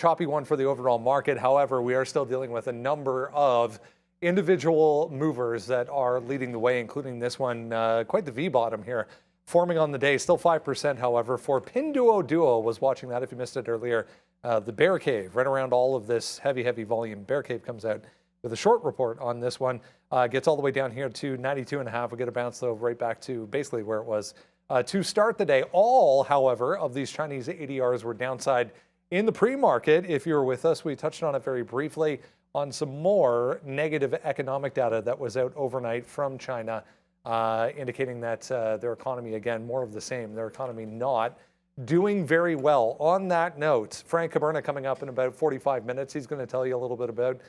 choppy one for the overall market. However, we are still dealing with a number of individual movers that are leading the way, including this one, quite the V-bottom here, forming on the day. Still 5%, however, for Pinduoduo. Was watching that if you missed it earlier. The bear cave, right around all of this heavy volume. Bear cave comes out with a short report on this one. Gets all the way down here to 92.5. We'll get a bounce, though, right back to basically where it was to start the day. All, however, of these Chinese ADRs were downside in the pre-market. If you were with us, we touched on it very briefly on some more negative economic data that was out overnight from China, indicating that their economy, again, more of the same, their economy not doing very well. On that note, Frank Kaberna coming up in about 45 minutes. He's going to tell you a little bit about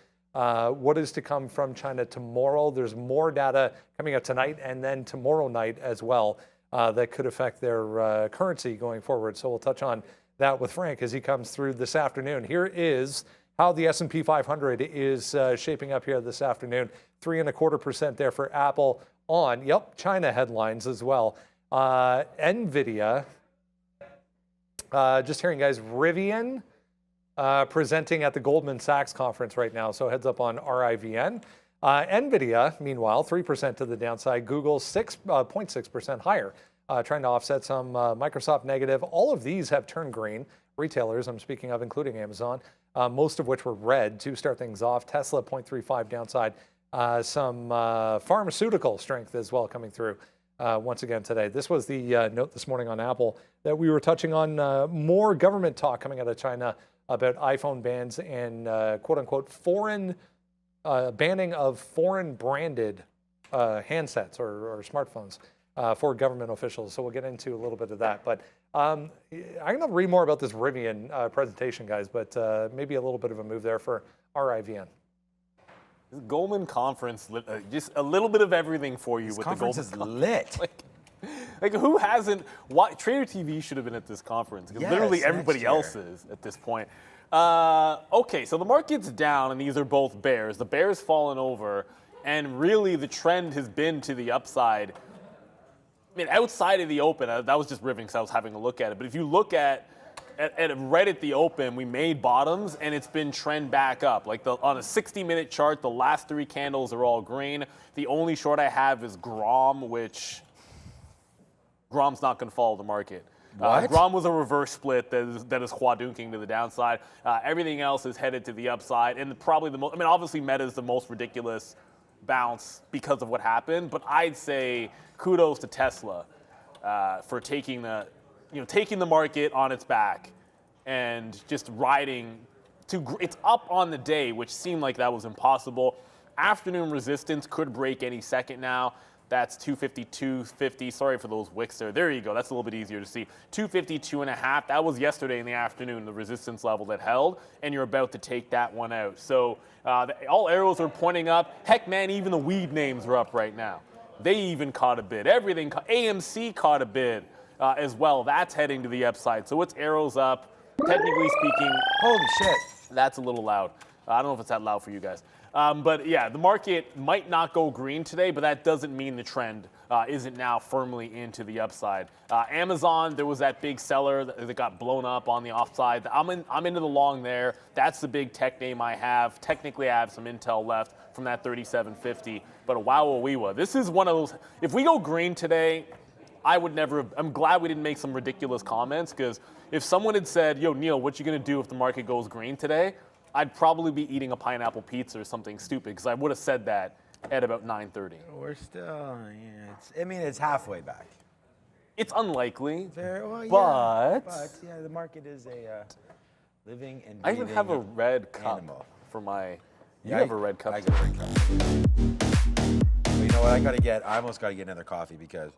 what is to come from China tomorrow. There's more data coming out tonight and then tomorrow night as well that could affect their currency going forward. So we'll touch on that with Frank as he comes through this afternoon. Here is how the S&P 500 is shaping up here this afternoon. 3.25% there for Apple on, China headlines as well. Nvidia, just hearing guys, Rivian presenting at the Goldman Sachs conference right now. So heads up on RIVN. Nvidia, meanwhile, 3% to the downside. Google 6.6% higher, trying to offset some Microsoft negative. All of these have turned green. Retailers, I'm speaking of, including Amazon, most of which were red to start things off. Tesla 0.35 downside. Some pharmaceutical strength as well coming through once again today. This was the note this morning on Apple that we were touching on. More government talk coming out of China about iPhone bans and quote-unquote foreign banning of foreign branded handsets or smartphones for government officials. So we'll get into a little bit of that. But I'm going to read more about this Rivian presentation, guys, but maybe a little bit of a move there for RIVN. Goldman conference, just a little bit of everything for you. This with conference the Goldman is lit. Like who hasn't? Trader TV should have been at this conference because literally everybody else is at this point. Okay, so the market's down, and these are both bears. The bear's fallen over, and really the trend has been to the upside. I mean, outside of the open, that was just riveting because I was having a look at it. But if you look at right at the open, we made bottoms, and it's been trend back up. Like on a 60-minute chart, the last three candles are all green. The only short I have is Grom, which Grom's not going to follow the market. Grom was a reverse split that is quadunking to the downside. Everything else is headed to the upside, and probably the most. I mean, obviously, Meta is the most ridiculous bounce because of what happened. But I'd say kudos to Tesla for taking the market on its back and just riding to. It's up on the day, which seemed like that was impossible. Afternoon resistance could break any second now. That's 250, 250. Sorry for those wicks there. There you go. That's a little bit easier to see. 252.5. That was yesterday in the afternoon, the resistance level that held, and you're about to take that one out. So all arrows are pointing up. Heck, man, even the weed names are up right now. They even caught a bid. Everything. AMC caught a bid as well. That's heading to the upside. So it's arrows up. Technically speaking. Holy shit. That's a little loud. I don't know if it's that loud for you guys. But yeah, the market might not go green today, but that doesn't mean the trend isn't now firmly into the upside. Amazon, there was that big seller that got blown up on the offside. I'm into the long there. That's the big tech name I have. Technically, I have some intel left from that 3750, but a wow-a-wee-wa. This is one of those. If we go green today, I would never. I'm glad we didn't make some ridiculous comments because if someone had said, "Yo, Neil, what you gonna do if the market goes green today?" I'd probably be eating a pineapple pizza or something stupid because I would have said that at about 9:30. We're still, it's halfway back. It's unlikely, but the market is a living and breathing I even have a red cup animal. for my. You have a red cup. I got a red cup. But you know what? I almost got to get another coffee because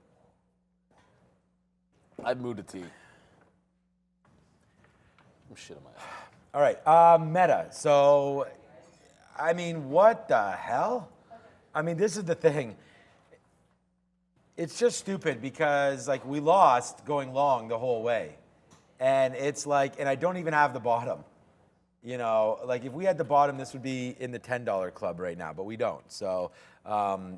I'd moved to tea. I'm shit on my ass. All right, Meta. So, I mean, what the hell? I mean, this is the thing. It's just stupid because, like, we lost going long the whole way. And it's like, and I don't even have the bottom. You know, like, if we had the bottom, this would be in the $10 club right now, but we don't. So, we're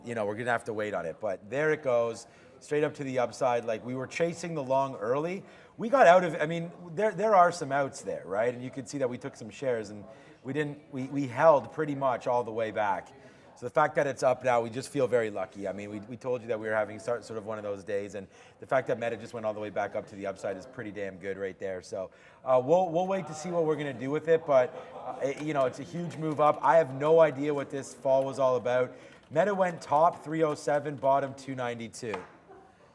going to have to wait on it. But there it goes. straight up to the upside. Like, we were chasing the long early. We got out of, I mean, there are some outs there, right? And you could see that we took some shares and we held pretty much all the way back. So the fact that it's up now, we just feel very lucky. I mean, we told you that we were having sort of one of those days, and the fact that Meta just went all the way back up to the upside is pretty damn good right there. So we'll wait to see what we're going to do with it, but you know, it's a huge move up. I have no idea what this fall was all about. Meta went top 307, bottom 292.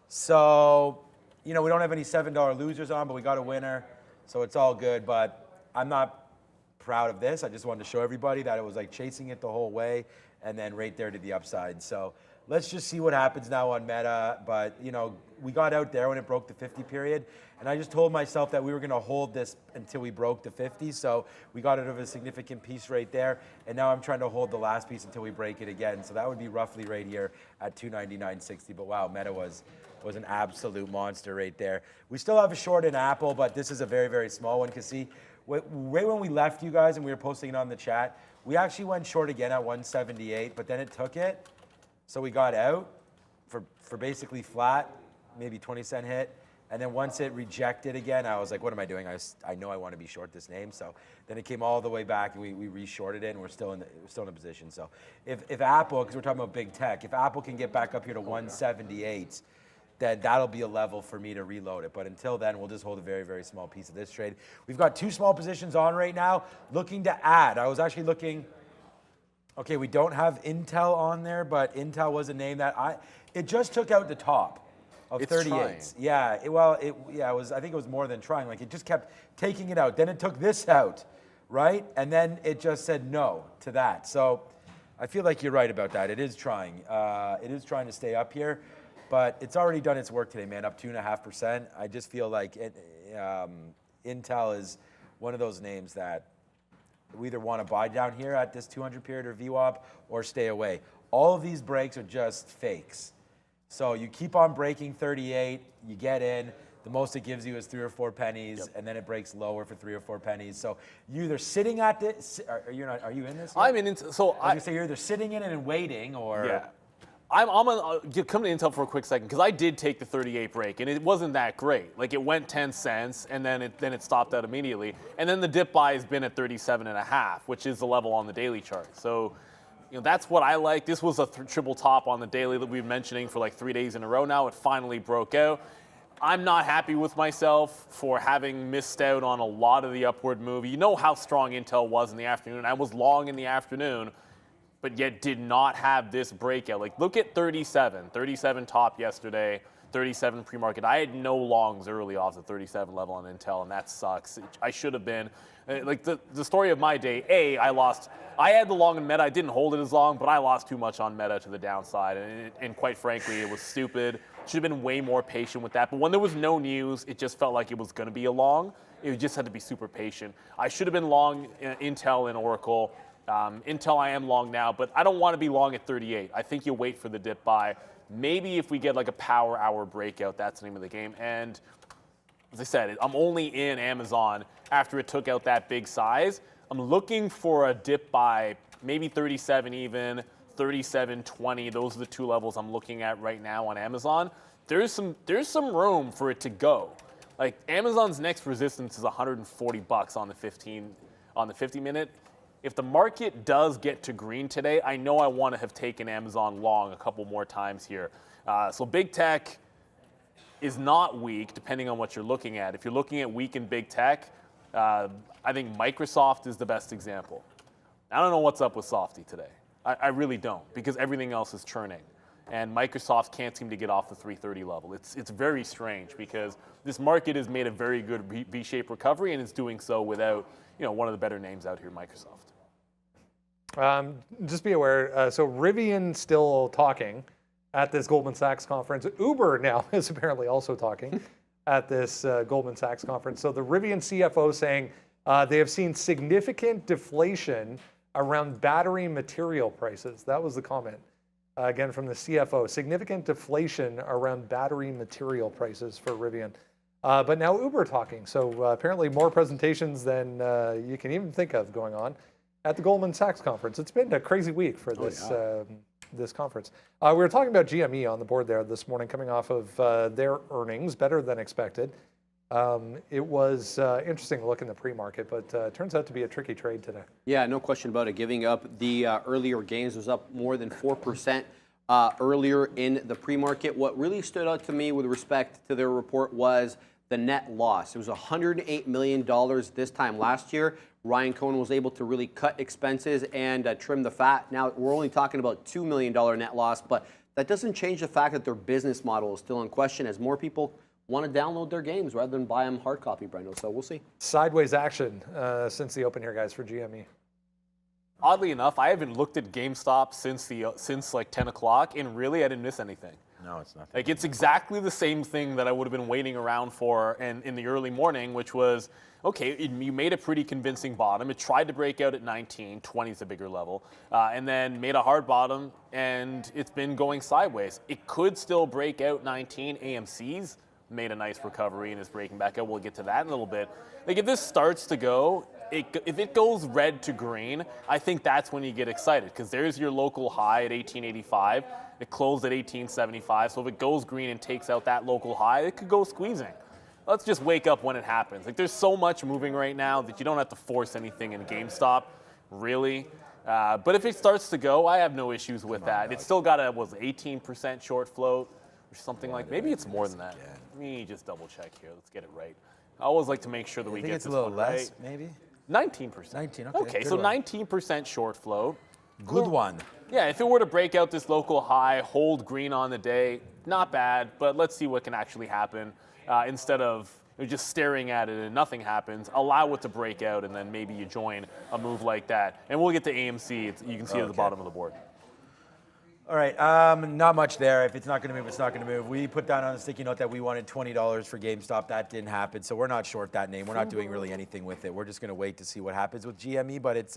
So, you know, we don't have any $7 losers on, but we got a winner, so it's all good. But I'm not proud of this. I just wanted to show everybody that it was like chasing it the whole way, and then right there to the upside. So let's just see what happens now on Meta. But, you know, we got out there when it broke the 50 period, and I just told myself that we were going to hold this until we broke the 50. So we got out of a significant piece right there, and now I'm trying to hold the last piece until we break it again. So that would be roughly right here at 299.60. But wow, Meta was an absolute monster right there. We still have a short in Apple, but this is a very, very small one, because see, right when we left you guys and we were posting it on the chat, we actually went short again at 178, but then it took it. So we got out for basically flat, maybe 20-cent hit. And then once it rejected again, I was like, what am I doing? I know I want to be short this name. So then it came all the way back, and we re-shorted it, and we're still in a position. So if Apple, because we're talking about big tech, if Apple can get back up here to 178, then that'll be a level for me to reload it. But until then, we'll just hold a very, very small piece of this trade. We've got 2 small positions on right now, looking to add. I was actually looking, okay, we don't have Intel on there, but Intel was a name that it just took out the top of 38. Trying. Yeah, it was, I think it was more than trying. Like, it just kept taking it out. Then it took this out, right? And then it just said no to that. So I feel like you're right about that. It is trying. It is trying to stay up here. But it's already done its work today, man, up 2.5%. I just feel like Intel is one of those names that we either want to buy down here at this 200 period or VWAP or stay away. All of these breaks are just fakes. So you keep on breaking 38, you get in, the most it gives you is 3 or 4 pennies, and then it breaks lower for 3 or 4 pennies. So you're either sitting at this, are you in this yet? I'm in, so I was gonna say you're either sitting in it and waiting, or... Yeah. I'm gonna come to Intel for a quick second, because I did take the 38 break, and it wasn't that great. Like, it went 10 cents, and then it stopped out immediately. And then the dip buy has been at 37.5, which is the level on the daily chart. So, you know, that's what I like. This was a triple top on the daily that we've been mentioning for like 3 days in a row now. It finally broke out. I'm not happy with myself for having missed out on a lot of the upward move. You know how strong Intel was in the afternoon. I was long in the afternoon, but yet did not have this breakout. Like, look at 37 top yesterday, 37 pre-market. I had no longs early off the 37 level on Intel, and that sucks. I should have been. Like, the story of my day, I had the long in Meta. I didn't hold it as long, but I lost too much on Meta to the downside, and quite frankly, it was stupid. Should have been way more patient with that. But when there was no news, it just felt like it was going to be a long. It just had to be super patient. I should have been long Intel and Oracle. Intel I am long now, but I don't want to be long at 38. I think you wait for the dip buy. Maybe if we get like a power hour breakout, that's the name of the game. And as I said, I'm only in Amazon after it took out that big size. I'm looking for a dip buy, maybe 37 even, 37.20. Those are the 2 levels I'm looking at right now on Amazon. There's some room for it to go. Like, Amazon's next resistance is $140 on the 50 minute. If the market does get to green today, I know I want to have taken Amazon long a couple more times here. So big tech is not weak, depending on what you're looking at. If you're looking at weak in big tech, I think Microsoft is the best example. I don't know what's up with Softy today. I really don't, because everything else is churning. And Microsoft can't seem to get off the 330 level. It's very strange, because this market has made a very good V-shaped recovery, and it's doing so without, you know, one of the better names out here, Microsoft. Just be aware, so Rivian still talking at this Goldman Sachs conference. Uber now is apparently also talking at this Goldman Sachs conference. So the Rivian CFO saying they have seen significant deflation around battery material prices. That was the comment, again, from the CFO. Significant deflation around battery material prices for Rivian. But now Uber talking. So apparently more presentations than you can even think of going on at the Goldman Sachs conference. It's been a crazy week for this this conference. We were talking about GME on the board there this morning, coming off of their earnings, better than expected. It was interesting to look in the pre-market, but turns out to be a tricky trade today. Yeah, no question about it. Giving up the earlier gains, was up more than 4% earlier in the pre-market. What really stood out to me with respect to their report was the net loss. It was $108 million this time last year. Ryan Cohen was able to really cut expenses and trim the fat. Now we're only talking about $2 million net loss, but that doesn't change the fact that their business model is still in question as more people want to download their games rather than buy them hard copy, Brendo. So we'll see. Sideways action since the open here, guys, for GME. Oddly enough, I haven't looked at GameStop since like 10 o'clock, and really I didn't miss anything. No, it's nothing. Like, it's exactly the same thing that I would have been waiting around for in the early morning, which was, okay, you made a pretty convincing bottom. It tried to break out at 19, 20 is a bigger level, and then made a hard bottom, and it's been going sideways. It could still break out 19. AMC's made a nice recovery and is breaking back out. We'll get to that in a little bit. Like, if this starts to go, if it goes red to green, I think that's when you get excited, because there's your local high at 1885. It closed at 1875. So if it goes green and takes out that local high, it could go squeezing. Let's just wake up when it happens. Like, there's so much moving right now that you don't have to force anything in GameStop, really. But if it starts to go, I have no issues with that. It's still got a 18% short float or something like. Maybe it's more than that. Let me just double check here. Let's get it right. I always like to make sure that we get it's this a little one less, right. maybe. 19%. 19. Okay, so 19% short float. Good one. Yeah, if it were to break out this local high, hold green on the day, not bad, but let's see what can actually happen instead of just staring at it and nothing happens. Allow it to break out, and then maybe you join a move like that. And we'll get to AMC. You can see it at the bottom of the board. All right, not much there. If it's not going to move, it's not going to move. We put down on a sticky note that we wanted $20 for GameStop. That didn't happen, so we're not short that name. We're not doing really anything with it. We're just going to wait to see what happens with GME, but it's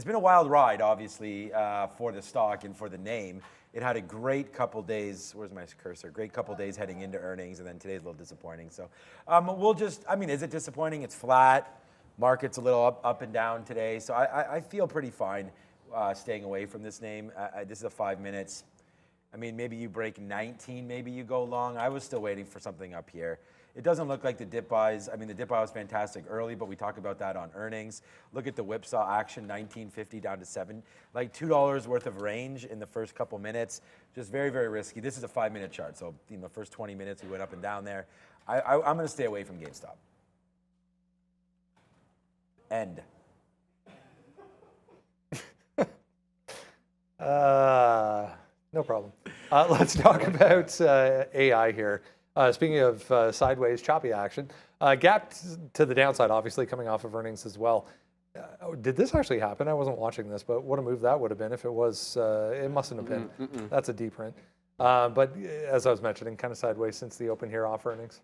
been a wild ride, obviously, for the stock and for the name. It had a great couple days. Where's my cursor? Great couple days heading into earnings, and then today's a little disappointing. So is it disappointing? It's flat. Market's a little up and down today, so I feel pretty fine staying away from this name. This is a 5 minutes. I mean, maybe you break 19, maybe you go long. I was still waiting for something up here. It doesn't look like the dip buys. I mean, the dip buy was fantastic early, but we talk about that on earnings. Look at the whipsaw action, 19.50 down to 7. Like $2 worth of range in the first couple minutes. Just very, very risky. This is a 5-minute chart, so the first 20 minutes we went up and down there. I'm going to stay away from GameStop. End. No problem. Let's talk about AI here. Speaking of sideways, choppy action, gapped to the downside, obviously, coming off of earnings as well. Did this actually happen? I wasn't watching this, but what a move that would have been if it was. It mustn't have been. That's a deep print. But as I was mentioning, kind of sideways since the open here off earnings.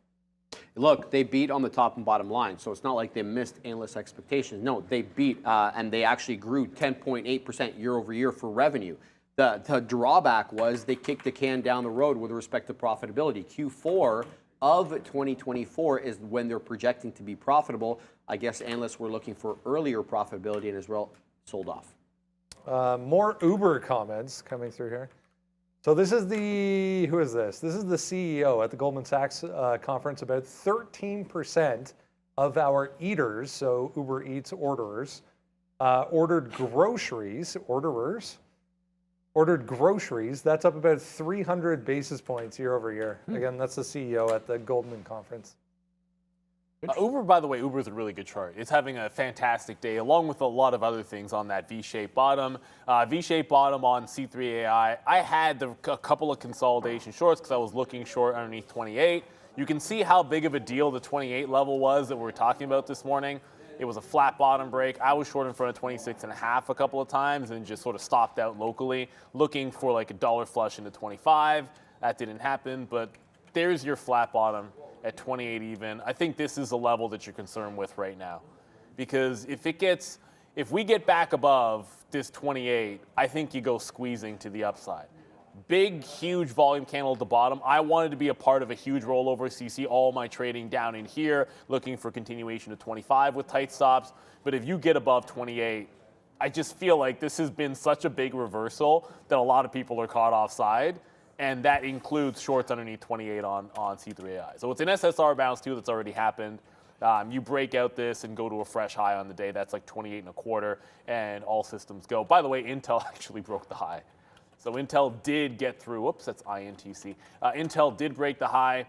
Look, they beat on the top and bottom line, so it's not like they missed analyst expectations. No, they beat, and they actually grew 10.8% year over year for revenue. The drawback was they kicked the can down the road with respect to profitability. Q4 of 2024 is when they're projecting to be profitable. I guess analysts were looking for earlier profitability, and as well, sold off. More Uber comments coming through here. So this is who is this? This is the CEO at the Goldman Sachs conference. About 13% of our eaters, so Uber Eats orderers, ordered groceries. That's up about 300 basis points year over year. Again, that's the CEO at the Goldman conference. Uber, by the way, Uber is a really good chart. It's having a fantastic day, along with a lot of other things on that V-shaped bottom. V-shaped bottom on C3.ai. I had a couple of consolidation shorts because I was looking short underneath 28. You can see how big of a deal the 28 level was that we were talking about this morning. It was a flat bottom break. I was short in front of 26.5 a couple of times and just sort of stopped out locally, looking for like a dollar flush into 25. That didn't happen, but there's your flat bottom at 28 even. I think this is a level that you're concerned with right now, because if we get back above this 28, I think you go squeezing to the upside. Big, huge volume candle at the bottom. I wanted to be a part of a huge rollover, so you see all my trading down in here, looking for continuation to 25 with tight stops. But if you get above 28, I just feel like this has been such a big reversal that a lot of people are caught offside, and that includes shorts underneath 28 on C3.ai. So it's an SSR bounce too that's already happened. You break out this and go to a fresh high on the day. That's like 28.25, and all systems go. By the way, Intel actually broke the high. So Intel did get through. Whoops, that's INTC. Intel did break the high,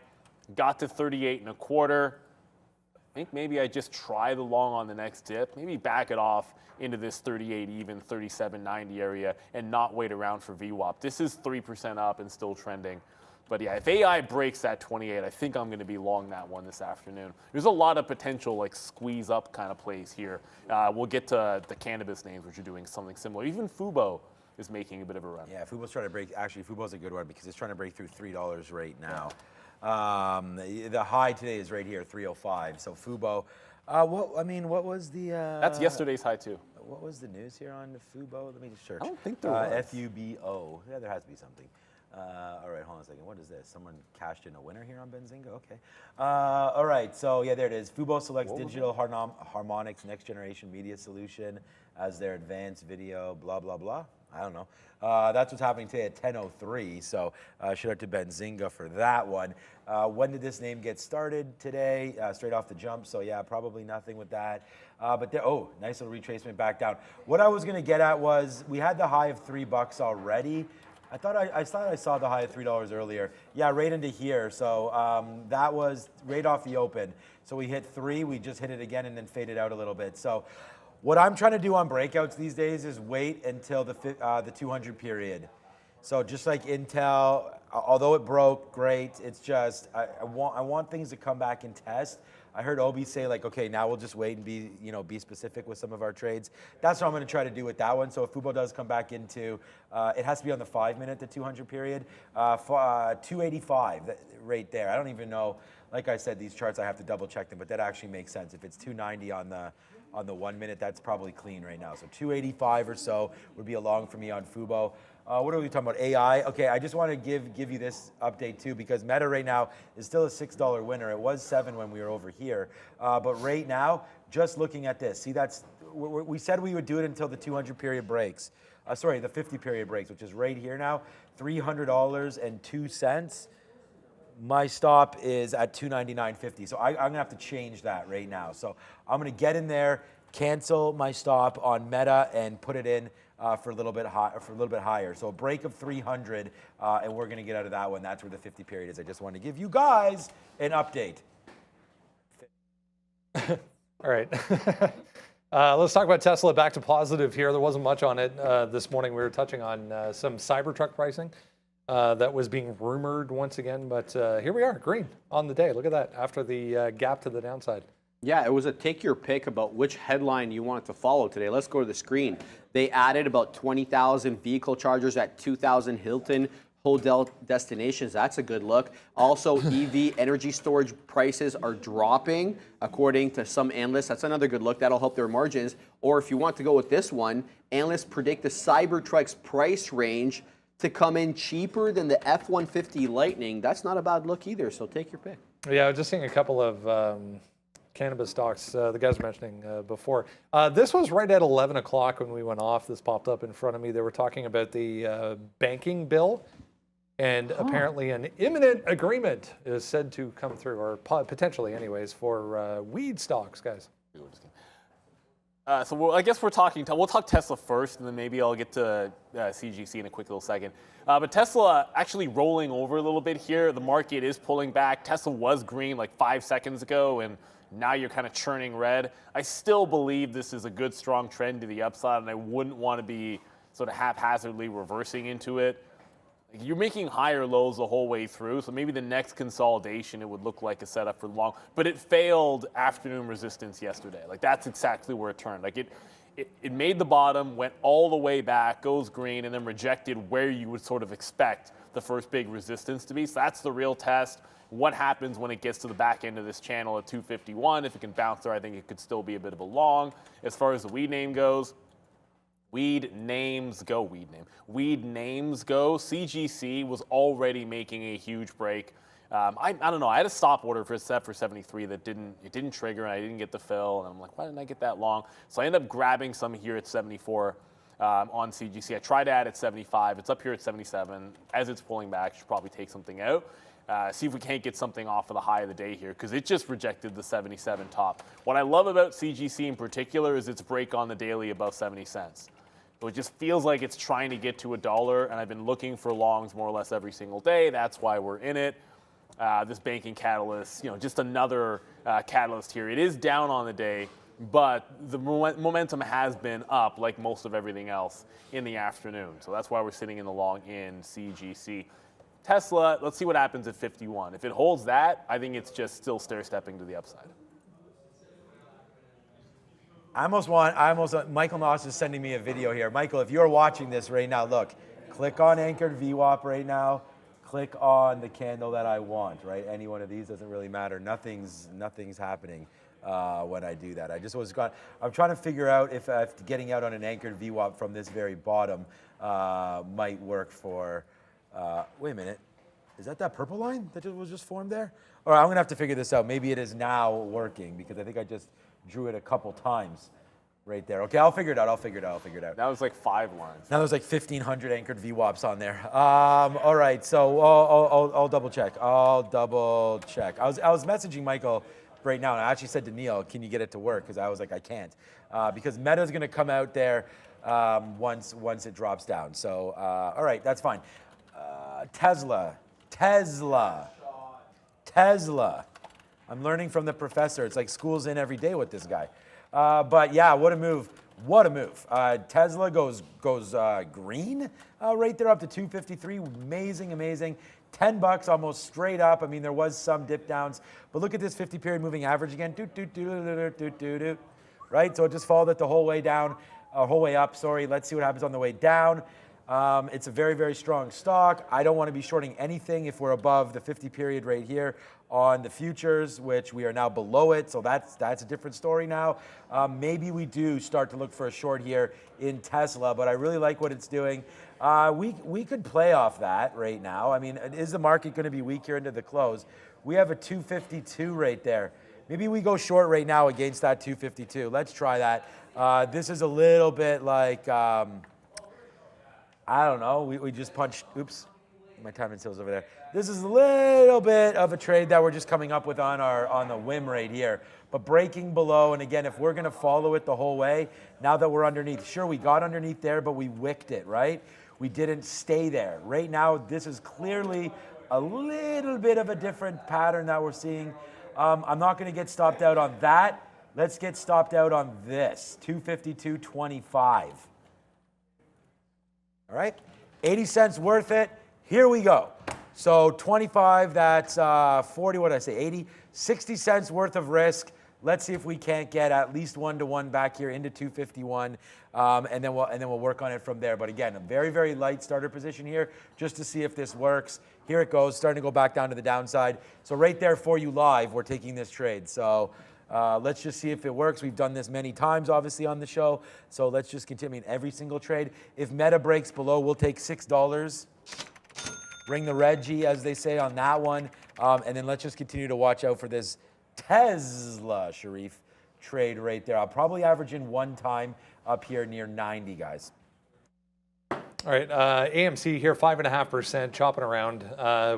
got to 38.25. I think maybe I just try the long on the next dip, maybe back it off into this 38 even, 37.90 area, and not wait around for VWAP. This is 3% up and still trending. But yeah, if AI breaks that 28, I think I'm going to be long that one this afternoon. There's a lot of potential like squeeze up kind of plays here. We'll get to the cannabis names, which are doing something similar. Even Fubo is making a bit of a run. Yeah, Fubo's trying to break. Actually, Fubo's a good one because it's trying to break through $3 right now. The high today is right here, 305. So Fubo. What was the? That's yesterday's high too. What was the news here on the Fubo? Let me just search. I don't think there was. FUBO. Yeah, there has to be something. All right, hold on a second. What is this? Someone cashed in a winner here on Benzinga? Okay. All right, so yeah, there it is. Fubo selects digital harmonics next generation media solution as their advanced video, blah, blah, blah. I don't know. That's what's happening today at 10:03. So shout out to Benzinga for that one. When did this name get started today? Straight off the jump. So yeah, probably nothing with that. But there, oh, nice little retracement back down. What I was going to get at was we had the high of $3 already. I thought I saw the high of $3 earlier. Yeah, right into here. So that was right off the open. So we hit 3. We just hit it again and then faded out a little bit. So what I'm trying to do on breakouts these days is wait until the 200 period. So just like Intel, although it broke, great. It's just I want things to come back and test. I heard Obi say like, okay, now we'll just wait and be specific with some of our trades. That's what I'm going to try to do with that one. So if Fubo does come back into, it has to be on the 5-minute, the 200 period, 285 right there. I don't even know. Like I said, these charts I have to double check them, but that actually makes sense. If it's 290 on the 1 minute, that's probably clean right now. So 285 or so would be a long for me on Fubo. What are we talking about? AI. Okay, I just want to give you this update too because Meta right now is still a $6 winner. It was $7 when we were over here, but right now, just looking at this, see we said we would do it until the 200 period breaks. Sorry, the 50 period breaks, which is right here now, $300.02. My stop is at $299.50, so I'm gonna have to change that right now. So I'm gonna get in there, cancel my stop on Meta, and put it in for a little bit higher. So a break of 300, and we're gonna get out of that one. That's where the 50 period is. I just wanted to give you guys an update. All right. Let's talk about Tesla. Back to positive here. There wasn't much on it this morning. We were touching on some Cybertruck pricing that was being rumored once again, but here we are, green on the day. Look at that, after the gap to the downside. Yeah, it was a take your pick about which headline you wanted to follow today. Let's go to the screen. They added about 20,000 vehicle chargers at 2,000 Hilton hotel destinations. That's a good look. Also, EV energy storage prices are dropping, according to some analysts. That's another good look. That'll help their margins. Or if you want to go with this one, analysts predict the Cybertruck's price range to come in cheaper than the F-150 Lightning. That's not a bad look either, so take your pick. Yeah, I was just seeing a couple of cannabis stocks the guys were mentioning before. This was right at 11 o'clock when we went off. This popped up in front of me. They were talking about the banking bill, and apparently an imminent agreement is said to come through, or potentially anyways, for weed stocks, guys. I guess we'll talk Tesla first, and then maybe I'll get to CGC in a quick little second. But Tesla actually rolling over a little bit here. The market is pulling back. Tesla was green like 5 seconds ago, and now you're kind of churning red. I still believe this is a good, strong trend to the upside, and I wouldn't want to be sort of haphazardly reversing into it. You're making higher lows the whole way through, so maybe the next consolidation, it would look like a setup for long. But it failed afternoon resistance yesterday. Like, that's exactly where it turned. Like, it made the bottom, went all the way back, goes green, and then rejected where you would sort of expect the first big resistance to be. So that's the real test. What happens when it gets to the back end of this channel at 251? If it can bounce there, I think it could still be a bit of a long. As far as the weed name goes, weed names go. CGC was already making a huge break. I don't know. I had a stop order for 73 that didn't trigger, and I didn't get the fill. And I'm like, why didn't I get that long? So I ended up grabbing some here at 74 on CGC. I tried to add at 75. It's up here at 77. As it's pulling back, should probably take something out. See if we can't get something off of the high of the day here, because it just rejected the 77 top. What I love about CGC in particular is its break on the daily above 70 cents. So it just feels like it's trying to get to $1, and I've been looking for longs more or less every single day. That's why we're in it. This banking catalyst, just another catalyst here. It is down on the day, but the momentum has been up, like most of everything else, in the afternoon. So that's why we're sitting in the long in CGC. Tesla, let's see what happens at 51. If it holds that, I think it's just still stair-stepping to the upside. Michael Noss is sending me a video here. Michael, if you're watching this right now, look, click on anchored VWAP right now. Click on the candle that I want, right? Any one of these doesn't really matter. Nothing's happening when I do that. I'm trying to figure out if getting out on an anchored VWAP from this very bottom might work for, wait a minute. Is that purple line that was just formed there? All right, I'm gonna have to figure this out. Maybe it is now working because I think I just drew it a couple times right there. Okay, I'll figure it out. That was like 5 lines. Now there's like 1,500 anchored VWAPs on there. All right, so I'll double check. I was messaging Michael right now, and I actually said to Neil, can you get it to work? Because I was like, I can't. Because Meta's going to come out there once it drops down. So, all right, that's fine. Tesla. I'm learning from the professor. It's like school's in every day with this guy. But yeah, what a move. Tesla goes green right there up to 253. Amazing. $10 almost straight up. I mean, there was some dip downs, but look at this 50-period moving average again. Right? So it just followed it the whole way down, whole way up, sorry. Let's see what happens on the way down. It's a very, very strong stock. I don't want to be shorting anything if we're above the 50-period right here on the futures, which we are now below it. So that's a different story now. Maybe we do start to look for a short here in Tesla, but I really like what it's doing. We could play off that right now. I mean, is the market going to be weak here into the close? We have a 252 right there. Maybe we go short right now against that 252. Let's try that. This is a little bit like, I don't know, we just punched, oops, my time and sales over there. This is a little bit of a trade that we're just coming up with on the whim right here. But breaking below, and again, if we're gonna follow it the whole way, now that we're underneath, sure, we got underneath there, but we wicked it, right? We didn't stay there. Right now, this is clearly a little bit of a different pattern that we're seeing. I'm not gonna get stopped out on that. Let's get stopped out on this, 252.25. All right, 80 cents worth it. Here we go. So 25, that's 40, what did I say, 80? 60 cents worth of risk. Let's see if we can't get at least 1-to-1 back here into 251, and then we'll work on it from there. But again, a very, very light starter position here, just to see if this works. Here it goes, starting to go back down to the downside. So right there for you live, we're taking this trade. So let's just see if it works. We've done this many times, obviously, on the show. So let's just continue in every single trade. If Meta breaks below, we'll take $6. Ring the Reggie, as they say on that one. And then let's just continue to watch out for this Tesla, Sharif, trade right there. I'll probably average in one time up here near 90, guys. All right, AMC here, 5.5%, chopping around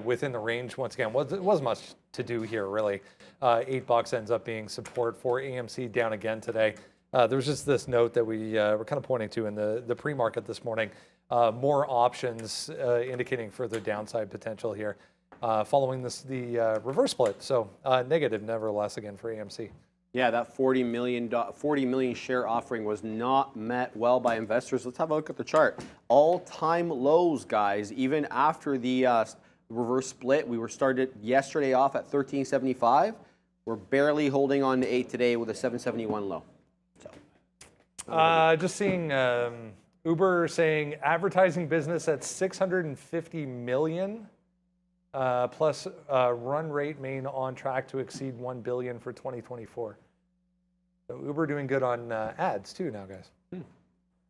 within the range. Once again, wasn't much to do here, really. $8 ends up being support for AMC, down again today. There was just this note that we were kind of pointing to in the pre-market this morning. More options indicating further downside potential here following the reverse split. So negative, nevertheless, again for AMC. Yeah, that 40 million share offering was not met well by investors. Let's have a look at the chart. All-time lows, guys. Even after the reverse split, we were started yesterday off at 1375. We're barely holding on to 8 today with a 771 low. So, just seeing Uber saying advertising business at 650 million. Plus run rate main on track to exceed 1 billion for 2024. So Uber doing good on ads too now, guys.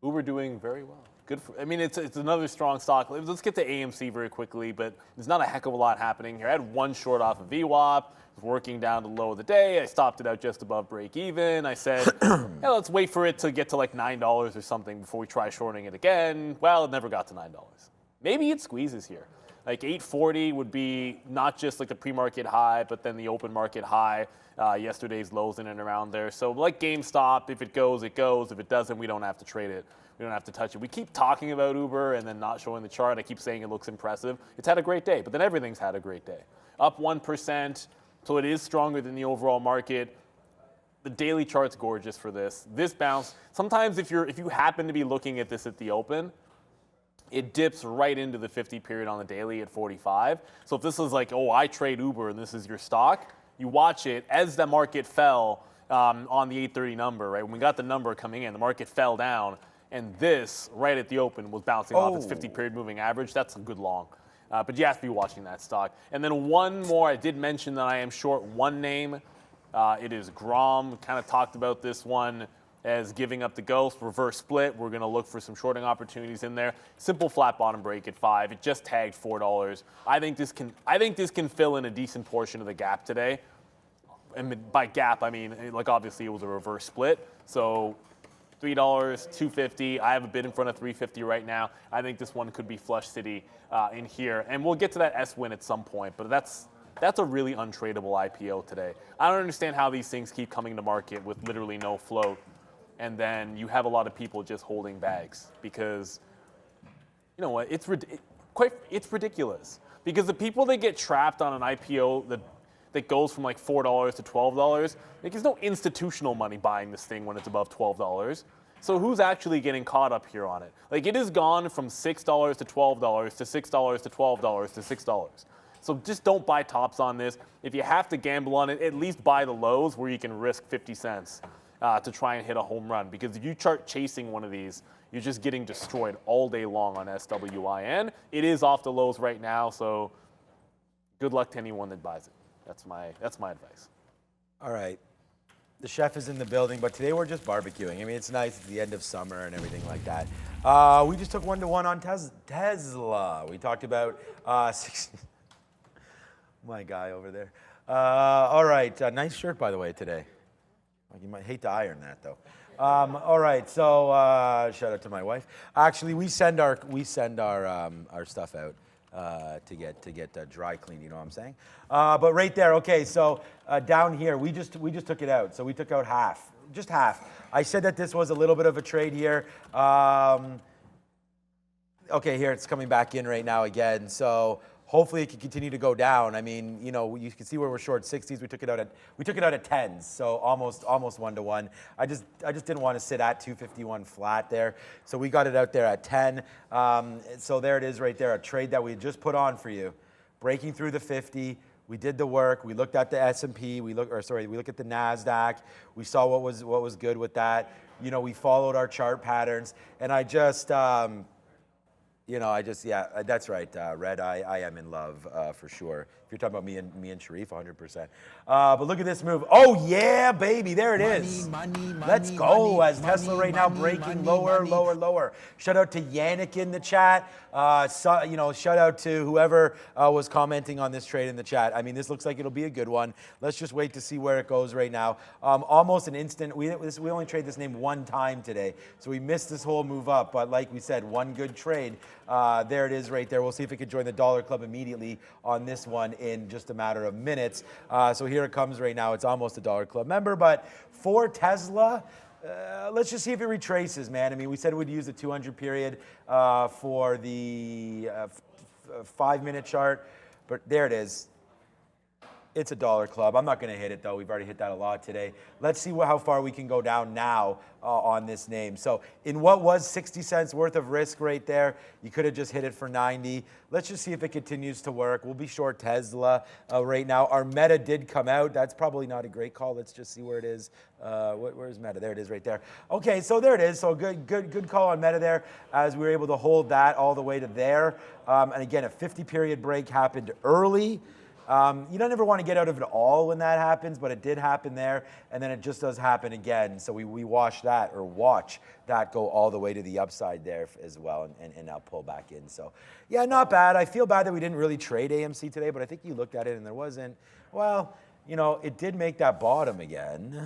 Uber doing very well. Good for, I mean, it's another strong stock. Let's get to AMC very quickly, but there's not a heck of a lot happening here. I had one short off of VWAP. Was working down to the low of the day. I stopped it out just above break even. I said, yeah, let's wait for it to get to like $9 or something before we try shorting it again. Well, it never got to $9. Maybe it squeezes here. Like 840 would be not just like the pre-market high, but then the open market high. Yesterday's lows in and around there. So like GameStop, if it goes, it goes. If it doesn't, we don't have to trade it. We don't have to touch it. We keep talking about Uber and then not showing the chart. I keep saying it looks impressive. It's had a great day, but then everything's had a great day. Up 1%. So it is stronger than the overall market. The daily chart's gorgeous for this. This bounce, sometimes if you happen to be looking at this at the open, it dips right into the 50 period on the daily at 45. So if this is like, oh, I trade Uber and this is your stock, you watch it as the market fell on the 830 number, right? When we got the number coming in, the market fell down, and this right at the open was bouncing off its 50 period moving average. That's a good long. But you have to be watching that stock. And then one more, I did mention that I am short one name. It is Grom. Kind of talked about this one as giving up the ghost, reverse split. We're going to look for some shorting opportunities in there. Simple flat bottom break at 5. It just tagged $4. I think this can fill in a decent portion of the gap today. And by gap, I mean, like obviously it was a reverse split. So $3, $2.50. I have a bid in front of $3.50 right now. I think this one could be flush city in here. And we'll get to that S-win at some point, but that's a really untradeable IPO today. I don't understand how these things keep coming to market with literally no float, and then you have a lot of people just holding bags because, you know what, it's ridiculous. Because the people that get trapped on an IPO that goes from like $4 to $12, like there's no institutional money buying this thing when it's above $12. So who's actually getting caught up here on it? Like it has gone from $6 to $12 to $6 to $12 to $6. So just don't buy tops on this. If you have to gamble on it, at least buy the lows where you can risk 50 cents to try and hit a home run. Because if you start chasing one of these, you're just getting destroyed all day long on SWIN. It is off the lows right now, so good luck to anyone that buys it. That's my advice. All right. The chef is in the building, but today we're just barbecuing. I mean, it's nice. It's the end of summer and everything like that. We just took 1-to-1 on Tesla. We talked about my guy over there. All right. Nice shirt, by the way, today. You might hate to iron that, though. All right. So shout out to my wife. Actually, we send our stuff out to get dry clean. You know what I'm saying? But right there. Okay. So down here, we just took it out. So we took out half, just half. I said that this was a little bit of a trade here. Okay, here it's coming back in right now again. So hopefully it can continue to go down. I mean, you know, you can see where we're short 60s. We took it out at 10s, so almost 1-to-1. I just didn't want to sit at 251 flat there, so we got it out there at 10. So there it is right there, a trade that we just put on for you, breaking through the 50. We did the work. We looked at the S&P. We looked at the NASDAQ. We saw what was good with that. You know, we followed our chart patterns, and I just. Yeah, that's right, Red. I am in love for sure. If you're talking about me and Sharif, 100%. But look at this move. Oh yeah, baby, there it is. Let's go. As Tesla right now breaking lower. Shout out to Yannick in the chat. Shout out to whoever was commenting on this trade in the chat. I mean, this looks like it'll be a good one. Let's just wait to see where it goes right now. Almost an instant. We only trade this name one time today, so we missed this whole move up. But like we said, one good trade. There it is right there. We'll see if it could join the Dollar Club immediately on this one in just a matter of minutes. So here it comes right now. It's almost a Dollar Club member. But for Tesla, let's just see if it retraces, man. I mean, we said we'd use the 200 period for the 5-minute chart. But there it is. It's a Dollar Club. I'm not going to hit it, though. We've already hit that a lot today. Let's see how far we can go down now on this name. So in what was 60 cents worth of risk right there, you could have just hit it for 90. Let's just see if it continues to work. We'll be short Tesla right now. Our Meta did come out. That's probably not a great call. Let's just see where it is. Where's Meta? There it is right there. Okay, so there it is. So good call on Meta there as we were able to hold that all the way to there. And again, a 50 period break happened early. You don't ever want to get out of it all when that happens, but it did happen there, and then it just does happen again. So we watch that go all the way to the upside there as well, and now pull back in. So yeah, not bad. I feel bad that we didn't really trade AMC today, but I think you looked at it and there wasn't, well, you know, it did make that bottom again,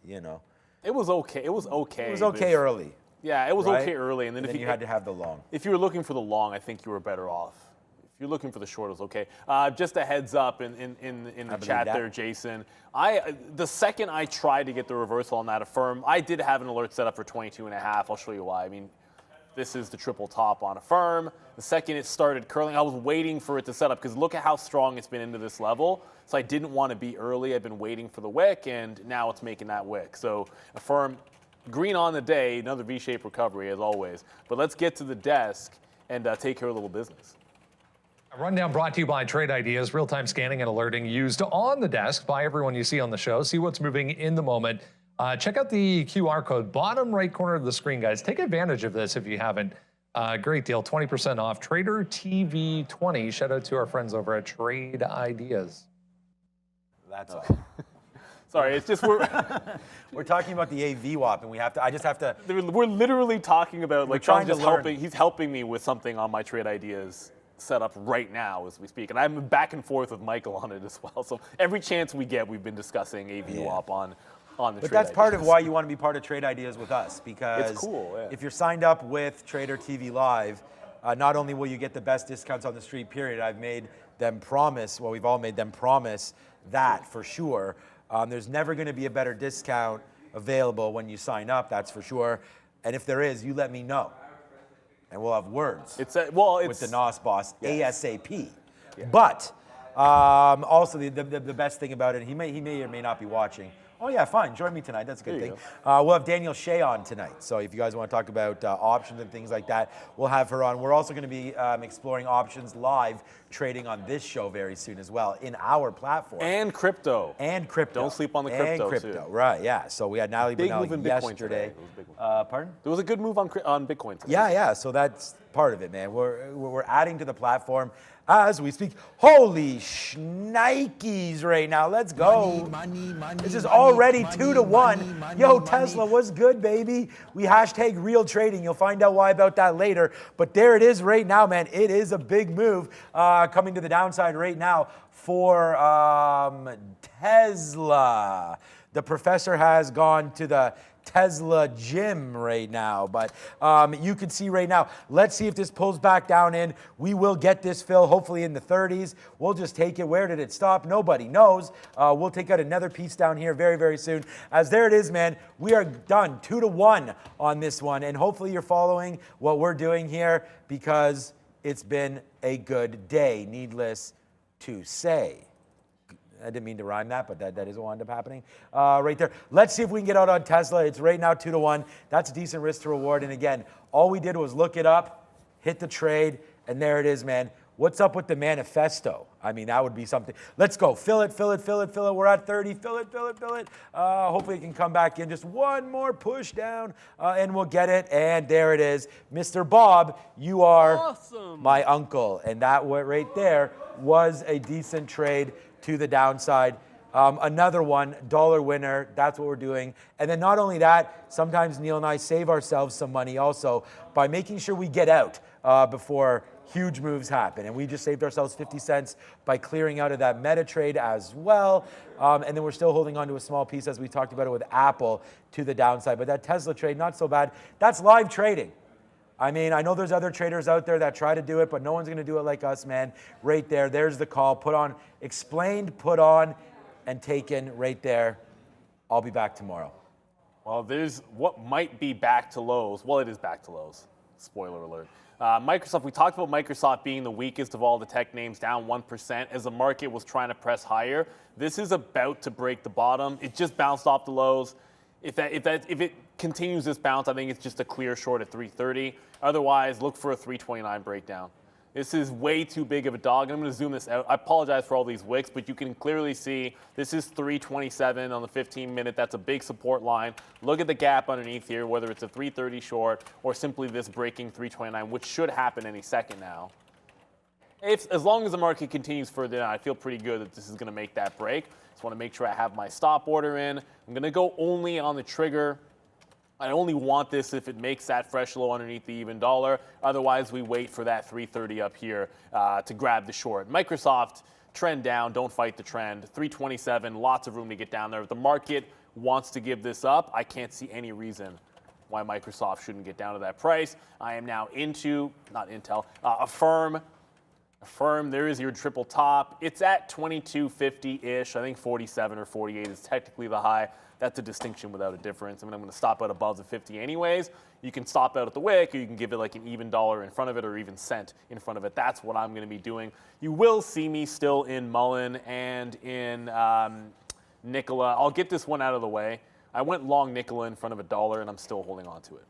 you know. It was okay. It was okay. It was okay early. Yeah, it was right? okay early, and then, And if you had to have the long. If you were looking for the long, I think you were better off. If you're looking for the short, it was okay. Just a heads up in the chat there, Jason. The second I tried to get the reversal on that Affirm, I did have an alert set up for 22.5. I'll show you why. I mean, this is the triple top on Affirm. The second it started curling, I was waiting for it to set up because look at how strong it's been into this level. So I didn't want to be early. I've been waiting for the wick, and now it's making that wick. So Affirm, green on the day, another V-shaped recovery as always. But let's get to the desk and take care of a little business. A rundown brought to you by Trade Ideas, real-time scanning and alerting used on the desk by everyone you see on the show. See what's moving in the moment. Check out the QR code, bottom right corner of the screen, guys. Take advantage of this if you haven't. Great deal, 20% off. Trader TV 20. Shout out to our friends over at Trade Ideas. That's all. Sorry, it's just we're talking about the AVWAP, and I just have to. We're literally talking about like trying Sean's to just learn. helping. He's helping me with something on my Trade Ideas setup right now as we speak, and I'm back and forth with Michael on it as well. So every chance we get, we've been discussing AVWAP on the. But that's part of why you want to be part of Trade Ideas with us, because it's cool. Yeah. If you're signed up with Trader TV Live, not only will you get the best discounts on the street, period. I've made them promise. Well, we've all made them promise that for sure. There's never going to be a better discount available when you sign up. That's for sure. And if there is, you let me know, and we'll have words. It's with the NOS boss ASAP. Yeah. But also the best thing about it, he may or may not be watching. Oh yeah, fine. Join me tonight. That's a good thing. We'll have Daniel Shea on tonight. So if you guys want to talk about options and things like that, we'll have her on. We're also going to be exploring options live trading on this show very soon as well in our platform. And crypto. Don't sleep on the crypto. Too. Right? Yeah. So we had Natalie Benelli yesterday. Pardon? There was a good move on Bitcoin today. Yeah. So that's part of it, man. We're adding to the platform as we speak. Holy shnikes right now. Let's go. Money, this is already 2-1. Yo, Tesla, what's good, baby? We hashtag real trading. You'll find out why about that later. But there it is right now, man. It is a big move coming to the downside right now for Tesla. The professor has gone to the Tesla gym right now, but you can see right now. Let's see if this pulls back down in. We will get this fill hopefully in the 30s. We'll just take it. Where did it stop? Nobody knows. We'll take out another piece down here very, very soon. As there it is, man. We are done 2-1 on this one, and hopefully you're following what we're doing here because it's been a good day, needless to say. I didn't mean to rhyme that, but that is what ended up happening right there. Let's see if we can get out on Tesla. It's right now 2-1. That's a decent risk to reward. And again, all we did was look it up, hit the trade, and there it is, man. What's up with the manifesto? I mean, that would be something. Let's go. Fill it. We're at 30. Fill it. Hopefully it can come back in. Just one more push down, and we'll get it. And there it is. Mr. Bob, you are awesome. My uncle. And that right there was a decent trade to the downside. Another one, dollar winner. That's what we're doing. And then not only that, sometimes Neil and I save ourselves some money also by making sure we get out before huge moves happen. And we just saved ourselves 50 cents by clearing out of that meta trade as well. And then we're still holding on to a small piece as we talked about it with Apple to the downside. But that Tesla trade, not so bad. That's live trading. I mean, I know there's other traders out there that try to do it, but no one's going to do it like us, man. Right there, there's the call. Put on, explained, put on, and taken right there. I'll be back tomorrow. Well, there's what might be back to lows. Well, it is back to lows. Spoiler alert. Microsoft, we talked about Microsoft being the weakest of all the tech names, down 1% as the market was trying to press higher. This is about to break the bottom. It just bounced off the lows. If it continues this bounce, I think it's just a clear short at 330. Otherwise, look for a 329 breakdown. This is way too big of a dog. I'm going to zoom this out. I apologize for all these wicks, but you can clearly see this is 327 on the 15-minute. That's a big support line. Look at the gap underneath here, whether it's a 330 short or simply this breaking 329, which should happen any second now. as long as the market continues further down, I feel pretty good that this is going to make that break. Just want to make sure I have my stop order in. I'm going to go only on the trigger. I only want this if it makes that fresh low underneath the even dollar. Otherwise, we wait for that 330 up here to grab the short. Microsoft, trend down, don't fight the trend. 327, lots of room to get down there. If the market wants to give this up, I can't see any reason why Microsoft shouldn't get down to that price. I am now into, not Intel, Affirm. Affirm, there is your triple top. It's at 2250-ish. I think 47 or 48 is technically the high. That's a distinction without a difference. I mean, I'm going to stop out above the 50 anyways. You can stop out at the wick, or you can give it like an even dollar in front of it, or even cent in front of it. That's what I'm going to be doing. You will see me still in Mullen and in Nikola. I'll get this one out of the way. I went long Nikola in front of $1, and I'm still holding on to it.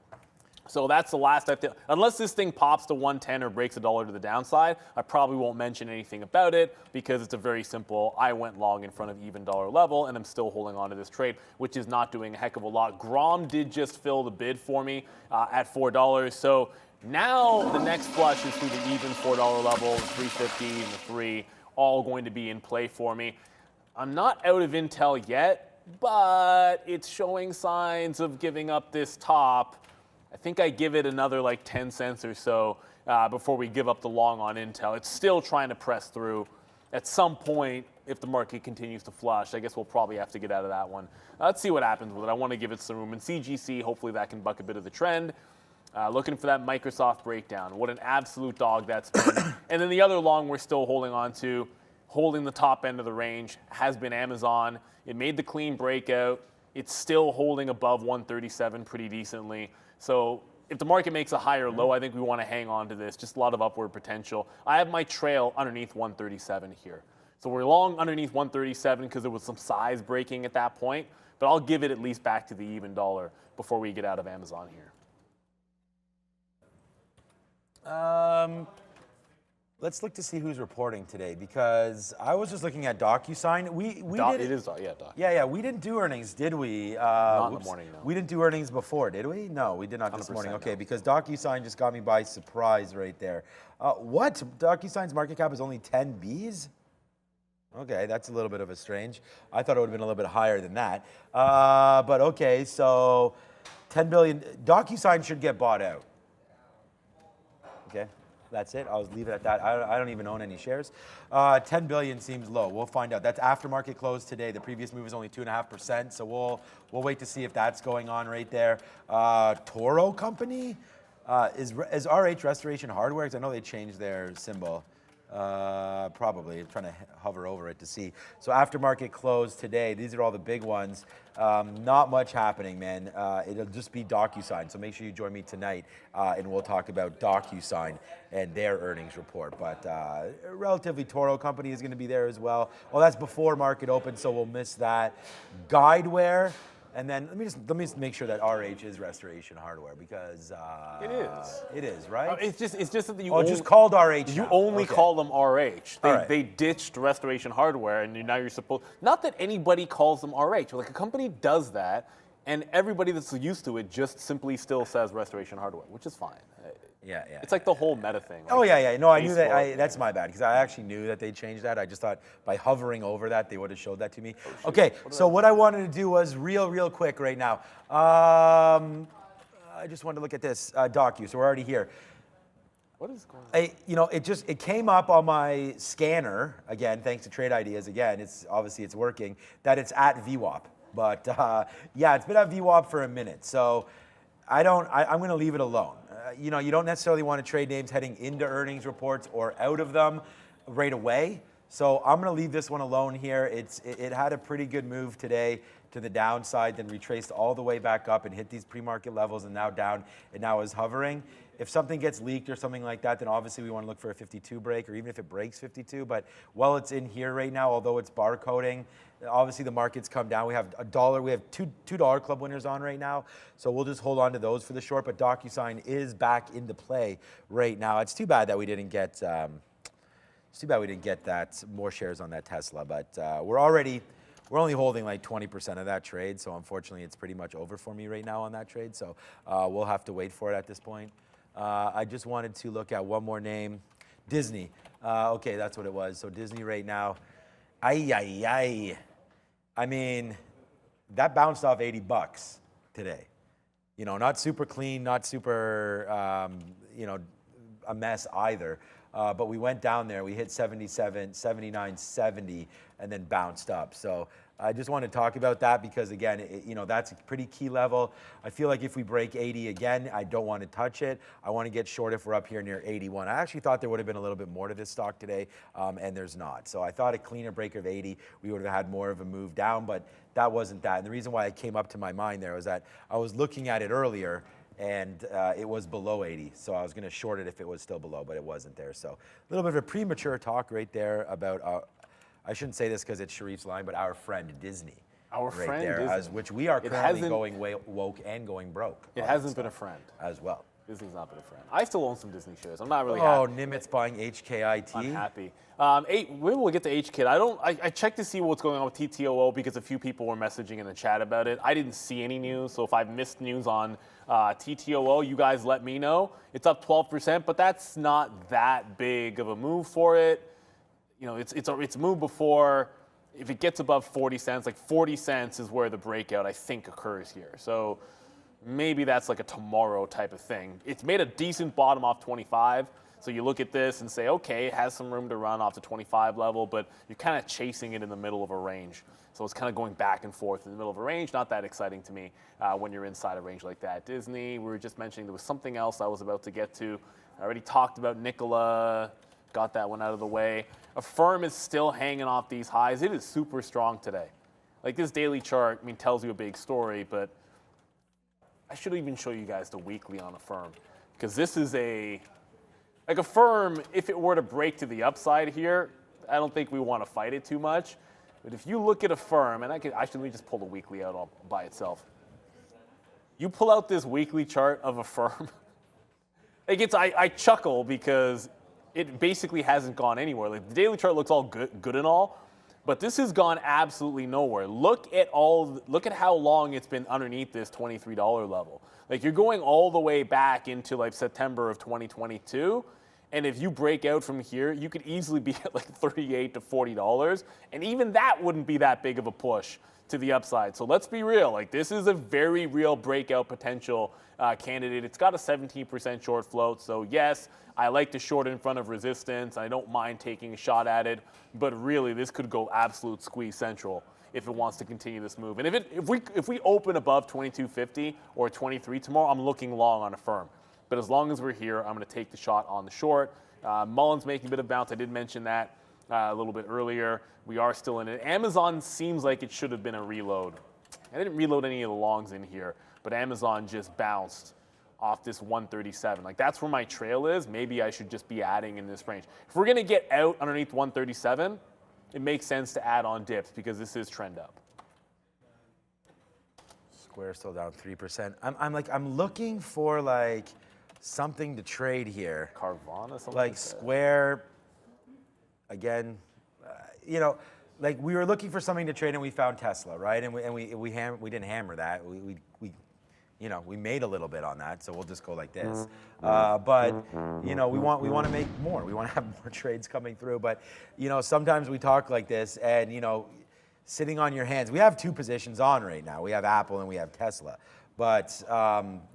So that's the last. Unless this thing pops to 110 or breaks $1 to the downside, I probably won't mention anything about it because it's a very simple, I went long in front of even dollar level, and I'm still holding on to this trade, which is not doing a heck of a lot. Grom did just fill the bid for me at $4. So now the next flush is through the even $4 level, the 350 and the 3, all going to be in play for me. I'm not out of Intel yet, but it's showing signs of giving up this top. I think I give it another like 10 cents or so before we give up the long on Intel. It's still trying to press through. At some point, if the market continues to flush, I guess we'll probably have to get out of that one. Let's see what happens with it. I want to give it some room. And CGC, hopefully that can buck a bit of the trend. Looking for that Microsoft breakdown. What an absolute dog that's been. And then the other long we're still holding on to, holding the top end of the range, has been Amazon. It made the clean breakout. It's still holding above 137 pretty decently. So if the market makes a higher low, I think we want to hang on to this. Just a lot of upward potential. I have my trail underneath 137 here. So we're long underneath 137 because there was some size breaking at that point. But I'll give it at least back to the even dollar before we get out of Amazon here. Let's look to see who's reporting today, because I was just looking at DocuSign. Yeah, we didn't do earnings, did we? Not in the morning, no. We didn't do earnings before, did we? No, we did not this morning. Okay, no. because DocuSign just got me by surprise right there. What? DocuSign's market cap is only 10 Bs? Okay, that's a little bit of a strange. I thought it would have been a little bit higher than that. But okay, so 10 billion. DocuSign should get bought out. Okay. That's it. I'll leave it at that. I don't even own any shares. 10 billion seems low. We'll find out. That's after market close today. The previous move is only 2.5%. So we'll wait to see if that's going on right there. Toro Company is RH Restoration Hardware? Because I know they changed their symbol. Probably. I'm trying to hover over it to see. So after market close today, these are all the big ones. Not much happening, man. It'll just be DocuSign. So make sure you join me tonight, and we'll talk about DocuSign and their earnings report. But relatively, Toro Company is going to be there as well. Well, that's before market open, so we'll miss that. Guideware. And then let me just make sure that RH is Restoration Hardware, because it is. It is, right? It's just that you. Oh, just called RH. You now. only Okay. call them RH. Right. They ditched Restoration Hardware, and now you're supposed. Not that anybody calls them RH. Like a company does that, and everybody that's used to it just simply still says Restoration Hardware, which is fine. Yeah. It's like the whole meta thing. Like Oh yeah. No, I knew that. Facebook. That's my bad, because I actually knew that they changed that. I just thought by hovering over that, they would have showed that to me. Okay, so what I wanted to do was real quick right now. I just wanted to look at this docu. So we're already here. What is going on? It came up on my scanner again, thanks to Trade Ideas. Again, it's working. That it's at VWAP, but yeah, it's been at VWAP for a minute. So I'm going to leave it alone. You don't necessarily want to trade names heading into earnings reports or out of them right away. So I'm going to leave this one alone here. It had a pretty good move today to the downside, then retraced all the way back up and hit these pre-market levels, and now down, and now is hovering. If something gets leaked or something like that, then obviously we want to look for a 52 break, or even if it breaks 52. But while it's in here right now, although it's barcoding, obviously the market's come down. We have $1. We have $2 club winners on right now, so we'll just hold on to those for the short. But DocuSign is back into play right now. It's too bad that we didn't get. It's too bad we didn't get that more shares on that Tesla. But we're only holding like 20% of that trade, so unfortunately it's pretty much over for me right now on that trade. So we'll have to wait for it at this point. I just wanted to look at one more name Disney. Okay, that's what it was. So Disney right now, I mean, that bounced off $80 today. You know, not super clean, not super, you know, a mess either. But we went down there, we hit 77, 79, 70, and then bounced up. So I just want to talk about that because again, you know, that's a pretty key level. I feel like if we break 80 again, I don't want to touch it. I want to get short if we're up here near 81. I actually thought there would have been a little bit more to this stock today, and there's not. So I thought a cleaner break of 80, we would have had more of a move down, but that wasn't that. And the reason why it came up to my mind there was that I was looking at it earlier, and it was below 80, so I was going to short it if it was still below, but it wasn't there. So a little bit of a premature talk right there about, I shouldn't say this because it's Sharif's line, but our friend Disney. Our right friend there, Disney. which we are currently going woke and going broke. It hasn't been a friend. As well. Disney's not been a friend. I still own some Disney shares. I'm not really Oh, happy. Nimitz buying HKIT. Unhappy. Maybe we'll get to HKIT. I checked to see what's going on with TTOO because a few people were messaging in the chat about it. I didn't see any news, so if I've missed news on TTOO, you guys let me know. It's up 12%, but that's not that big of a move for it. You know, it's a move before. If it gets above 40 cents, like 40 cents is where the breakout I think occurs here. So maybe that's like a tomorrow type of thing. It's made a decent bottom off 25. So you look at this and say, okay, it has some room to run off the 25 level, but you're kind of chasing it in the middle of a range. So it's kind of going back and forth in the middle of a range. Not that exciting to me when you're inside a range like that. Disney, we were just mentioning there was something else I was about to get to. I already talked about Nikola, got that one out of the way. Affirm is still hanging off these highs. It is super strong today. Like this daily chart, I mean, tells you a big story, but I should even show you guys the weekly on Affirm because this is like Affirm, if it were to break to the upside here, I don't think we want to fight it too much. But if you look at Affirm, and let me just pull the weekly out all by itself. You pull out this weekly chart of Affirm, I chuckle because it basically hasn't gone anywhere. Like the daily chart looks all good and all, but this has gone absolutely nowhere. Look at how long it's been underneath this $23 level. Like you're going all the way back into like September of 2022. And if you break out from here, you could easily be at like $38 to $40. And even that wouldn't be that big of a push to the upside. So let's be real. Like this is a very real breakout potential candidate. It's got a 17% short float. So yes, I like to short in front of resistance. I don't mind taking a shot at it. But really, this could go absolute squeeze central if it wants to continue this move. And if we open above 2250 or 23 tomorrow, I'm looking long on Affirm. But as long as we're here, I'm going to take the shot on the short. Mullen's making a bit of bounce. I did mention that a little bit earlier. We are still in it. Amazon seems like it should have been a reload. I didn't reload any of the longs in here, but Amazon just bounced off this 137. Like that's where my trail is. Maybe I should just be adding in this range. If we're going to get out underneath 137, it makes sense to add on dips because this is trend up. Square still down 3%. I'm looking for like something to trade here. Carvana, something like Square. Again, you know, like we were looking for something to trade and we found Tesla, right? And we didn't hammer that. We you know, we made a little bit on that, so we'll just go like this. But you know, we want to make more. We want to have more trades coming through. But you know, sometimes we talk like this, and you know, sitting on your hands. We have two positions on right now. We have Apple and we have Tesla, but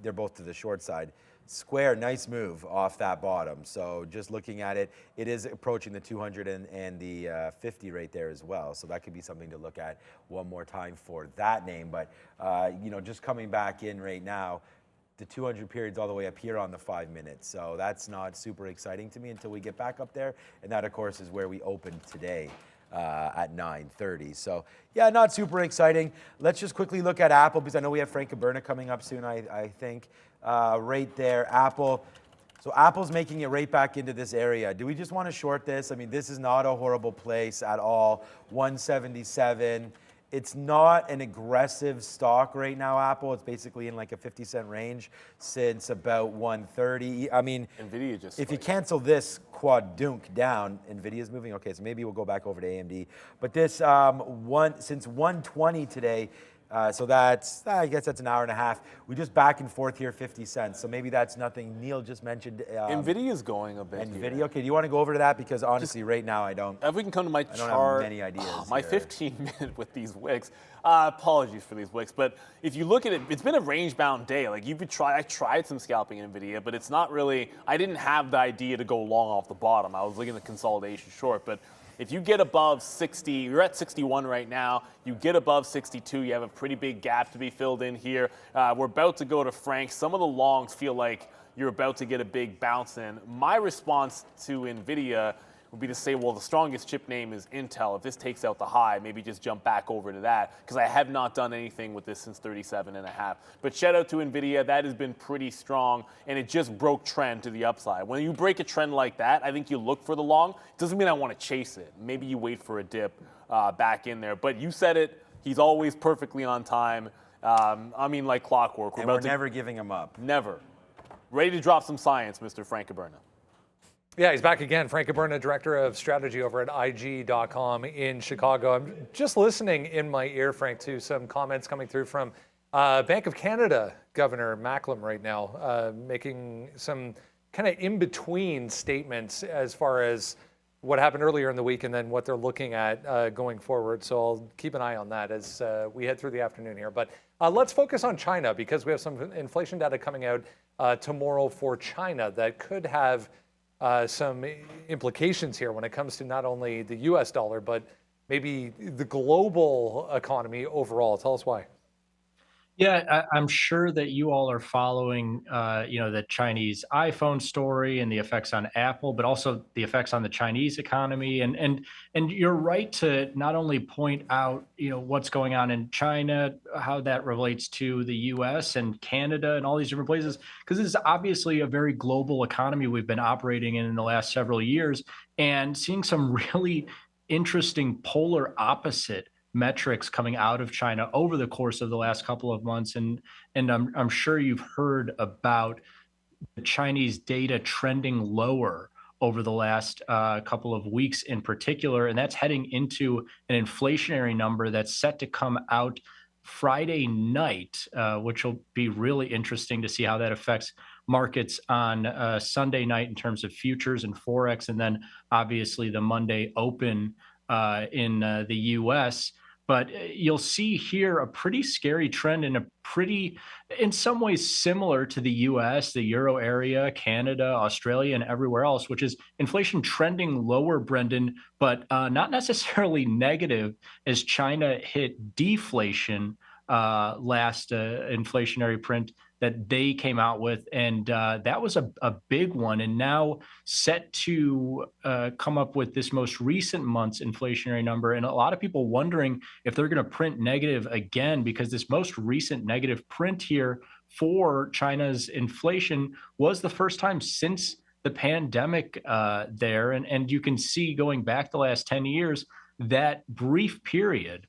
they're both to the short side. Square, nice move off that bottom. So just looking at it, it is approaching the 200 and the 50 right there as well. So that could be something to look at one more time for that name. But you know, just coming back in right now, the 200 period's all the way up here on the 5 minutes. So that's not super exciting to me until we get back up there. And that, of course, is where we opened today. At 9:30. So yeah, not super exciting. Let's just quickly look at Apple because I know we have Frank Kaberna coming up soon, I think. Right there, Apple. So Apple's making it right back into this area. Do we just want to short this? I mean, this is not a horrible place at all. 177. It's not an aggressive stock right now, Apple. It's basically in like a 50-cent range since about 130. I mean, Nvidia just if you cancel this quad-dunk down, Nvidia's moving. Okay, so maybe we'll go back over to AMD. But this since 120 today, So that's, I guess that's an hour and a half. We just back and forth here, 50 cents. So maybe that's nothing. Neil just mentioned Nvidia's going a bit. Nvidia. Here. Okay, do you want to go over to that? Because honestly, right now I don't. If we can come to my I don't chart, have many ideas. my here. 15-minute with these wicks. Apologies for these wicks, but if you look at it, it's been a range-bound day. Like I tried some scalping in Nvidia, but it's not really. I didn't have the idea to go long off the bottom. I was looking at the consolidation short, but. If you get above 60, you're at 61 right now, you get above 62, you have a pretty big gap to be filled in here. We're about to go to Frank. Some of the longs feel like you're about to get a big bounce in. My response to Nvidia would be to say, well, the strongest chip name is Intel. If this takes out the high, maybe just jump back over to that, because I have not done anything with this since 37.5. But shout out to Nvidia. That has been pretty strong, and it just broke trend to the upside. When you break a trend like that, I think you look for the long. It doesn't mean I want to chase it. Maybe you wait for a dip back in there. But you said it. He's always perfectly on time. I mean, like clockwork. We're never giving him up. Never. Ready to drop some science, Mr. Frank Kaberna. Yeah, he's back again. Frank Kaberna, Director of Strategy over at IG.com in Chicago. I'm just listening in my ear, Frank, to some comments coming through from Bank of Canada Governor Macklem right now, making some kind of in-between statements as far as what happened earlier in the week and then what they're looking at going forward. So I'll keep an eye on that as we head through the afternoon here. But let's focus on China, because we have some inflation data coming out tomorrow for China that could have some implications here when it comes to not only the US dollar, but maybe the global economy overall. Tell us why. Yeah, I'm sure that you all are following, the Chinese iPhone story and the effects on Apple, but also the effects on the Chinese economy. And you're right to not only point out, what's going on in China, how that relates to the U.S. and Canada and all these different places, because this is obviously a very global economy we've been operating in the last several years, and seeing some really interesting polar opposite metrics coming out of China over the course of the last couple of months. And I'm sure you've heard about the Chinese data trending lower over the last couple of weeks in particular. And that's heading into an inflationary number that's set to come out Friday night, which will be really interesting to see how that affects markets on Sunday night in terms of futures and Forex, and then obviously the Monday open in the US. But you'll see here a pretty scary trend and in some ways similar to the US, the Euro area, Canada, Australia, and everywhere else, which is inflation trending lower, Brendan, but not necessarily negative, as China hit deflation last inflationary print that they came out with. And that was a big one. And now set to come up with this most recent month's inflationary number. And a lot of people wondering if they're going to print negative again, because this most recent negative print here for China's inflation was the first time since the pandemic there. And you can see, going back the last 10 years, that brief period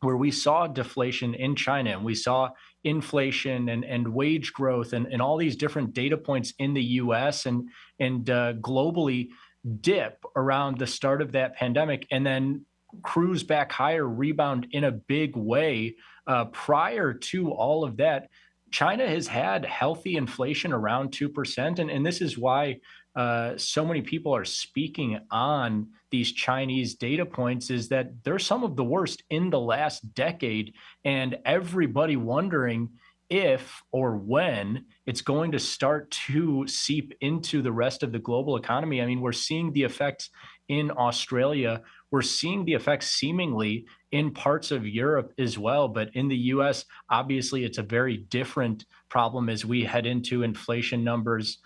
where we saw deflation in China and we saw inflation and wage growth and all these different data points in the US and globally dip around the start of that pandemic, and then cruise back higher, rebound in a big way. Prior to all of that, China has had healthy inflation around 2%. And this is why so many people are speaking on these Chinese data points, is that they're some of the worst in the last decade, and everybody wondering if or when it's going to start to seep into the rest of the global economy. I mean, we're seeing the effects in Australia. We're seeing the effects seemingly in parts of Europe as well. But in the US, obviously, it's a very different problem as we head into inflation numbers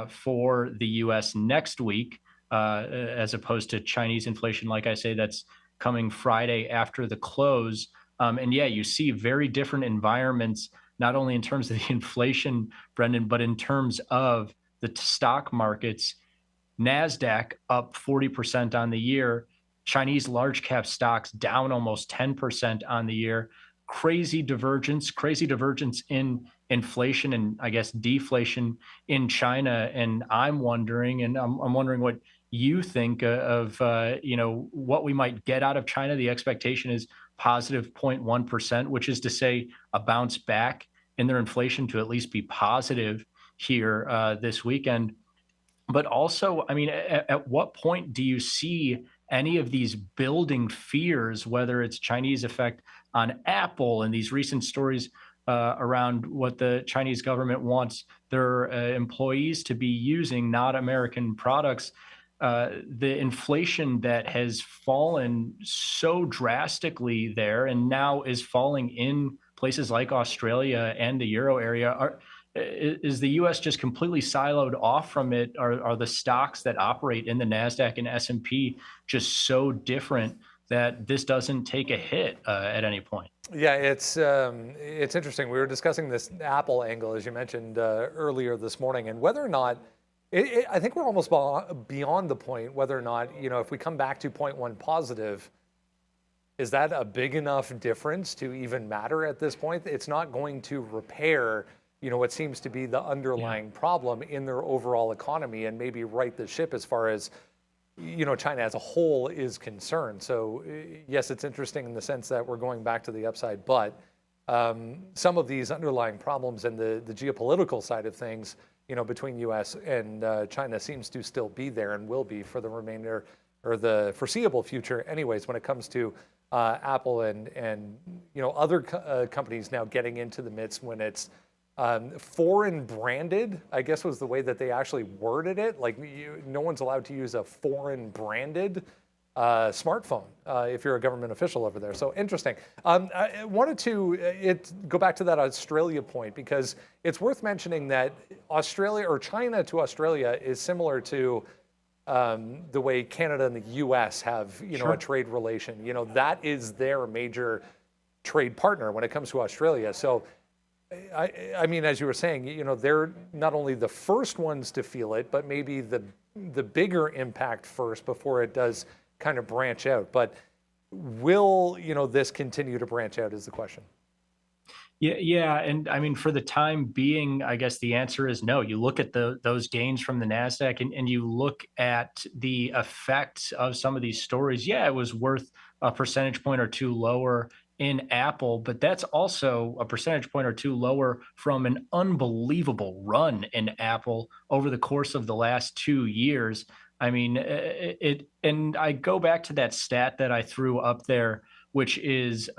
for the US next week, as opposed to Chinese inflation, like I say, that's coming Friday after the close. And yeah, you see very different environments, not only in terms of the inflation, Brendan, but in terms of the stock markets. NASDAQ up 40% on the year. Chinese large cap stocks down almost 10% on the year. Crazy divergence in inflation and I guess deflation in China. And I'm wondering what you think of what we might get out of China. The expectation is positive 0.1%, which is to say a bounce back in their inflation to at least be positive here this weekend. But also, I mean, at what point do you see any of these building fears, whether it's Chinese effect on Apple and these recent stories around what the Chinese government wants their employees to be using, not American products? The inflation that has fallen so drastically there and now is falling in places like Australia and the Euro area. Is the U.S. just completely siloed off from it? Are the stocks that operate in the NASDAQ and S&P just so different that this doesn't take a hit at any point? Yeah, it's interesting. We were discussing this Apple angle, as you mentioned earlier this morning, and whether or not, I think we're almost beyond the point whether or not, if we come back to 0.1 positive, is that a big enough difference to even matter at this point? It's not going to repair what seems to be the underlying problem in their overall economy and maybe right the ship as far as, China as a whole is concerned. So yes, it's interesting in the sense that we're going back to the upside, but some of these underlying problems and the geopolitical side of things, between US and China seems to still be there and will be for the remainder or the foreseeable future anyways, when it comes to Apple and other companies now getting into the midst when it's foreign branded, I guess was the way that they actually worded it. Like no one's allowed to use a foreign branded smartphone if you're a government official over there. So interesting. I wanted to go back to that Australia point because it's worth mentioning that Australia or China to Australia is similar to the way Canada and the U.S. have a trade relation. That is their major trade partner when it comes to Australia. So I mean, as you were saying, they're not only the first ones to feel it, but maybe the bigger impact first before it does kind of branch out. But will, this continue to branch out is the question. Yeah, and I mean, for the time being, I guess the answer is no. You look at those gains from the NASDAQ and you look at the effects of some of these stories. Yeah, it was worth a percentage point or two lower in Apple, but that's also a percentage point or two lower from an unbelievable run in Apple over the course of the last 2 years. I mean, and I go back to that stat that I threw up there, which is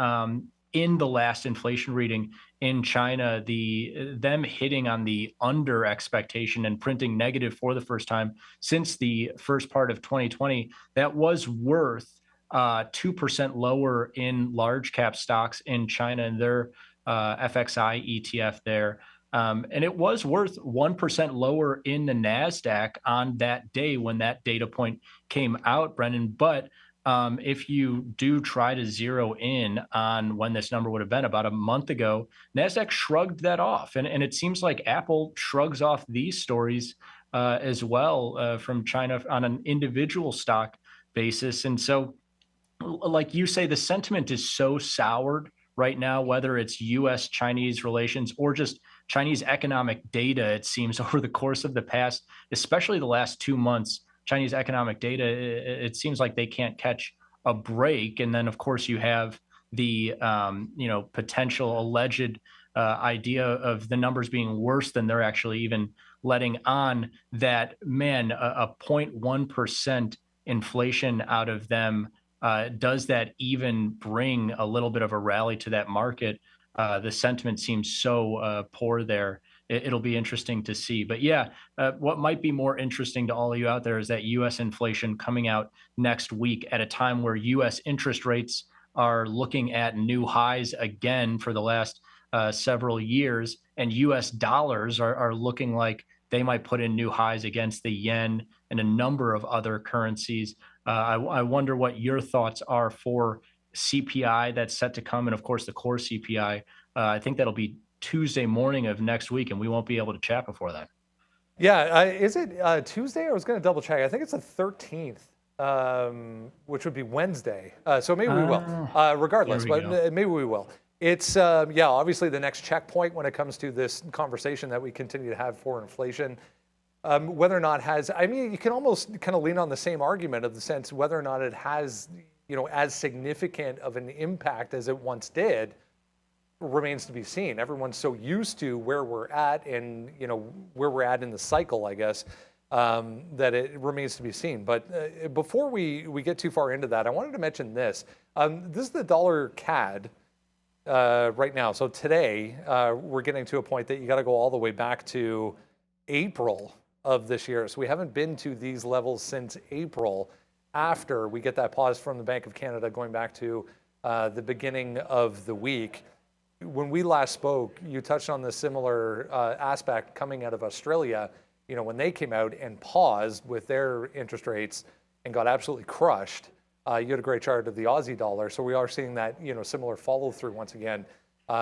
in the last inflation reading in China, them hitting on the under expectation and printing negative for the first time since the first part of 2020, that was worth 2% lower in large cap stocks in China and their FXI ETF there. And it was worth 1% lower in the NASDAQ on that day when that data point came out, Brendan. But if you do try to zero in on when this number would have been about a month ago, NASDAQ shrugged that off. And it seems like Apple shrugs off these stories as well from China on an individual stock basis. And so, like you say, the sentiment is so soured right now, whether it's U.S.-Chinese relations or just Chinese economic data. It seems over the course of the past, especially the last 2 months, Chinese economic data, it seems like they can't catch a break. And then, of course, you have the potential alleged idea of the numbers being worse than they're actually even letting on. That, man, a 0.1% inflation out of them. Does that even bring a little bit of a rally to that market? The sentiment seems so poor there. It'll be interesting to see. But yeah, what might be more interesting to all of you out there is that U.S. inflation coming out next week at a time where U.S. interest rates are looking at new highs again for the last several years, and U.S. dollars are looking like they might put in new highs against the yen and a number of other currencies. I wonder what your thoughts are for CPI that's set to come, and of course the core CPI. I think that'll be Tuesday morning of next week, and we won't be able to chat before that. Yeah, is it Tuesday? I was going to double check. I think it's the 13th, which would be Wednesday. So maybe we will, regardless, but maybe we will. It's, obviously the next checkpoint when it comes to this conversation that we continue to have for inflation. Whether or not you can almost kind of lean on the same argument of the sense whether or not it has, as significant of an impact as it once did remains to be seen. Everyone's so used to where we're at and where we're at in the cycle, I guess, that it remains to be seen. But before we get too far into that, I wanted to mention this. This is the dollar CAD right now. So today we're getting to a point that you got to go all the way back to April of this year. So we haven't been to these levels since April, after we get that pause from the Bank of Canada going back to the beginning of the week. When we last spoke, you touched on the similar aspect coming out of Australia, when they came out and paused with their interest rates and got absolutely crushed. You had a great chart of the Aussie dollar. So we are seeing that, similar follow through once again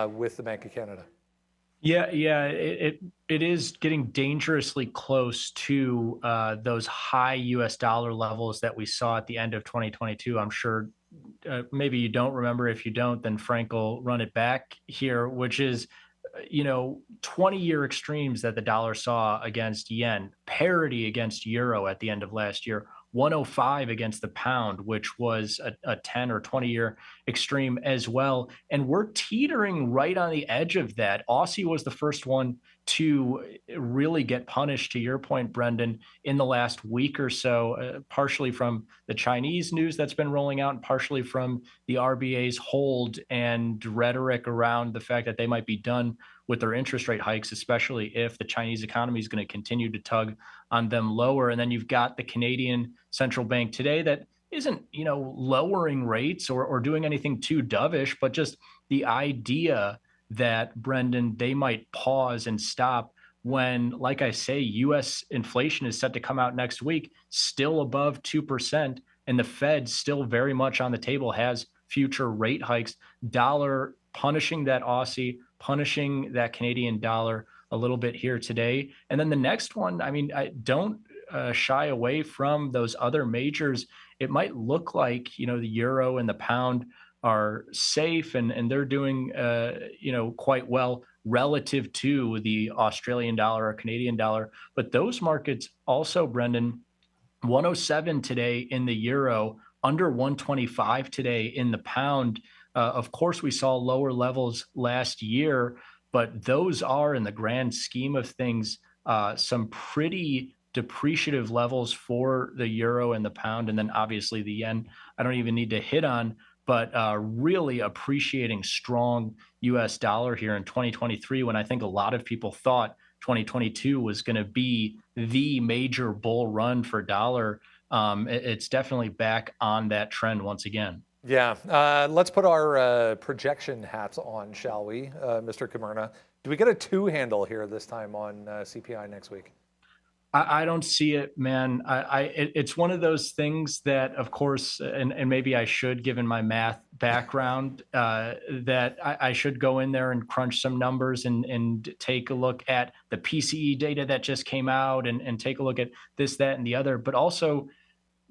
with the Bank of Canada. Yeah, it is getting dangerously close to those high U.S. dollar levels that we saw at the end of 2022. I'm sure maybe you don't remember. If you don't, then Frank will run it back here, which is, 20-year extremes that the dollar saw against yen, parity against euro at the end of last year, 105 against the pound, which was a 10 or 20-year extreme as well. And we're teetering right on the edge of that. Aussie was the first one to really get punished, to your point, Brendan, in the last week or so, partially from the Chinese news that's been rolling out and partially from the RBA's hold and rhetoric around the fact that they might be done with their interest rate hikes, especially if the Chinese economy is going to continue to tug on them lower. And then you've got the Canadian central bank today that isn't, lowering rates or doing anything too dovish, but just the idea that, Brendan, they might pause and stop when, like I say, U.S. inflation is set to come out next week, still above 2%, and the Fed still very much on the table, has future rate hikes. Dollar punishing that Aussie, punishing that Canadian dollar a little bit here today. And then the next one, I don't shy away from those other majors. It might look like, the euro and the pound are safe and they're doing, quite well relative to the Australian dollar or Canadian dollar. But those markets also, Brendan, 107 today in the euro, under 125 today in the pound. Of course, we saw lower levels last year, but those are, in the grand scheme of things, some pretty depreciative levels for the euro and the pound. And then obviously the yen, I don't even need to hit on, but really appreciating strong US dollar here in 2023, when I think a lot of people thought 2022 was going to be the major bull run for dollar. It's definitely back on that trend once again. Yeah, let's put our projection hats on, shall we, Mr. Kaberna? Do we get a 2 handle here this time on CPI next week? I don't see it, man. It's one of those things that, of course, and maybe I should, given my math background, that I should go in there and crunch some numbers and take a look at the PCE data that just came out and take a look at this, that, and the other, but also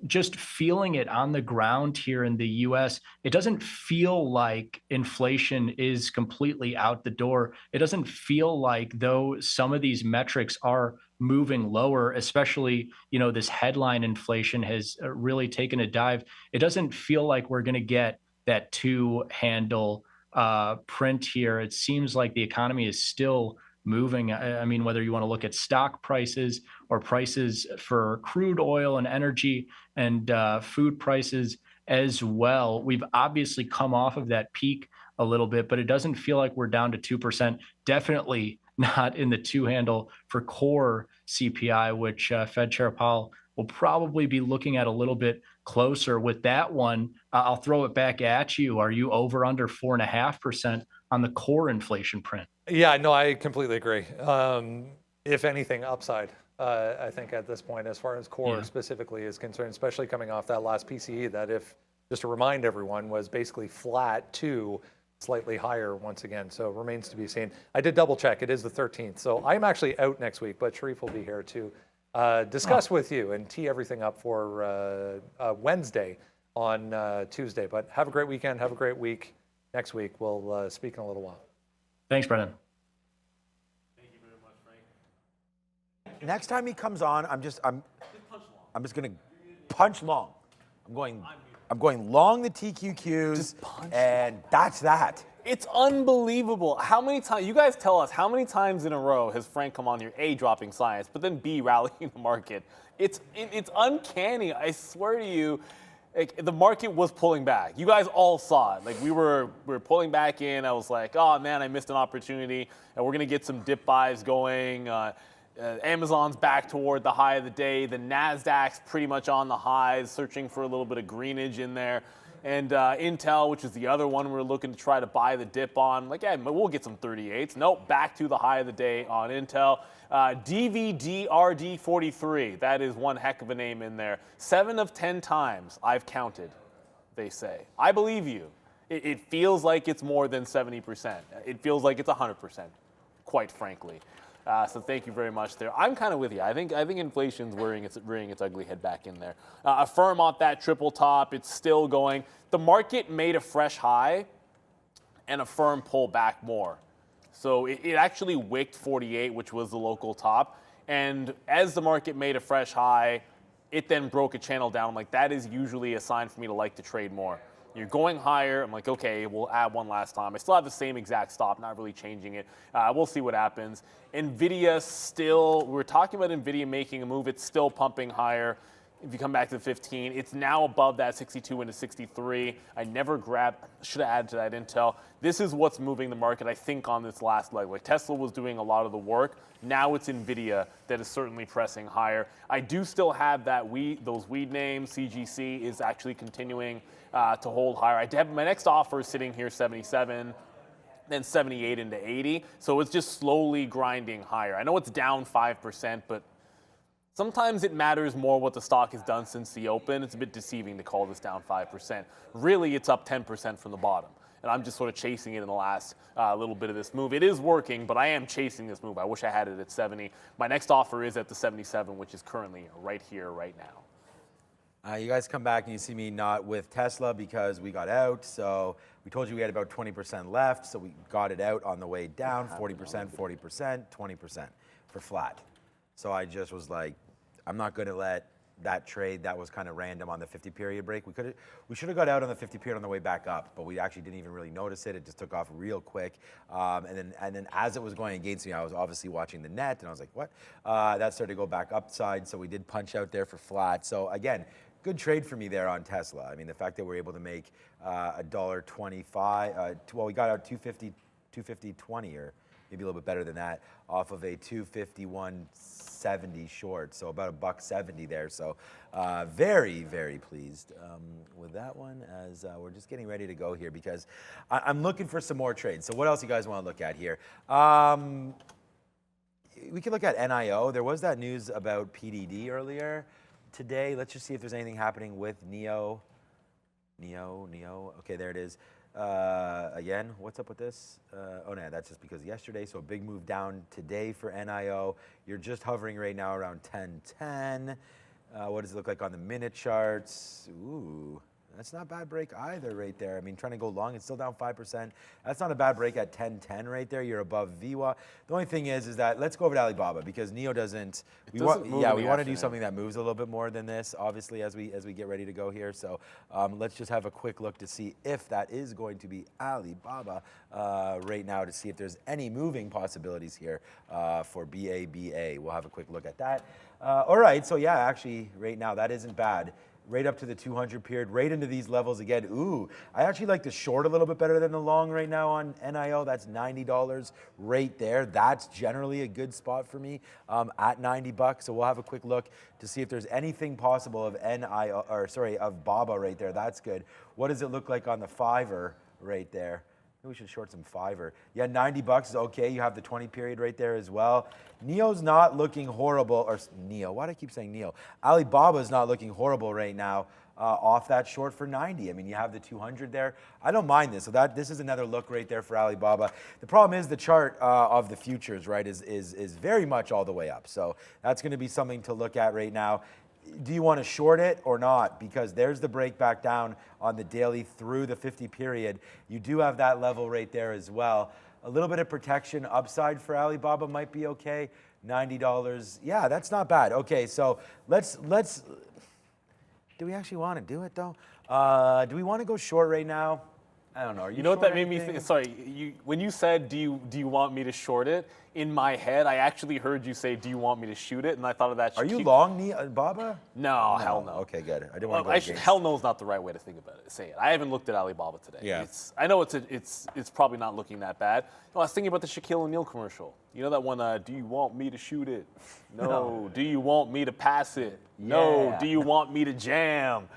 just feeling it on the ground here in the US, it doesn't feel like inflation is completely out the door. It doesn't feel like, though, some of these metrics are moving lower, especially, this headline inflation has really taken a dive. It doesn't feel like we're going to get that 2 handle print here. It seems like the economy is still moving. I mean, whether you want to look at stock prices or prices for crude oil and energy and food prices as well, we've obviously come off of that peak a little bit, but it doesn't feel like we're down to 2%. Definitely not in the 2 handle for core CPI, which Fed Chair Powell will probably be looking at a little bit closer. With that one, I'll throw it back at you. Are you over under 4.5% on the core inflation print? Yeah, no, I completely agree. If anything, upside, I think at this point, as far as core specifically is concerned, especially coming off that last PCE that, if just to remind everyone, was basically flat to slightly higher once again. So remains to be seen. I did double check. It is the 13th. So I'm actually out next week, but Sharif will be here to discuss with you and tee everything up for Wednesday on Tuesday. But have a great weekend. Have a great week. Next week, we'll speak in a little while. Thanks, Brendan. Thank you very much, Frank. Next time he comes on, I'm just going to punch long. I'm going I'm going long the TQQs, and that's that. It's unbelievable. How many times, you guys tell us, how many times in a row has Frank come on here, A, dropping science, but then B, rallying the market? It's uncanny. I swear to you, like, the market was pulling back. You guys all saw it. Like we were pulling back in. I was like, oh man, I missed an opportunity. And we're gonna get some dip buys going. Amazon's back toward the high of the day. The NASDAQ's pretty much on the highs, searching for a little bit of greenage in there. And Intel, which is the other one we're looking to try to buy the dip on. Like, yeah, we'll get some 38s. Nope, back to the high of the day on Intel. DVDRD43, that is one heck of a name in there. 7 of 10 times I've counted, they say. I believe you. It feels like it's more than 70%. It feels like it's 100%, quite frankly. So thank you very much there. I'm kind of with you. I think inflation's rearing its ugly head back in there. Affirm off that triple top. It's still going. The market made a fresh high, and Affirm pulled back more. So it actually wicked 48, which was the local top. And as the market made a fresh high, it then broke a channel down. I'm like, that is usually a sign for me to like to trade more. You're going higher. I'm like, okay, we'll add one last time. I still have the same exact stop, not really changing it. We'll see what happens. Nvidia still, we're talking about Nvidia making a move. It's still pumping higher. If you come back to the 15, it's now above that 62 into 63. I never grabbed, should have added to that Intel. This is what's moving the market, I think, on this last leg. Like Tesla was doing a lot of the work. Now it's Nvidia that is certainly pressing higher. I do still have that those weed names. CGC is actually continuing to hold higher. I have my next offer is sitting here 77, then 78 into 80. So it's just slowly grinding higher. I know it's down 5%, but sometimes it matters more what the stock has done since the open. It's a bit deceiving to call this down 5%. Really, it's up 10% from the bottom. And I'm just sort of chasing it in the last little bit of this move. It is working, but I am chasing this move. I wish I had it at 70. My next offer is at the 77, which is currently right here, right now. You guys come back and you see me not with Tesla because we got out. So we told you we had about 20% left. So we got it out on the way down, 40%, 40%, 20% for flat. So I just was like, I'm not going to let that trade that was kind of random on the 50 period break. We should have got out on the 50 period on the way back up, but we actually didn't even really notice it. It just took off real quick. And then as it was going against me, I was obviously watching the net and I was like, what? That started to go back upside. So we did punch out there for flat. So again, good trade for me there on Tesla. I mean, the fact that we're able to make $1.25, well, we got out 250.20 or maybe a little bit better than that off of a 251.70 short. So about $1.70 there. So very, very pleased with that one as we're just getting ready to go here because I'm looking for some more trades. So what else you guys want to look at here? We could look at NIO. There was that news about PDD earlier today. Let's just see if there's anything happening with NEO. Okay, there it is. Again, what's up with this? Oh no, that's just because yesterday. So a big move down today for NIO. You're just hovering right now around 1010. What does it look like on the minute charts? Ooh, that's not a bad break either right there. I mean, trying to go long, it's still down 5%. That's not a bad break at 1010 right there. You're above VWAP. The only thing is that let's go over to Alibaba because NEO doesn't. We want to do something that moves a little bit more than this, obviously, as we get ready to go here. So let's just have a quick look to see if that is going to be Alibaba right now to see if there's any moving possibilities here for BABA. We'll have a quick look at that. All right, so yeah, actually, right now that isn't bad. Right up to the 200 period, right into these levels again. Ooh, I actually like the short a little bit better than the long right now on NIO. That's $90 right there. That's generally a good spot for me at $90. So we'll have a quick look to see if there's anything possible of of BABA right there. That's good. What does it look like on the Fiverr right there? Maybe we should short some Fiverr. Yeah, $90 is okay. You have the 20 period right there as well. NEO's not looking horrible, or NEO, why do I keep saying NEO? Alibaba's not looking horrible right now off that short for 90. I mean, you have the 200 there. I don't mind this. So this is another look right there for Alibaba. The problem is the chart of the futures, right, is very much all the way up. So that's going to be something to look at right now. Do you want to short it or not? Because there's the break back down on the daily through the 50 period. You do have that level right there as well. A little bit of protection upside for Alibaba might be okay. $90. Yeah, that's not bad. Okay, so let's do we actually want to do it though? Do we want to go short right now? I don't know. Are You know what short that made me anything? think? Sorry, when you said, do you want me to short it? In my head, I actually heard you say, do you want me to shoot it? And I thought of that. Are you long, Baba? No, hell no. Okay, good. I didn't want to Well, go against. hell no is not the right way to think about it. Say it. I haven't looked at Alibaba today. Yeah. I know it's probably not looking that bad. No, I was thinking about the Shaquille O'Neal commercial. You know that one? Do you want me to shoot it? No. Do you want me to pass it? No. Yeah. Do you want me to jam?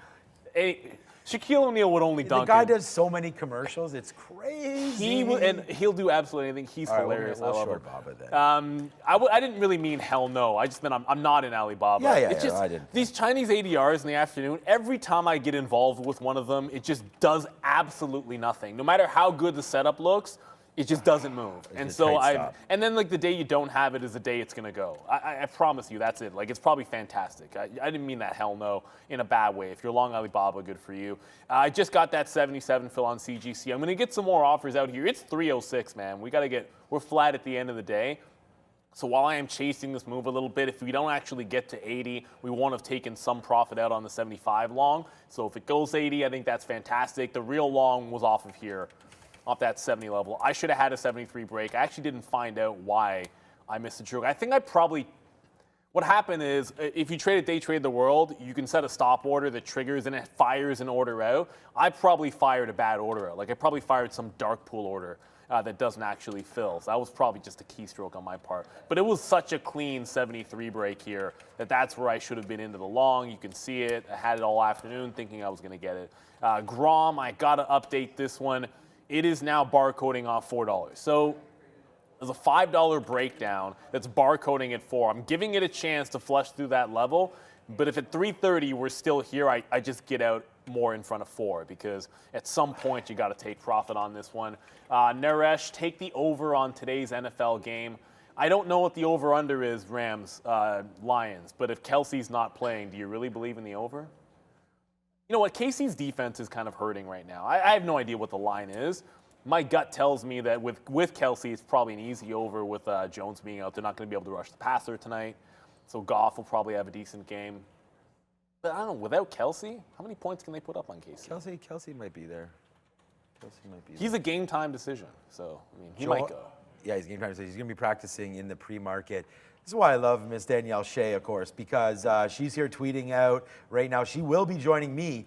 Hey, Shaquille O'Neal would only The dunk guy it. does so many commercials. It's crazy. He'll do absolutely anything. He's All right, hilarious. we'll I love short him. Baba then. I didn't really mean hell no. I just meant I'm not in Alibaba. Yeah, It's just, I did. These Chinese ADRs in the afternoon, every time I get involved with one of them, it just does absolutely nothing. No matter how good the setup looks, it just doesn't move. And a so trade stop. and then like the day you don't have it is the day it's gonna go. I promise you, that's it. Like it's probably fantastic. I didn't mean that hell no in a bad way. If you're long Alibaba, good for you. I just got that 77 fill on CGC. I'm gonna get some more offers out here. It's 306, man. We're flat at the end of the day. So while I am chasing this move a little bit, if we don't actually get to 80, we won't have taken some profit out on the 75 long. So if it goes 80, I think that's fantastic. The real long was off of here, off that 70 level. I should have had a 73 break. I actually didn't find out why I missed the trigger. I think what happened is if you trade at Day Trade the World, you can set a stop order that triggers and it fires an order out. I probably fired a bad order out. Like I probably fired some dark pool order that doesn't actually fill. So that was probably just a keystroke on my part. But it was such a clean 73 break here that's where I should have been into the long. You can see it. I had it all afternoon thinking I was going to get it. Grom, I got to update this one. It is now barcoding off $4. So there's a $5 breakdown that's barcoding at 4. I'm giving it a chance to flush through that level, but if at 330 we're still here, I just get out more in front of 4 because at some point you got to take profit on this one. Naresh, take the over on today's NFL game. I don't know what the over-under is, Rams, Lions, but if Kelsey's not playing, do you really believe in the over? You know what? KC's defense is kind of hurting right now. I have no idea what the line is. My gut tells me that with Kelsey, it's probably an easy over with Jones being out. They're not going to be able to rush the passer tonight. So Goff will probably have a decent game. But I don't know, without Kelsey, how many points can they put up on KC? Kelsey might be there. He's a game time decision. So, I mean, he might go. Yeah, he's game time. He's going to be practicing in the pre-market. This is why I love Miss Danielle Shea, of course, because she's here tweeting out right now. She will be joining me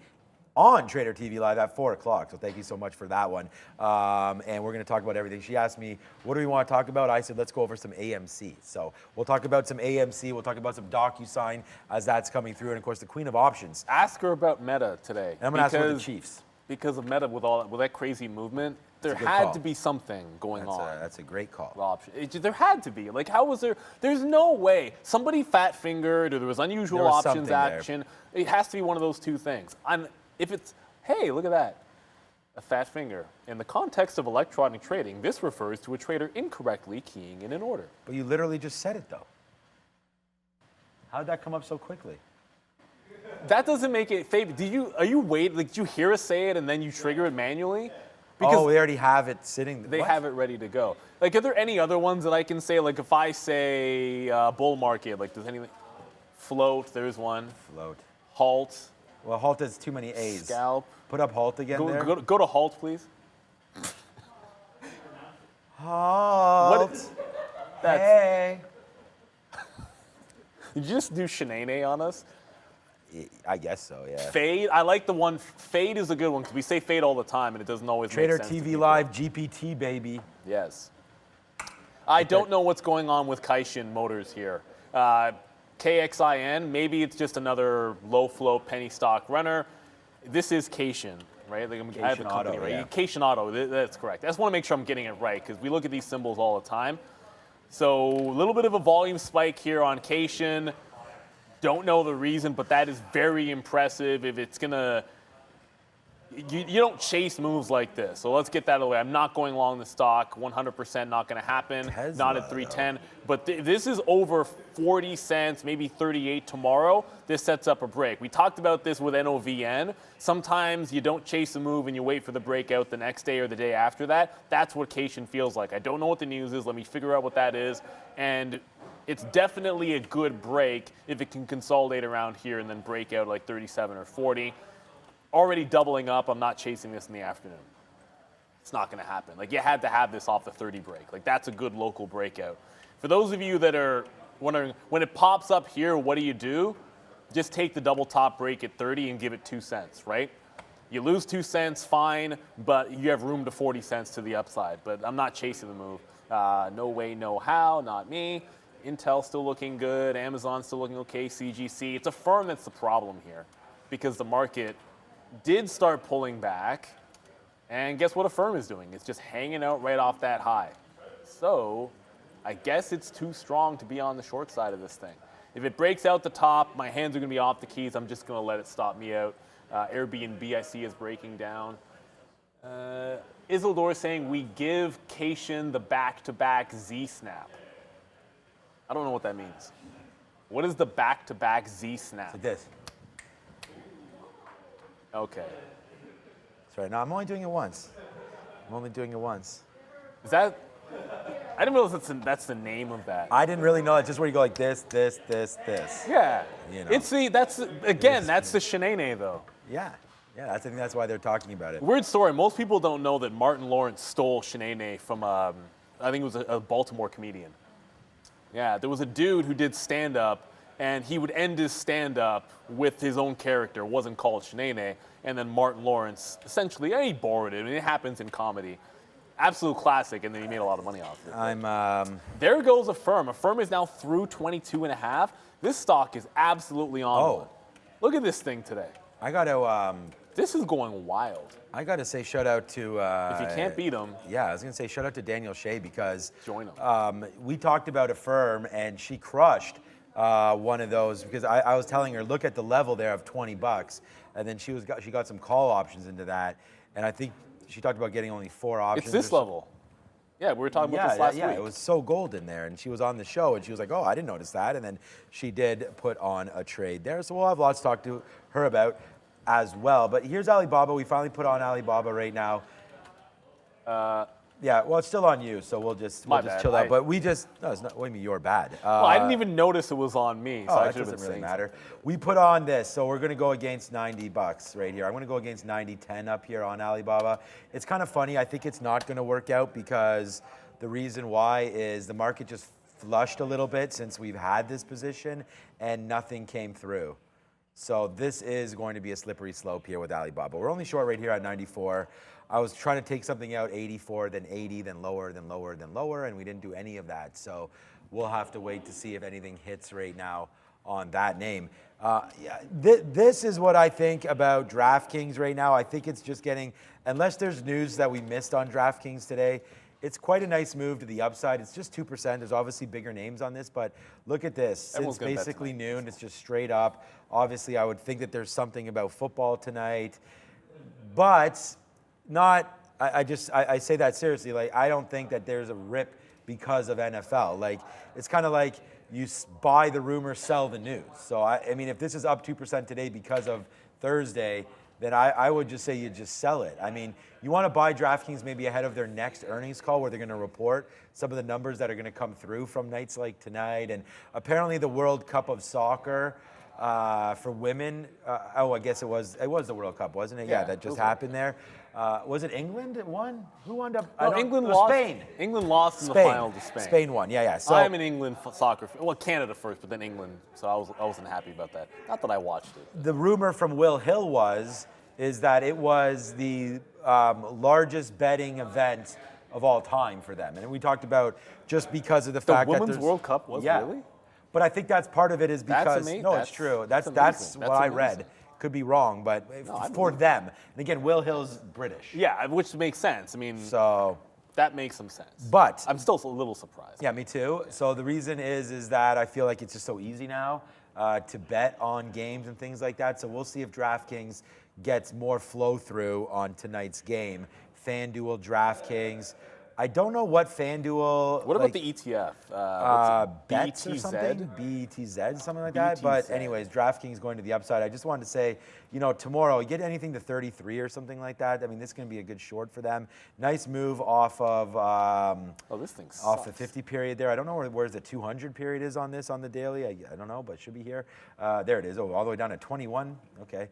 on Trader TV Live at 4 o'clock. So thank you so much for that one. And we're going to talk about everything. She asked me, what do we want to talk about? I said, let's go over some AMC. So we'll talk about some AMC. We'll talk about some DocuSign as that's coming through. And, of course, the queen of options. Ask her about Meta today. And I'm going to ask her about the Chiefs. Because of Meta with that crazy movement, there a good had call. to be something going on. That's a great call. There had to be. Like, how was there? There's no way. Somebody fat fingered or there was unusual There was options something there. action. It has to be one of those two things. If it's, hey, look at that, a fat finger. In the context of electronic trading, this refers to a trader incorrectly keying in an order. But you literally just said it, though. How did that come up so quickly? That doesn't make it. Did you hear us say it and then you trigger it manually? Because they already have it sitting. They have it ready to go. Like, are there any other ones that I can say? Like, if I say bull market, like, does anything? Float, there's one. Float. Halt. Well, halt has too many A's. Scalp. Put up halt again there. Go to halt, please. Halt. Hey. Did you just do shenane on us? I guess so, yeah. Fade. I like the one. Fade is a good one because we say fade all the time and it doesn't always Trader make sense. TV Live, GPT, baby. Yes. I don't know what's going on with Kaishin Motors here. KXIN, maybe it's just another low float penny stock runner. This is Kaishin, right? Like I have the company, Auto, right? yeah. Kaishin Auto, that's correct. I just want to make sure I'm getting it right because we look at these symbols all the time. So a little bit of a volume spike here on Kaishin. Don't know the reason, but that is very impressive. If it's gonna, you don't chase moves like this. So let's get that away. I'm not going long the stock. 100% not going to happen. Tesla, not at 310. But this is over 40 cents, maybe 38 tomorrow. This sets up a break. We talked about this with NOVN. Sometimes you don't chase a move and you wait for the breakout the next day or the day after that. That's what Kaishin feels like. I don't know what the news is. Let me figure out what that is. And it's definitely a good break if it can consolidate around here and then break out like 37 or 40. already doubling up. I'm not chasing this in the afternoon. It's not going to happen. Like, you had to have this off the 30 break. Like, that's a good local breakout. For those of you that are wondering, when it pops up here, what do? Just take the double top break at 30 and give it 2 cents, right? You lose 2 cents, fine, but you have room to 40 cents to the upside. But I'm not chasing the move. No way, no how, not me. Intel still looking good. Amazon still looking okay. CGC. It's Affirm that's the problem here, because the market did start pulling back. And guess what Affirm is doing? It's just hanging out right off that high. So I guess it's too strong to be on the short side of this thing. If it breaks out the top, my hands are going to be off the keys. I'm just going to let it stop me out. Airbnb I see is breaking down. Isildur saying we give Cation the back-to-back Z-snap. I don't know what that means. What is the back-to-back Z-snap? Like this. Okay. That's right. No, I'm only doing it once. Is that? I didn't realize that's the name of that. I didn't really know. It's just where you go like this. Yeah. You know. That's the shenane though. Yeah. I think that's why they're talking about it. Weird story. Most people don't know that Martin Lawrence stole shenane from I think it was a Baltimore comedian. Yeah, there was a dude who did stand-up, and he would end his stand-up with his own character. It wasn't called shenane. And then Martin Lawrence, essentially, he borrowed it. I mean, it happens in comedy. Absolute classic, and then he made a lot of money off it. There goes Affirm. Affirm is now through 22.5. This stock is absolutely on one. Look at this thing today. I got to. This is going wild. I got to say shout out to. If you can't beat them. Yeah, I was going to say shout out to Daniel Shea because. Join them. We talked about Affirm, and she crushed one of those because I was telling her, look at the level there of $20, and then she got some call options into that, and I think she talked about getting only 4 options. It's this level. Yeah, we were talking about this last week. Yeah, it was so golden there, and she was on the show, and she was like, oh, I didn't notice that, and then she did put on a trade there, so we'll have lots to talk to her about as well. But here's Alibaba. We finally put on Alibaba right now. Yeah, well, it's still on you, so we'll just chill out. But no, it's not. What do you mean you're bad? Well, I didn't even notice it was on me, so I that doesn't really matter. We put on this, so we're going to go against $90 right here. I'm going to go against 90.10 up here on Alibaba. It's kind of funny. I think it's not going to work out because the reason why is the market just flushed a little bit since we've had this position, and nothing came through. So this is going to be a slippery slope here with Alibaba. We're only short right here at 94. I was trying to take something out 84, then 80, then lower, then lower, then lower, and we didn't do any of that. So we'll have to wait to see if anything hits right now on that name. This is what I think about DraftKings right now. I think it's just getting, unless there's news that we missed on DraftKings today, it's quite a nice move to the upside. It's just 2%. There's obviously bigger names on this, but look at this. Since basically noon, it's just straight up. Obviously, I would think that there's something about football tonight, but not. I say that seriously. Like, I don't think that there's a rip because of NFL. Like, it's kind of like you buy the rumor, sell the news. So I mean, if this is up 2% today because of Thursday, then I would just say you just sell it. I mean, you want to buy DraftKings maybe ahead of their next earnings call where they're going to report some of the numbers that are going to come through from nights like tonight. And apparently the World Cup of Soccer for women, I guess it was the World Cup, wasn't it? Yeah, that just happened there. Was it England that won? Who wound up? No, England lost. Spain. England lost in the final to Spain. Spain won. Yeah. So I'm an England soccer fan. Well, Canada first, but then England. So I wasn't happy about that. Not that I watched it. The rumor from Will Hill is that it was the largest betting event of all time for them, and we talked about just because of the fact that the Women's World Cup was really. But I think that's part of it is because it's true. That's what I read. Could be wrong, but for them. And again, Will Hill's British. Yeah, which makes sense. I mean, so that makes some sense. But I'm still a little surprised. Yeah, me too. Yeah. So the reason is that I feel like it's just so easy now to bet on games and things like that. So we'll see if DraftKings gets more flow through on tonight's game. FanDuel, DraftKings. I don't know what FanDuel. What about the ETF? Bets or BTZ? something? BTZ, something like that. But anyways, DraftKings going to the upside. I just wanted to say, tomorrow, you get anything to 33 or something like that. I mean, this is going to be a good short for them. Nice move off of this thing sucks. off the 50 period there. I don't know where's the 200 period is on this on the daily. I don't know, but it should be here. There it is. Oh, all the way down to 21. Okay.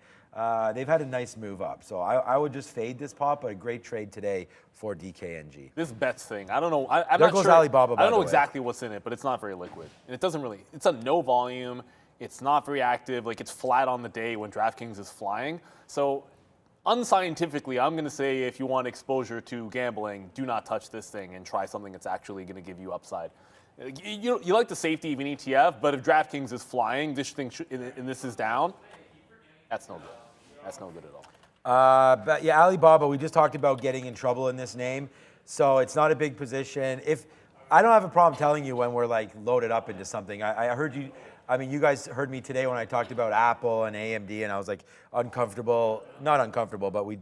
They've had a nice move up. So I would just fade this pop, but a great trade today for DKNG. This bets thing, I don't know. I'm There not goes sure. Alibaba, I by don't the know way. exactly what's in it, but it's not very liquid. And it doesn't really, it's a no volume. It's not very active. Like, it's flat on the day when DraftKings is flying. So unscientifically, I'm going to say if you want exposure to gambling, do not touch this thing and try something that's actually going to give you upside. You like the safety of an ETF, but if DraftKings is flying, this thing and this is down, that's no good. That's no good at all. But yeah, Alibaba, we just talked about getting in trouble in this name. So it's not a big position. If I don't have a problem telling you when we're like loaded up into something. I heard you, I mean, you guys heard me today when I talked about Apple and AMD, and I was like uncomfortable, not uncomfortable, but a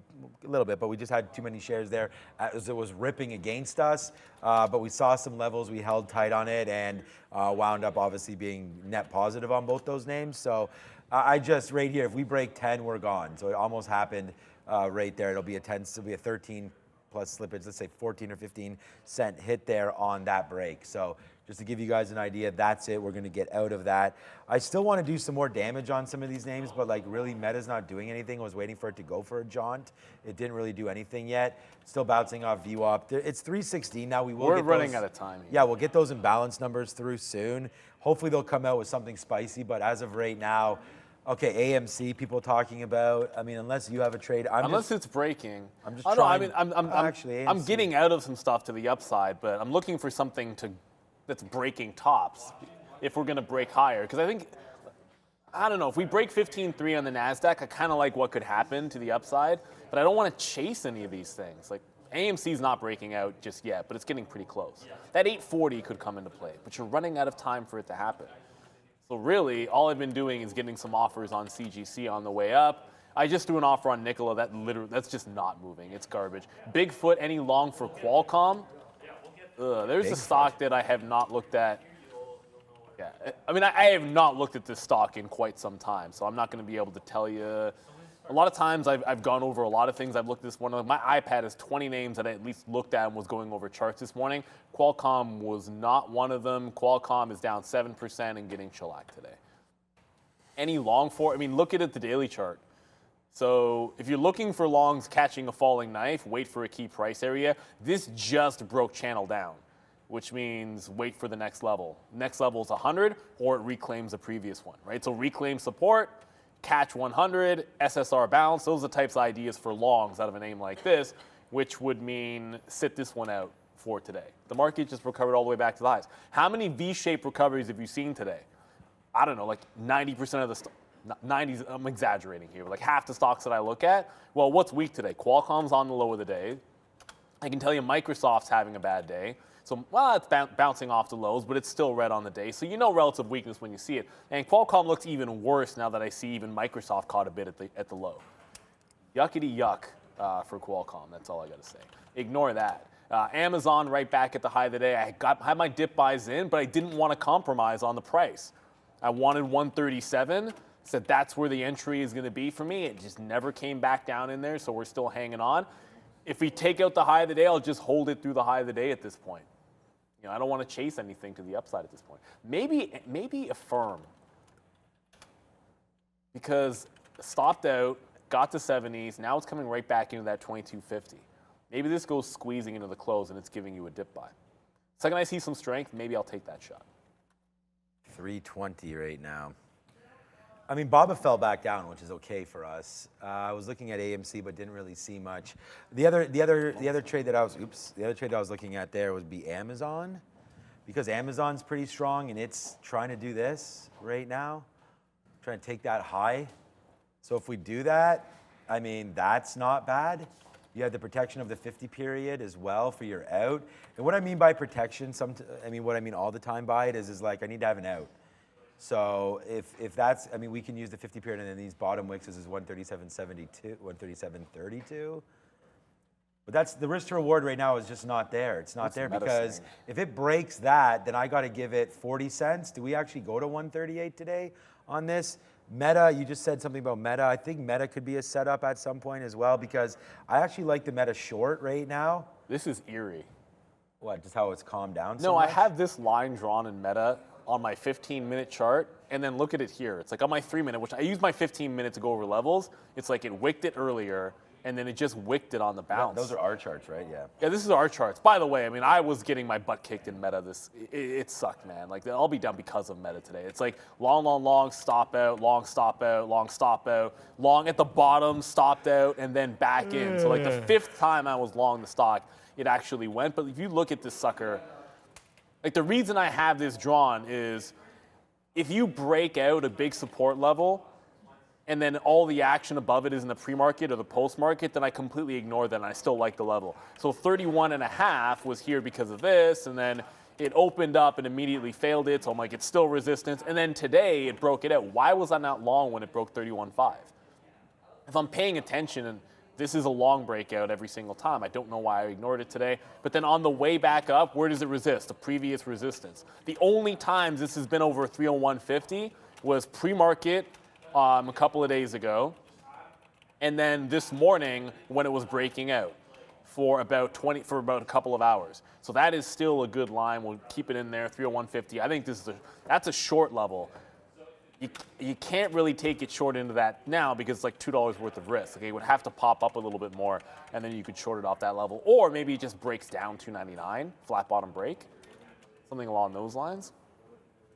little bit, but we just had too many shares there as it was ripping against us. But we saw some levels, we held tight on it, and wound up obviously being net positive on both those names. So I just, right here, if we break 10, we're gone. So it almost happened right there. It'll be a 13 plus slippage, let's say 14 or 15 cent hit there on that break. So just to give you guys an idea, that's it. We're going to get out of that. I still want to do some more damage on some of these names, but like really Meta's not doing anything. I was waiting for it to go for a jaunt. It didn't really do anything yet. Still bouncing off VWAP. It's 316 now. We're running out of time here. Yeah, we'll get those imbalance numbers through soon. Hopefully they'll come out with something spicy, but as of right now, okay, AMC, people talking about. I mean, unless you have a trade, unless it's breaking. I'm just I trying. know, I mean, I'm AMC. getting out of some stuff to the upside, but I'm looking for something that's breaking tops if we're going to break higher. Because I don't know, if we break 15.3 on the NASDAQ, I kind of like what could happen to the upside, but I don't want to chase any of these things. Like, AMC's not breaking out just yet, but it's getting pretty close. That 840 could come into play, but you're running out of time for it to happen. So really, all I've been doing is getting some offers on CGC on the way up. I just threw an offer on Nikola that's just not moving. It's garbage. Bigfoot, any long for Qualcomm? There's a stock that I have not looked at. Yeah, I mean, I have not looked at this stock in quite some time, so I'm not going to be able to tell you. A lot of times I've gone over a lot of things. I've looked at this one. My iPad has 20 names that I at least looked at and was going over charts this morning. Qualcomm was not one of them. Qualcomm is down 7% and getting shellacked today. Any long for? I mean, look at the daily chart. So if you're looking for longs catching a falling knife, wait for a key price area. This just broke channel down, which means wait for the next level. Next level is 100, or it reclaims the previous one, right? So reclaim support, catch 100, SSR bounce. Those are the types of ideas for longs out of a name like this, which would mean sit this one out for today. The market just recovered all the way back to the highs. How many V-shaped recoveries have you seen today? I don't know, like 90% of the 90s, I'm exaggerating here, but like half the stocks that I look at. Well, what's weak today? Qualcomm's on the low of the day. I can tell you Microsoft's having a bad day. So, well, it's bouncing off the lows, but it's still red on the day. So you know relative weakness when you see it. And Qualcomm looks even worse now that I see even Microsoft caught a bit at the low. Yuckity yuck for Qualcomm. That's all I got to say. Ignore that. Amazon right back at the high of the day. I had my dip buys in, but I didn't want to compromise on the price. I wanted 137. Said that's where the entry is going to be for me. It just never came back down in there, so we're still hanging on. If we take out the high of the day, I'll just hold it through the high of the day at this point. You know, I don't want to chase anything to the upside at this point. Maybe Affirm, because stopped out, got to 70s, now it's coming right back into that 2250. Maybe this goes squeezing into the close and it's giving you a dip buy. Second I see some strength, maybe I'll take that shot. 320 right now. I mean, BOVESPA fell back down, which is okay for us. I was looking at AMC, but didn't really see much. The other trade that I was looking at there would be Amazon, because Amazon's pretty strong and it's trying to do this right now, trying to take that high. So if we do that, I mean, that's not bad. You have the protection of the 50 period as well for your out. And what I mean by protection, what I mean all the time by it is like I need to have an out. So if that's, I mean, we can use the 50 period, and then these bottom wicks is 137.72, 137.32. But that's the risk to reward right now is just not there. It's not What's there Meta because saying? if it breaks that, then I got to give it 40 cents. Do we actually go to 138 today on this? Meta, you just said something about Meta. I think Meta could be a setup at some point as well because I actually like the Meta short right now. This is eerie. What, just how it's calmed down so No, much? I have this line drawn in Meta on my 15-minute chart, and then look at it here. It's like on my 3-minute, which I use my 15-minute to go over levels. It's like it wicked it earlier, and then it just wicked it on the bounce. Those are our charts, right? Yeah. Yeah, this is our charts. By the way, I mean, I was getting my butt kicked in Meta. It sucked, man. Like, I'll be down because of Meta today. It's like long, long, long, stop out, long, stop out, long, stop out, long at the bottom, stopped out, and then back in. So like the 5th time I was long the stock, it actually went. But if you look at this sucker, like the reason I have this drawn is if you break out a big support level, and then all the action above it is in the pre-market or the post-market, then I completely ignore that and I still like the level. So 31.5 was here because of this, and then it opened up and immediately failed it, so I'm like, it's still resistance. And then today it broke it out. Why was I not long when it broke 31.5? If I'm paying attention, and this is a long breakout every single time, I don't know why I ignored it today. But then on the way back up, where does it resist? The previous resistance. The only times this has been over 301.50 was pre-market, a couple of days ago, and then this morning when it was breaking out for about a couple of hours. So that is still a good line. We'll keep it in there, 301.50. I think that's a short level. You can't really take it short into that now because it's like $2 worth of risk. Okay, it would have to pop up a little bit more, and then you could short it off that level, or maybe it just breaks down 299, flat bottom break, something along those lines.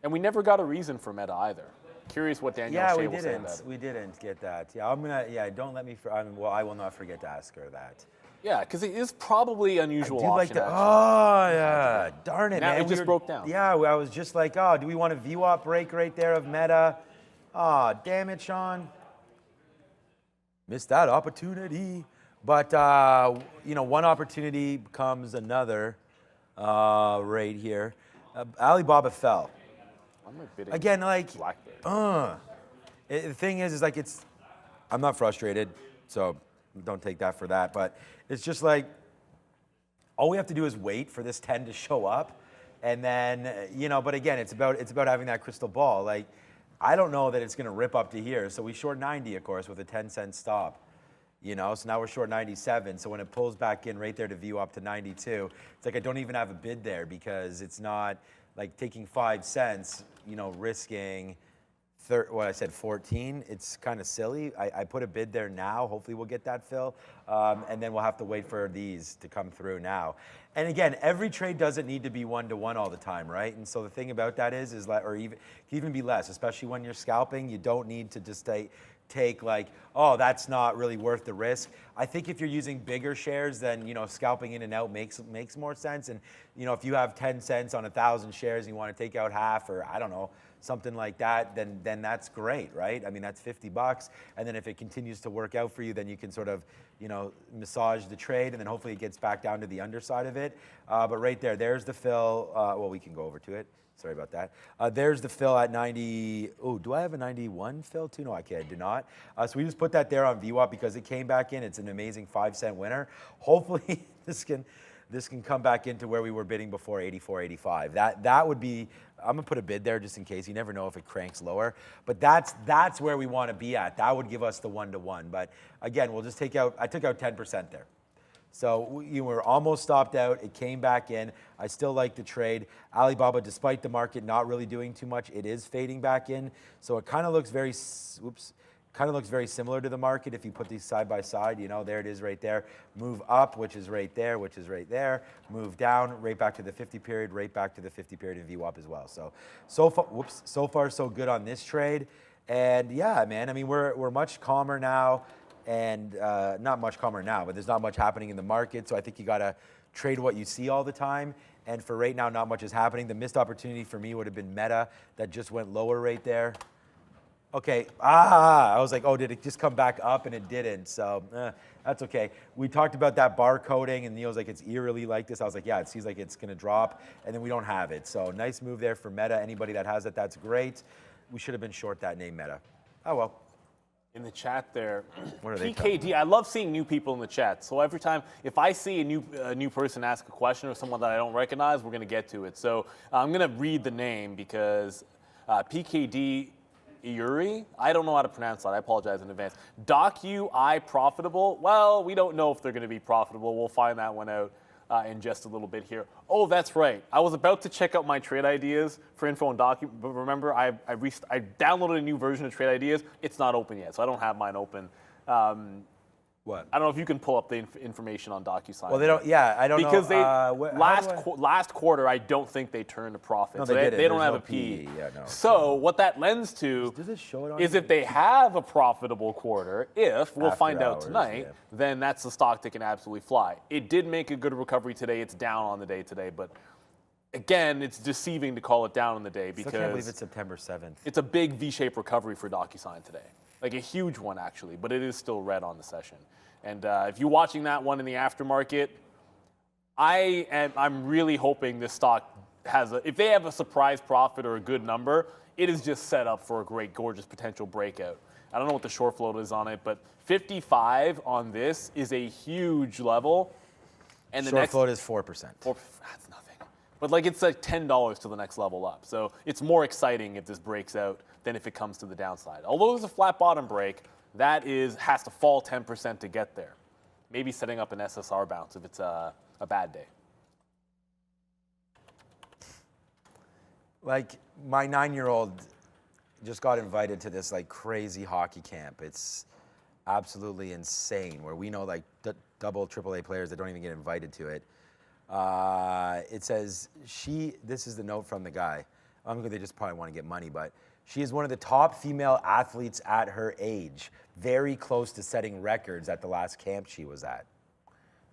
And we never got a reason for Meta either. Curious what Daniel Shea will say about it. We didn't get that. Yeah, don't let me. I will not forget to ask her that. Yeah, because it is probably unusual Do you like option the? action. Oh yeah, darn it, Now man. it just broke down. Yeah, I was just like, oh, do we want a VWAP break right there of Meta? Oh, damn it, Sean. Missed that opportunity. But one opportunity becomes another. Right here, Alibaba fell. I'm like bidding Again, like, BlackBerry. the thing is like I'm not frustrated, so don't take that for that. But it's just like, all we have to do is wait for this 10 to show up, and then But again, it's about having that crystal ball. Like, I don't know that it's going to rip up to here, so we short 90, of course, with a 10-cent stop. So now we're short 97. So when it pulls back in right there to view up to 92, it's like I don't even have a bid there because it's not like taking 5 cents, risking 14. It's kind of silly. I put a bid there now. Hopefully we'll get that fill. And then we'll have to wait for these to come through now. And again, every trade doesn't need to be 1-to-1 all the time, right? And so the thing about that is like, or even be less, especially when you're scalping, you don't need to just take like, oh, that's not really worth the risk. I think if you're using bigger shares, then scalping in and out makes more sense. And if you have 10 cents on 1,000 shares and you want to take out half, or I don't know, something like that, then that's great, right? I mean, that's $50. And then if it continues to work out for you, then you can sort of massage the trade, and then hopefully it gets back down to the underside of it. But right there's the fill. Well, we can go over to it. Sorry about that. There's the fill at 90. Oh, do I have a 91 fill too? No, I do not. So we just put that there on VWAP because it came back in. It's an amazing 5-cent winner. Hopefully this can come back into where we were bidding before, 84, 85. That would be. I'm gonna put a bid there just in case. You never know if it cranks lower. But that's where we want to be at. That would give us the 1-to-1. But again, we'll just take out. I took out 10% there. So you were almost stopped out. It came back in. I still like the trade. Alibaba, despite the market not really doing too much, it is fading back in. So it kind of looks very similar to the market if you put these side by side. There it is right there. Move up, which is right there, which is right there. Move down, right back to the 50 period, right back to the 50 period in VWAP as well. So far so good on this trade. And yeah, man, I mean, we're much calmer now. And not much calmer now, but there's not much happening in the market. So I think you got to trade what you see all the time. And for right now, not much is happening. The missed opportunity for me would have been Meta that just went lower right there. Okay, I was like, oh, did it just come back up? And it didn't, so that's okay. We talked about that bar coding, and Neil's like, it's eerily like this. I was like, yeah, it seems like it's gonna drop, and then we don't have it. So nice move there for Meta. Anybody that has it, that's great. We should have been short that name Meta. Oh, well. In the chat there, What are they PKD. I love seeing new people in the chat. So every time, if I see a new person ask a question or someone that I don't recognize, we're going to get to it. So I'm going to read the name because PKD Iuri, I don't know how to pronounce that. I apologize in advance. DocuSign profitable? Well, we don't know if they're going to be profitable. We'll find that one out in just a little bit here. Oh, that's right. I was about to check out my trade ideas for info on Docu, but remember, I downloaded a new version of trade ideas. It's not open yet, so I don't have mine open. What? I don't know if you can pull up the information on DocuSign. Well, they don't. Yeah, I don't know. Because last quarter, I don't think they turned a profit. No, so they didn't. they don't There's have no a P. Yeah, no. So what that lends to Does it show it on is here? if they have a profitable quarter, if we'll After find out hours, tonight, yeah. then that's the stock that can absolutely fly. It did make a good recovery today. It's down on the day today, but again, it's deceiving to call it down on the day because Still can't believe it's September 7th. it's a big V-shaped recovery for DocuSign today, like a huge one actually, but it is still red on the session. And if you're watching that one in the aftermarket, I'm really hoping this stock has if they have a surprise profit or a good number, it is just set up for a great, gorgeous potential breakout. I don't know what the short float is on it, but 55 on this is a huge level. And the Short next float is 4%. that's nothing. But like it's like $10 to the next level up. So it's more exciting if this breaks out than if it comes to the downside. Although there's a flat bottom break, that has to fall 10% to get there. Maybe setting up an SSR bounce if it's a bad day. Like my 9-year-old just got invited to this like crazy hockey camp. It's absolutely insane. Where we know like double AAA players that don't even get invited to it. It says this is the note from the guy. I'm going to just probably want to get money, but she is one of the top female athletes at her age, very close to setting records at the last camp she was at.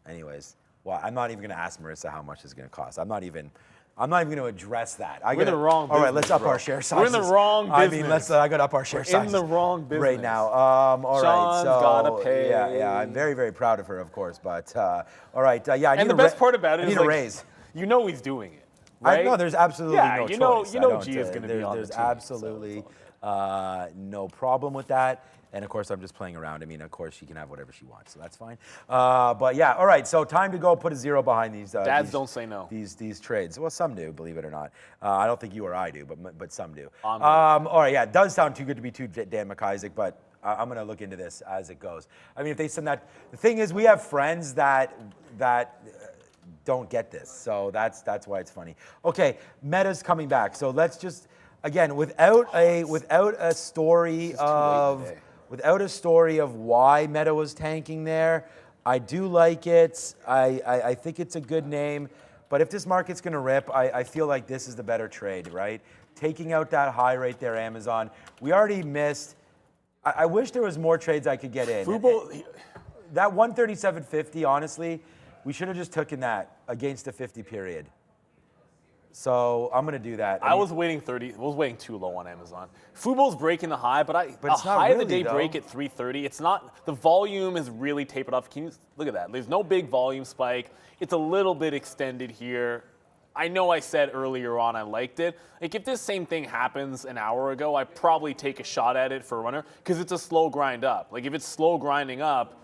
Anyways, well, I'm not even going to ask Marissa how much it's going to cost. I'm not even going to address that. We're in the wrong business, all right, let's up bro. our share sizes. We're in the wrong business. I got to up our share sizes. In the wrong business. Right now. All right, Sean's so gotta pay. Yeah, I'm very, very proud of her, of course. But all right, yeah, I need And the best part about it I need is a like, raise. you know he's doing it, right? No, there's absolutely no you choice. know G is going to be on the There's team. absolutely no problem with that. And of course, I'm just playing around. I mean, of course, she can have whatever she wants, so that's fine. But yeah, all right. So time to go put a zero behind these. Dads don't say no. These trades. Well, some do, believe it or not. I don't think you or I do, but some do. I'm All right, yeah, it does sound too good to be too Dan McIsaac, but I'm going to look into this as it goes. I mean, if they send that, the thing is, we have friends that don't get this, so that's why it's funny. Okay, Meta's coming back. So let's just again without a story of. Without a story of why Meta was tanking there, I do like it. I think it's a good name. But if this market's going to rip, I feel like this is the better trade, right? Taking out that high right there, Amazon. We already missed. I wish there was more trades I could get in. Fubo, That 137.50, honestly, we should have just taken that against the 50 period. So I'm going to do that. I was waiting too low on Amazon. Fubo's breaking the high, but it's a not high of the really, day break though. at 330. It's not, the volume has really tapered off. Can you look at that? There's no big volume spike. It's a little bit extended here. I know I said earlier on I liked it. Like if this same thing happens an hour ago, I'd probably take a shot at it for a runner because it's a slow grind up. Like if it's slow grinding up,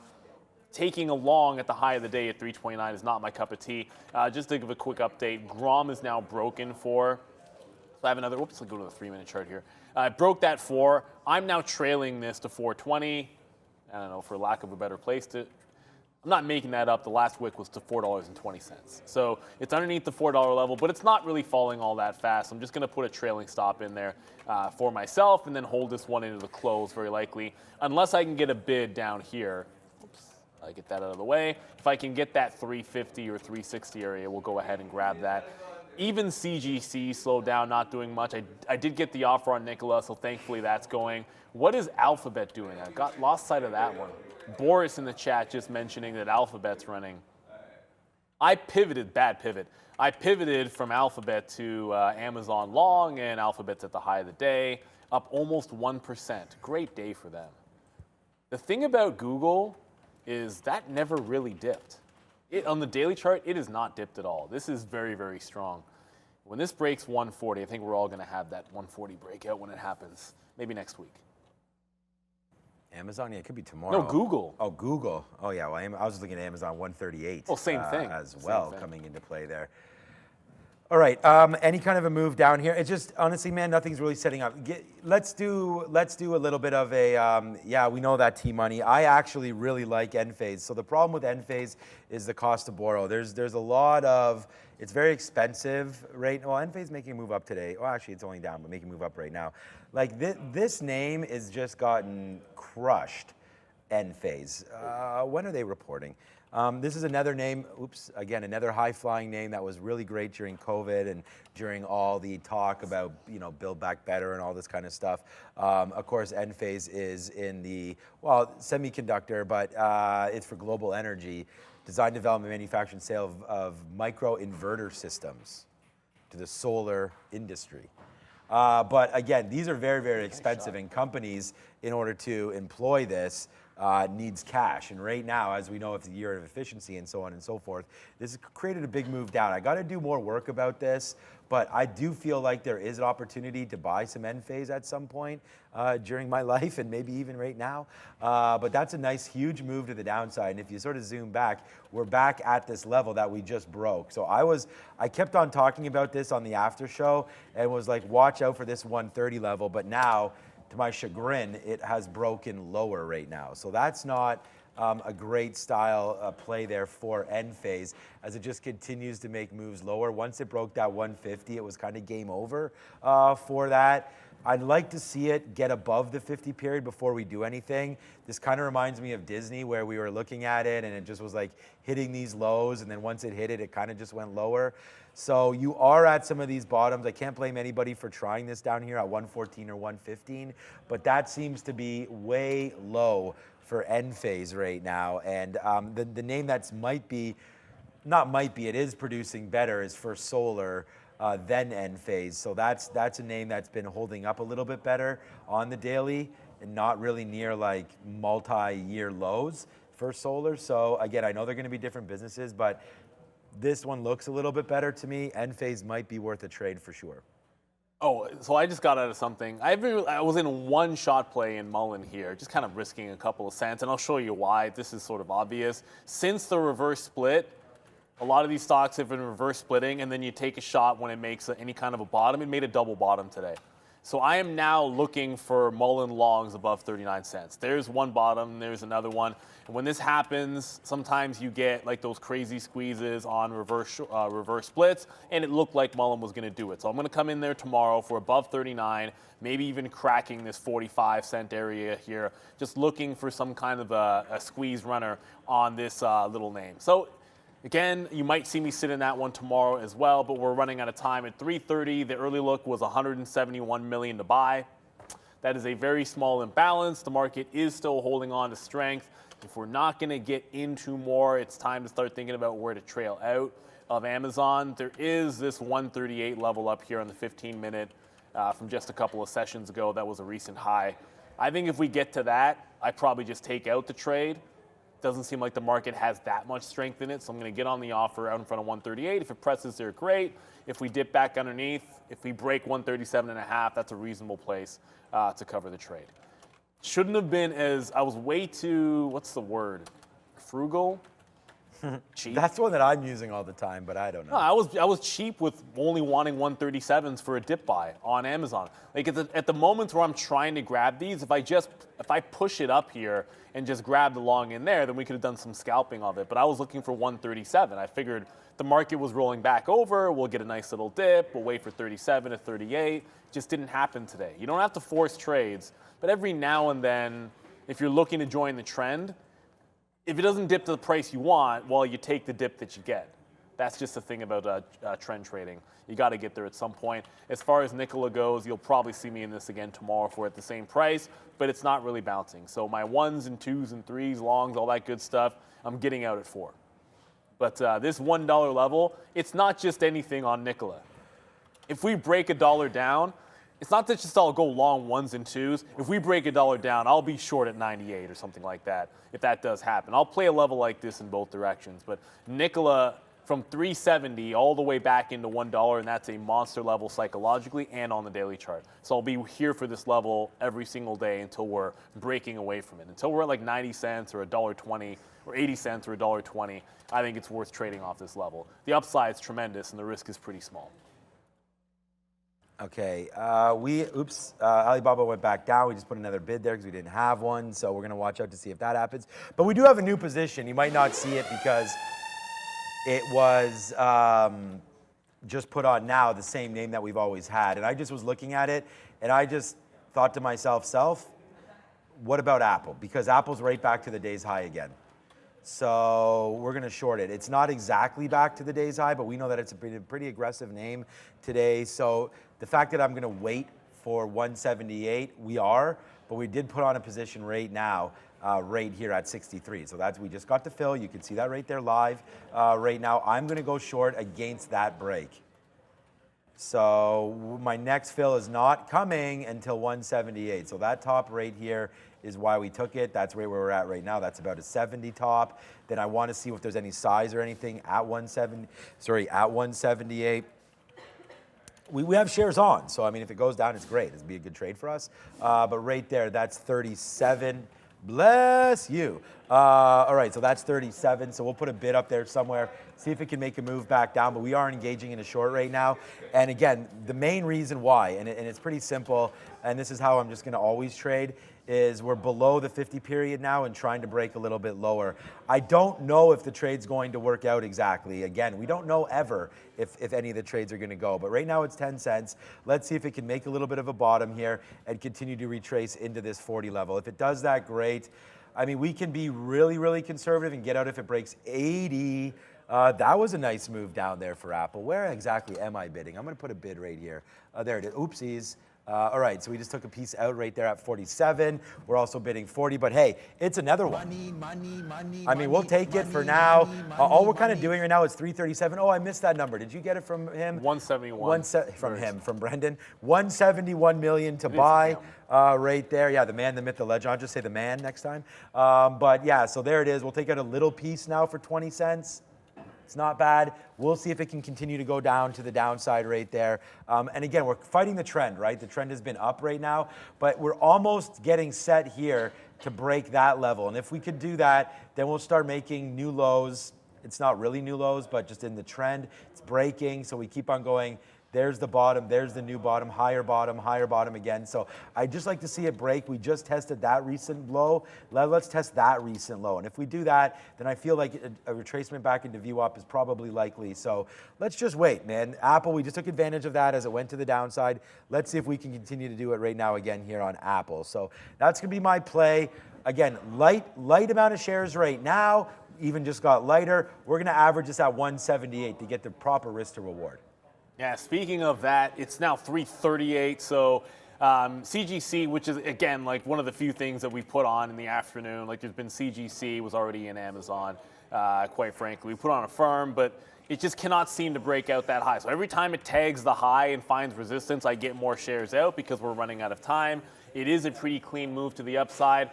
taking a long at the high of the day at 329 is not my cup of tea. Just to give a quick update, Grom is now broken for. So I have another. Whoops, let's go to the 3-minute chart here. I broke that 4. I'm now trailing this to 420. I don't know, for lack of a better place to. I'm not making that up. The last wick was to $4.20. So it's underneath the $4 level, but it's not really falling all that fast. I'm just going to put a trailing stop in there for myself and then hold this one into the close very likely, unless I can get a bid down here. I get that out of the way. If I can get that 350 or 360 area, we'll go ahead and grab that. Even CGC slowed down, not doing much. I did get the offer on Nikola, so thankfully that's going. What is Alphabet doing? I lost sight of that one. Boris in the chat just mentioning that Alphabet's running. I pivoted, bad pivot. I pivoted from Alphabet to Amazon long, and Alphabet's at the high of the day, up almost 1%. Great day for them. The thing about Google is that never really dipped. On the daily chart, it is not dipped at all. This is very, very strong. When this breaks 140, I think we're all going to have that 140 breakout when it happens, maybe next week. Amazon, yeah, it could be tomorrow. No, Google. Oh, Google. Oh, yeah. Well, I was looking at Amazon 138. Oh, same thing. As Same well, thing. coming into play there. All right. Any kind of a move down here? It's just honestly, man, nothing's really setting up. Let's do a little bit of a. Yeah, we know that T-money. I actually really like Enphase. So the problem with Enphase is the cost to borrow. There's a lot of. It's very expensive right now. Well, Enphase making a move up today. Well, actually, it's only down, but making a move up right now. Like this name is just gotten crushed. Enphase. When are they reporting? This is another name, again, another high-flying name that was really great during COVID and during all the talk about, Build Back Better and all this kind of stuff. Of course, Enphase is in the, semiconductor, but it's for global energy, design, development, manufacturing, sale of micro-inverter systems to the solar industry. But again, these are very, very expensive, and companies, in order to employ this, needs cash. And right now, as we know, it's a year of efficiency and so on and so forth, this has created a big move down. I got to do more work about this, but I do feel like there is an opportunity to buy some Enphase at some point during my life, and maybe even right now. But that's a nice, huge move to the downside. And if you sort of zoom back, we're back at this level that we just broke. So I kept on talking about this on the after show and was like, watch out for this 130 level. But now, to my chagrin, it has broken lower right now. So that's not a great style play there for Enphase, as it just continues to make moves lower. Once it broke that 150, it was kind of game over for that. I'd like to see it get above the 50 period before we do anything. This kind of reminds me of Disney, where we were looking at it and it just was like hitting these lows, and then once it hit it, it kind of just went lower. So you are at some of these bottoms. I can't blame anybody for trying this down here at 114 or 115, but that seems to be way low for Enphase right now. And the name that's it is producing better is First Solar than Enphase. So that's a name that's been holding up a little bit better on the daily and not really near like multi-year lows for Solar. So again, I know they're going to be different businesses, but this one looks a little bit better to me. Enphase might be worth a trade for sure. Oh, so I just got out of something. I was in one shot play in Mullen here, just kind of risking a couple of cents, and I'll show you why. This is sort of obvious. Since the reverse split, a lot of these stocks have been reverse splitting, and then you take a shot when it makes any kind of a bottom. It made a double bottom today. So I am now looking for Mullen longs above 39 cents. There's one bottom, there's another one. And when this happens, sometimes you get like those crazy squeezes on reverse splits, and it looked like Mullen was gonna do it. So I'm gonna come in there tomorrow for above 39, maybe even cracking this 45 cent area here, just looking for some kind of a squeeze runner on this little name. So again, you might see me sit in that one tomorrow as well, but we're running out of time. At 3:30, the early look was 171 million to buy. That is a very small imbalance. The market is still holding on to strength. If we're not going to get into more, it's time to start thinking about where to trail out of Amazon. There is this 138 level up here on the 15-minute from just a couple of sessions ago. That was a recent high. I think if we get to that, I probably just take out the trade. Doesn't seem like the market has that much strength in it, so I'm going to get on the offer out in front of 138. If it presses there, great. If we dip back underneath, if we break 137.5, that's a reasonable place to cover the trade. Shouldn't have been I was way too, what's the word? Frugal? Cheap? That's one that I'm using all the time, but I don't know. No, I was cheap with only wanting 137s for a dip buy on Amazon. Like at the moments where I'm trying to grab these, if I push it up here and just grab the long in there, then we could have done some scalping of it. But I was looking for 137. I figured the market was rolling back over. We'll get a nice little dip. We'll wait for 37 to 38. Just didn't happen today. You don't have to force trades, but every now and then, if you're looking to join the trend, if it doesn't dip to the price you want, well, you take the dip that you get. That's just the thing about trend trading. You got to get there at some point. As far as Nikola goes, you'll probably see me in this again tomorrow for at the same price, but it's not really bouncing. So my 1s and 2s and 3s, longs, all that good stuff, I'm getting out at 4. But this $1 level, it's not just anything on Nikola. If we break $1 down, it's not that just I'll go long 1s and 2s. If we break $1 down, I'll be short at 98 or something like that, if that does happen. I'll play a level like this in both directions. But Nikola, from 370 all the way back into $1, and that's a monster level psychologically and on the daily chart. So I'll be here for this level every single day until we're breaking away from it. Until we're at like 90 cents or $1.20 or 80 cents or $1.20, I think it's worth trading off this level. The upside's tremendous and the risk is pretty small. Okay, Alibaba went back down. We just put another bid there because we didn't have one, so we're going to watch out to see if that happens. But we do have a new position. You might not see it because it was just put on now, the same name that we've always had. And I just was looking at it, and I just thought to myself, what about Apple? Because Apple's right back to the day's high again. So we're going to short it. It's not exactly back to the day's high, but we know that it's a pretty aggressive name today. So the fact that I'm going to wait for 178, we are, but we did put on a position right now, right here at 63. So that's, we just got to fill. You can see that right there live right now. I'm going to go short against that break. So my next fill is not coming until 178. So that top right here is why we took it. That's right where we're at right now. That's about a 70 top. Then I want to see if there's any size or anything at 178. We have shares on. So, I mean, if it goes down, it's great. It'd be a good trade for us. But right there, that's 37. Bless you. All right, so that's 37. So we'll put a bid up there somewhere, see if it can make a move back down. But we are engaging in a short right now. And again, the main reason why, and it's pretty simple, and this is how I'm just going to always trade, is we're below the 50 period now and trying to break a little bit lower. I don't know if the trade's going to work out exactly. Again, we don't know ever if any of the trades are going to go. But right now it's 10 cents. Let's see if it can make a little bit of a bottom here and continue to retrace into this 40 level. If it does that, great. I mean, we can be really, really conservative and get out if it breaks 80. That was a nice move down there for Apple. Where exactly am I bidding? I'm going to put a bid right here. There it is. Oopsies. All right, so we just took a piece out right there at 47. We're also bidding 40, but hey, it's another one. Money, I mean, we'll take it for now. All we're kind of doing right now is 337. Oh, I missed that number. Did you get it from him? 171. From Brendan. 171 million to buy right there. Yeah, the man, the myth, the legend. I'll just say the man next time. But yeah, so there it is. We'll take out a little piece now for 20 cents. It's not bad. We'll see if it can continue to go down to the downside right there. And again, we're fighting the trend, right? The trend has been up right now, but we're almost getting set here to break that level. And if we could do that, then we'll start making new lows. It's not really new lows, but just in the trend, it's breaking. So we keep on going. There's the bottom, there's the new bottom, higher bottom again. So I just like to see it break. We just tested that recent low. Let's test that recent low. And if we do that, then I feel like a retracement back into VWAP is probably likely. So let's just wait, man. Apple, we just took advantage of that as it went to the downside. Let's see if we can continue to do it right now again here on Apple. So that's gonna be my play. Again, light amount of shares right now, even just got lighter. We're gonna average this at 178 to get the proper risk to reward. Yeah, speaking of that, it's now 3:38, so CGC, which is, again, like one of the few things that we put on in the afternoon, like there's been CGC, was already in Amazon, quite frankly. We put on Affirm, but it just cannot seem to break out that high. So every time it tags the high and finds resistance, I get more shares out because we're running out of time. It is a pretty clean move to the upside.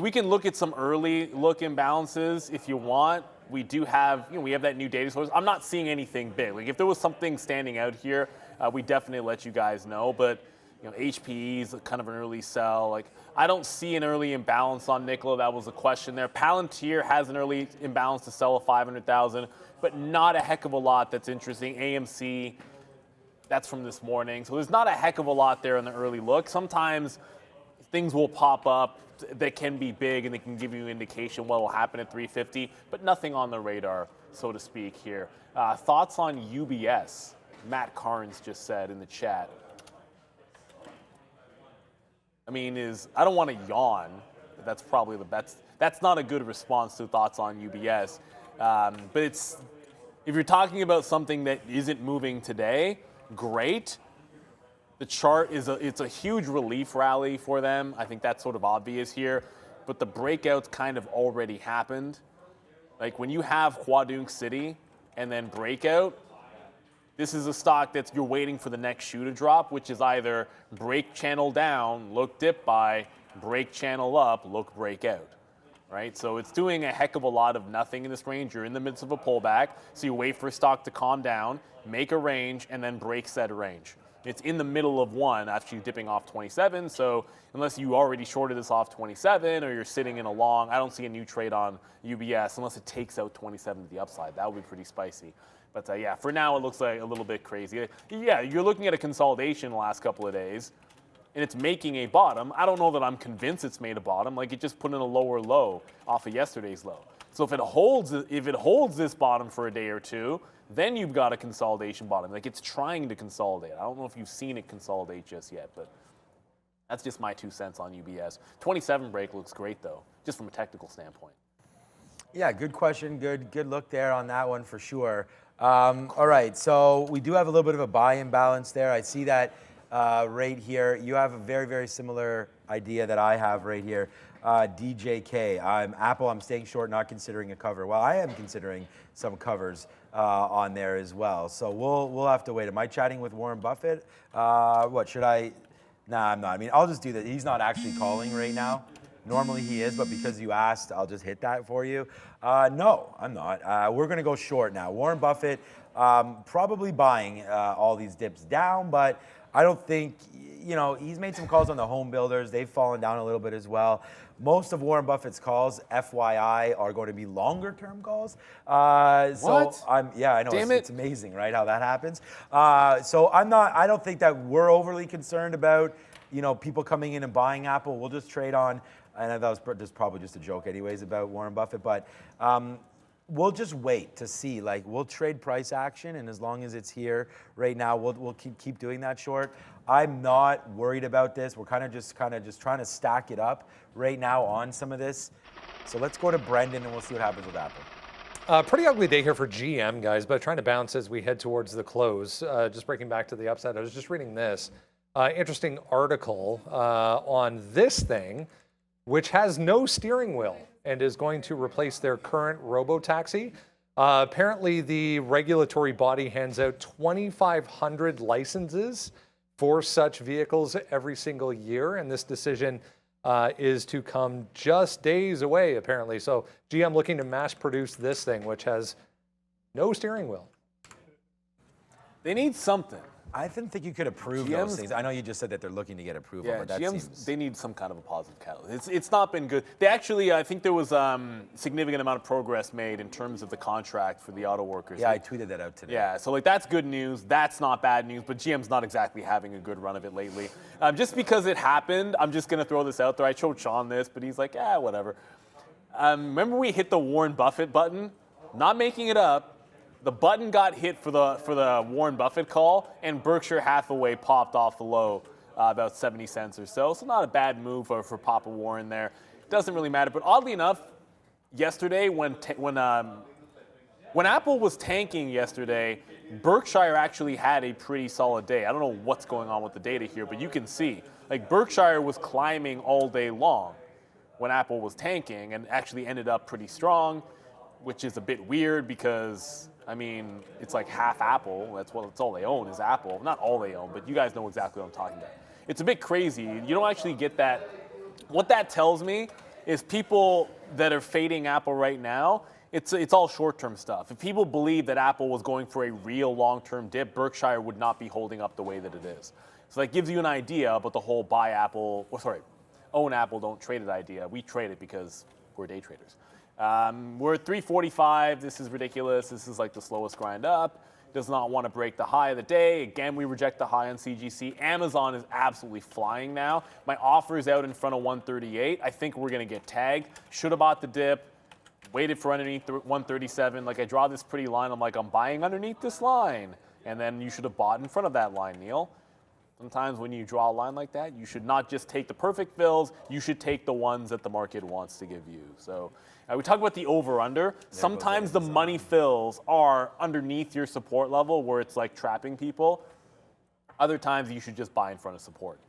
We can look at some early look imbalances if you want. We do have, we have that new data source. I'm not seeing anything big. Like if there was something standing out here, we definitely let you guys know. But HPE is kind of an early sell. Like I don't see an early imbalance on Nikola. That was the question there. Palantir has an early imbalance to sell at 500,000, but not a heck of a lot that's interesting. AMC, that's from this morning. So there's not a heck of a lot there in the early look. Sometimes things will pop up that can be big and they can give you an indication what will happen at 350, but nothing on the radar, so to speak here. Thoughts on UBS? Matt Carnes just said in the chat. I mean, I don't want to yawn, but that's probably that's not a good response to thoughts on UBS. But if you're talking about something that isn't moving today, great. The chart it's a huge relief rally for them. I think that's sort of obvious here, but the breakout's kind of already happened. Like when you have Huadong City and then breakout, this is a stock that you're waiting for the next shoe to drop, which is either break channel down, look dip buy, break channel up, look breakout, right? So it's doing a heck of a lot of nothing in this range. You're in the midst of a pullback, so you wait for stock to calm down, make a range, and then break said range. It's in the middle of one, actually dipping off 27, so unless you already shorted this off 27 or you're sitting in a long, I don't see a new trade on UBS unless it takes out 27 to the upside. That would be pretty spicy. But yeah, for now it looks like a little bit crazy. Yeah, you're looking at a consolidation the last couple of days, and it's making a bottom. I don't know that I'm convinced it's made a bottom. Like, it just put in a lower low off of yesterday's low. So if it holds this bottom for a day or two, then you've got a consolidation bottom. Like, it's trying to consolidate. I don't know if you've seen it consolidate just yet, but that's just my 2 cents on UBS. 27 break looks great though, just from a technical standpoint. Yeah, good question. Good look there on that one for sure. All right, so we do have a little bit of a buy imbalance there. I see that right here. You have a very, very similar idea that I have right here. DJK, Apple, I'm staying short, not considering a cover. Well, I am considering some covers on there as well. So we'll have to wait. Am I chatting with Warren Buffett? What should I? Nah, I'm not. I mean, I'll just do that. He's not actually calling right now. Normally he is, but because you asked, I'll just hit that for you. No, I'm not. We're going to go short now. Warren Buffett probably buying all these dips down, but I don't think, he's made some calls on the home builders. They've fallen down a little bit as well. Most of Warren Buffett's calls, FYI, are going to be longer term calls. What? Yeah, I know. Damn It's amazing, right, how that happens. So I don't think that we're overly concerned about, people coming in and buying Apple. We'll just trade on, and that was just probably just a joke anyways about Warren Buffett, but we'll just wait to see. Like, we'll trade price action, and as long as it's here right now, we'll keep doing that short. I'm not worried about this. We're kind of just trying to stack it up right now on some of this. So let's go to Brendan, and we'll see what happens with Apple. Pretty ugly day here for GM, guys, but trying to bounce as we head towards the close. Just breaking back to the upside, I was just reading this interesting article on this thing, which has no steering wheel and is going to replace their current robo-taxi. Apparently, the regulatory body hands out 2,500 licenses for such vehicles every single year, and this decision is to come just days away, apparently. So GM looking to mass produce this thing, which has no steering wheel. They need something. I didn't think you could approve those things. I know you just said that they're looking to get approval, Yeah, but that seems... they need some kind of a positive catalyst. It's not been good. They actually, I think there was significant amount of progress made in terms of the contract for the auto workers. Yeah, I tweeted that out today. Yeah, so like that's good news. That's not bad news, but GM's not exactly having a good run of it lately. Just because it happened, I'm just going to throw this out there. I showed Sean this, but he's like, whatever. Remember we hit the Warren Buffett button? Not making it up. The button got hit for the Warren Buffett call, and Berkshire Hathaway popped off the low about 70 cents or so. So not a bad move for Papa Warren there. Doesn't really matter. But oddly enough, yesterday when Apple was tanking yesterday, Berkshire actually had a pretty solid day. I don't know what's going on with the data here, but you can see like Berkshire was climbing all day long when Apple was tanking, and actually ended up pretty strong, which is a bit weird because, I mean, it's like half Apple. That's all they own is Apple. Not all they own, but you guys know exactly what I'm talking about. It's a bit crazy. You don't actually get that. What that tells me is people that are fading Apple right now, it's all short-term stuff. If people believe that Apple was going for a real long-term dip, Berkshire would not be holding up the way that it is. So that gives you an idea about the whole buy Apple, own Apple, don't trade it idea. We trade it because we're day traders. We're at 345. This is ridiculous. This is like the slowest grind up. Does not want to break the high of the day. Again, we reject the high on CGC. Amazon is absolutely flying now. My offer is out in front of 138. I think we're going to get tagged. Should have bought the dip. Waited for underneath 137. Like, I draw this pretty line. I'm like, I'm buying underneath this line. And then you should have bought in front of that line, Neil. Sometimes when you draw a line like that, you should not just take the perfect fills. You should take the ones that the market wants to give you. So we talk about the over-under. Sometimes the money fills are underneath your support level where it's like trapping people. Other times you should just buy in front of support.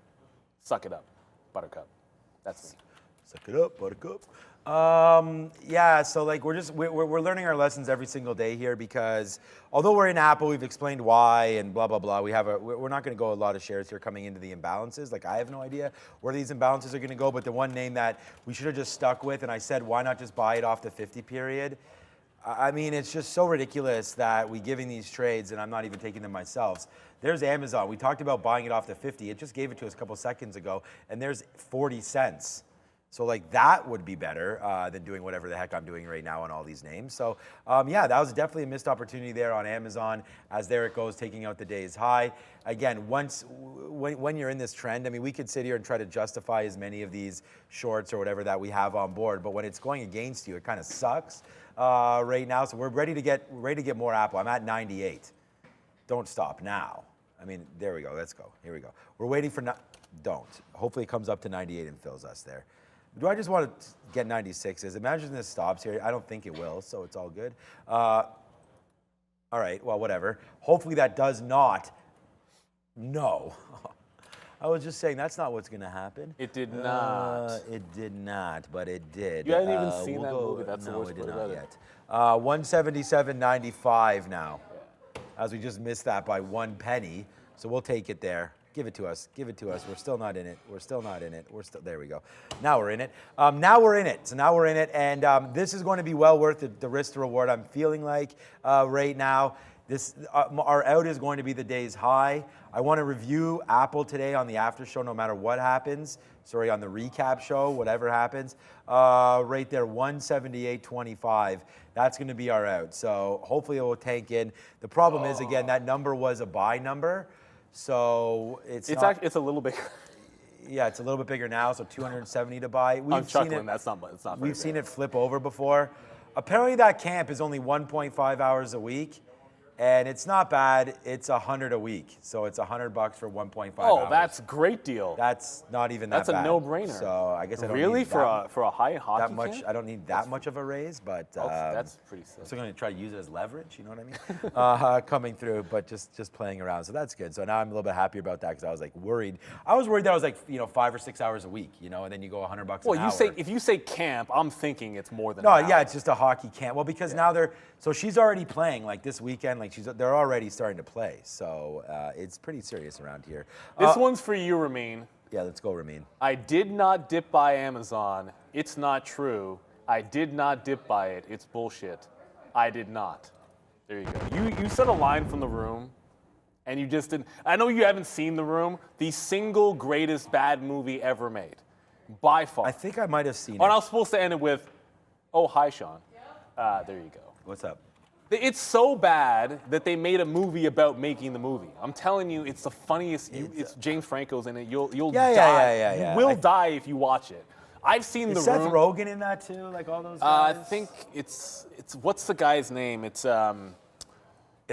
Suck it up, Buttercup. That's me. Suck it up, buttercup. Yeah, so like we're learning our lessons every single day here because although we're in Apple, we've explained why and blah blah blah. We're not going to go a lot of shares here coming into the imbalances. Like I have no idea where these imbalances are going to go, but the one name that we should have just stuck with, and I said why not just buy it off the 50 period. I mean, it's just so ridiculous that we giving these trades and I'm not even taking them myself. There's Amazon. We talked about buying it off the 50. It just gave it to us a couple seconds ago, and there's 40 cents. So like that would be better than doing whatever the heck I'm doing right now on all these names. So yeah, that was definitely a missed opportunity there on Amazon as there it goes, taking out the day's high. Again, when you're in this trend, I mean, we could sit here and try to justify as many of these shorts or whatever that we have on board, but when it's going against you, it kind of sucks right now. So we're ready to get more Apple. I'm at 98. Don't stop now. I mean, there we go. Let's go. Here we go. We're waiting for don't. Hopefully it comes up to 98 and fills us there. Do I just want to get 96s? Imagine this stops here. I don't think it will, so it's all good. All right, well, whatever. Hopefully that does not. No. I was just saying that's not what's going to happen. It did not. It did not, but it did. You hadn't even seen that movie. That's the worst part about it. 177.95 now, as we just missed that by 1 penny. So we'll take it there. Give it to us. Give it to us. We're still not in it. We're still not in it. There we go. Now we're in it. Now we're in it. So now we're in it. And this is going to be well worth the risk to reward. I'm feeling like right now, our out is going to be the day's high. I want to review Apple today on the after show, no matter what happens. Sorry, on the recap show, whatever happens. Right there, 178.25. That's going to be our out. So hopefully it will tank in. The problem is, again, that number was a buy number. So it's a little bigger. Yeah, it's a little bit bigger now, so 270 to buy. I'm chuckling. That's not. It's not. We've seen it flip over before. Apparently, that camp is only 1.5 hours a week, and it's not bad. It's 100 a week, so it's $100 for 1.5 hours. Oh, that's a great deal. That's not even that bad. That's a no-brainer. So I guess I don't really need for a high hockey that much. camp? I don't need that much of a raise, but that's pretty sick. I'm still going to try to use it as leverage. You know what I mean? Coming through, but just playing around. So that's good. So now I'm a little bit happier about that because I was like worried. I was worried that I was like 5 or 6 hours a week, and then you go $100 an hour. Well, if you say camp, I'm thinking it's more than. No, yeah, it's just a hockey camp. Well, because now she's already playing like this weekend. Like they're already starting to play. So it's pretty serious around here. This one's for you, Ramin. Yeah, let's go, Ramin. I did not dip buy Amazon. It's not true. I did not dip buy it. It's bullshit. I did not. There you go. You said a line from The Room, and you just didn't. I know you haven't seen The Room. The single greatest bad movie ever made, by far. I think I might have seen it. And I was supposed to end it with, "Oh, hi, Sean." There you go. What's up? It's so bad that they made a movie about making the movie. I'm telling you, it's the funniest. It's James Franco's in it. You'll die. Yeah. You will die if you watch it. I've seen Is The Seth Room. Rogen in that too? Like all those guys? I think it's what's the guy's name? It's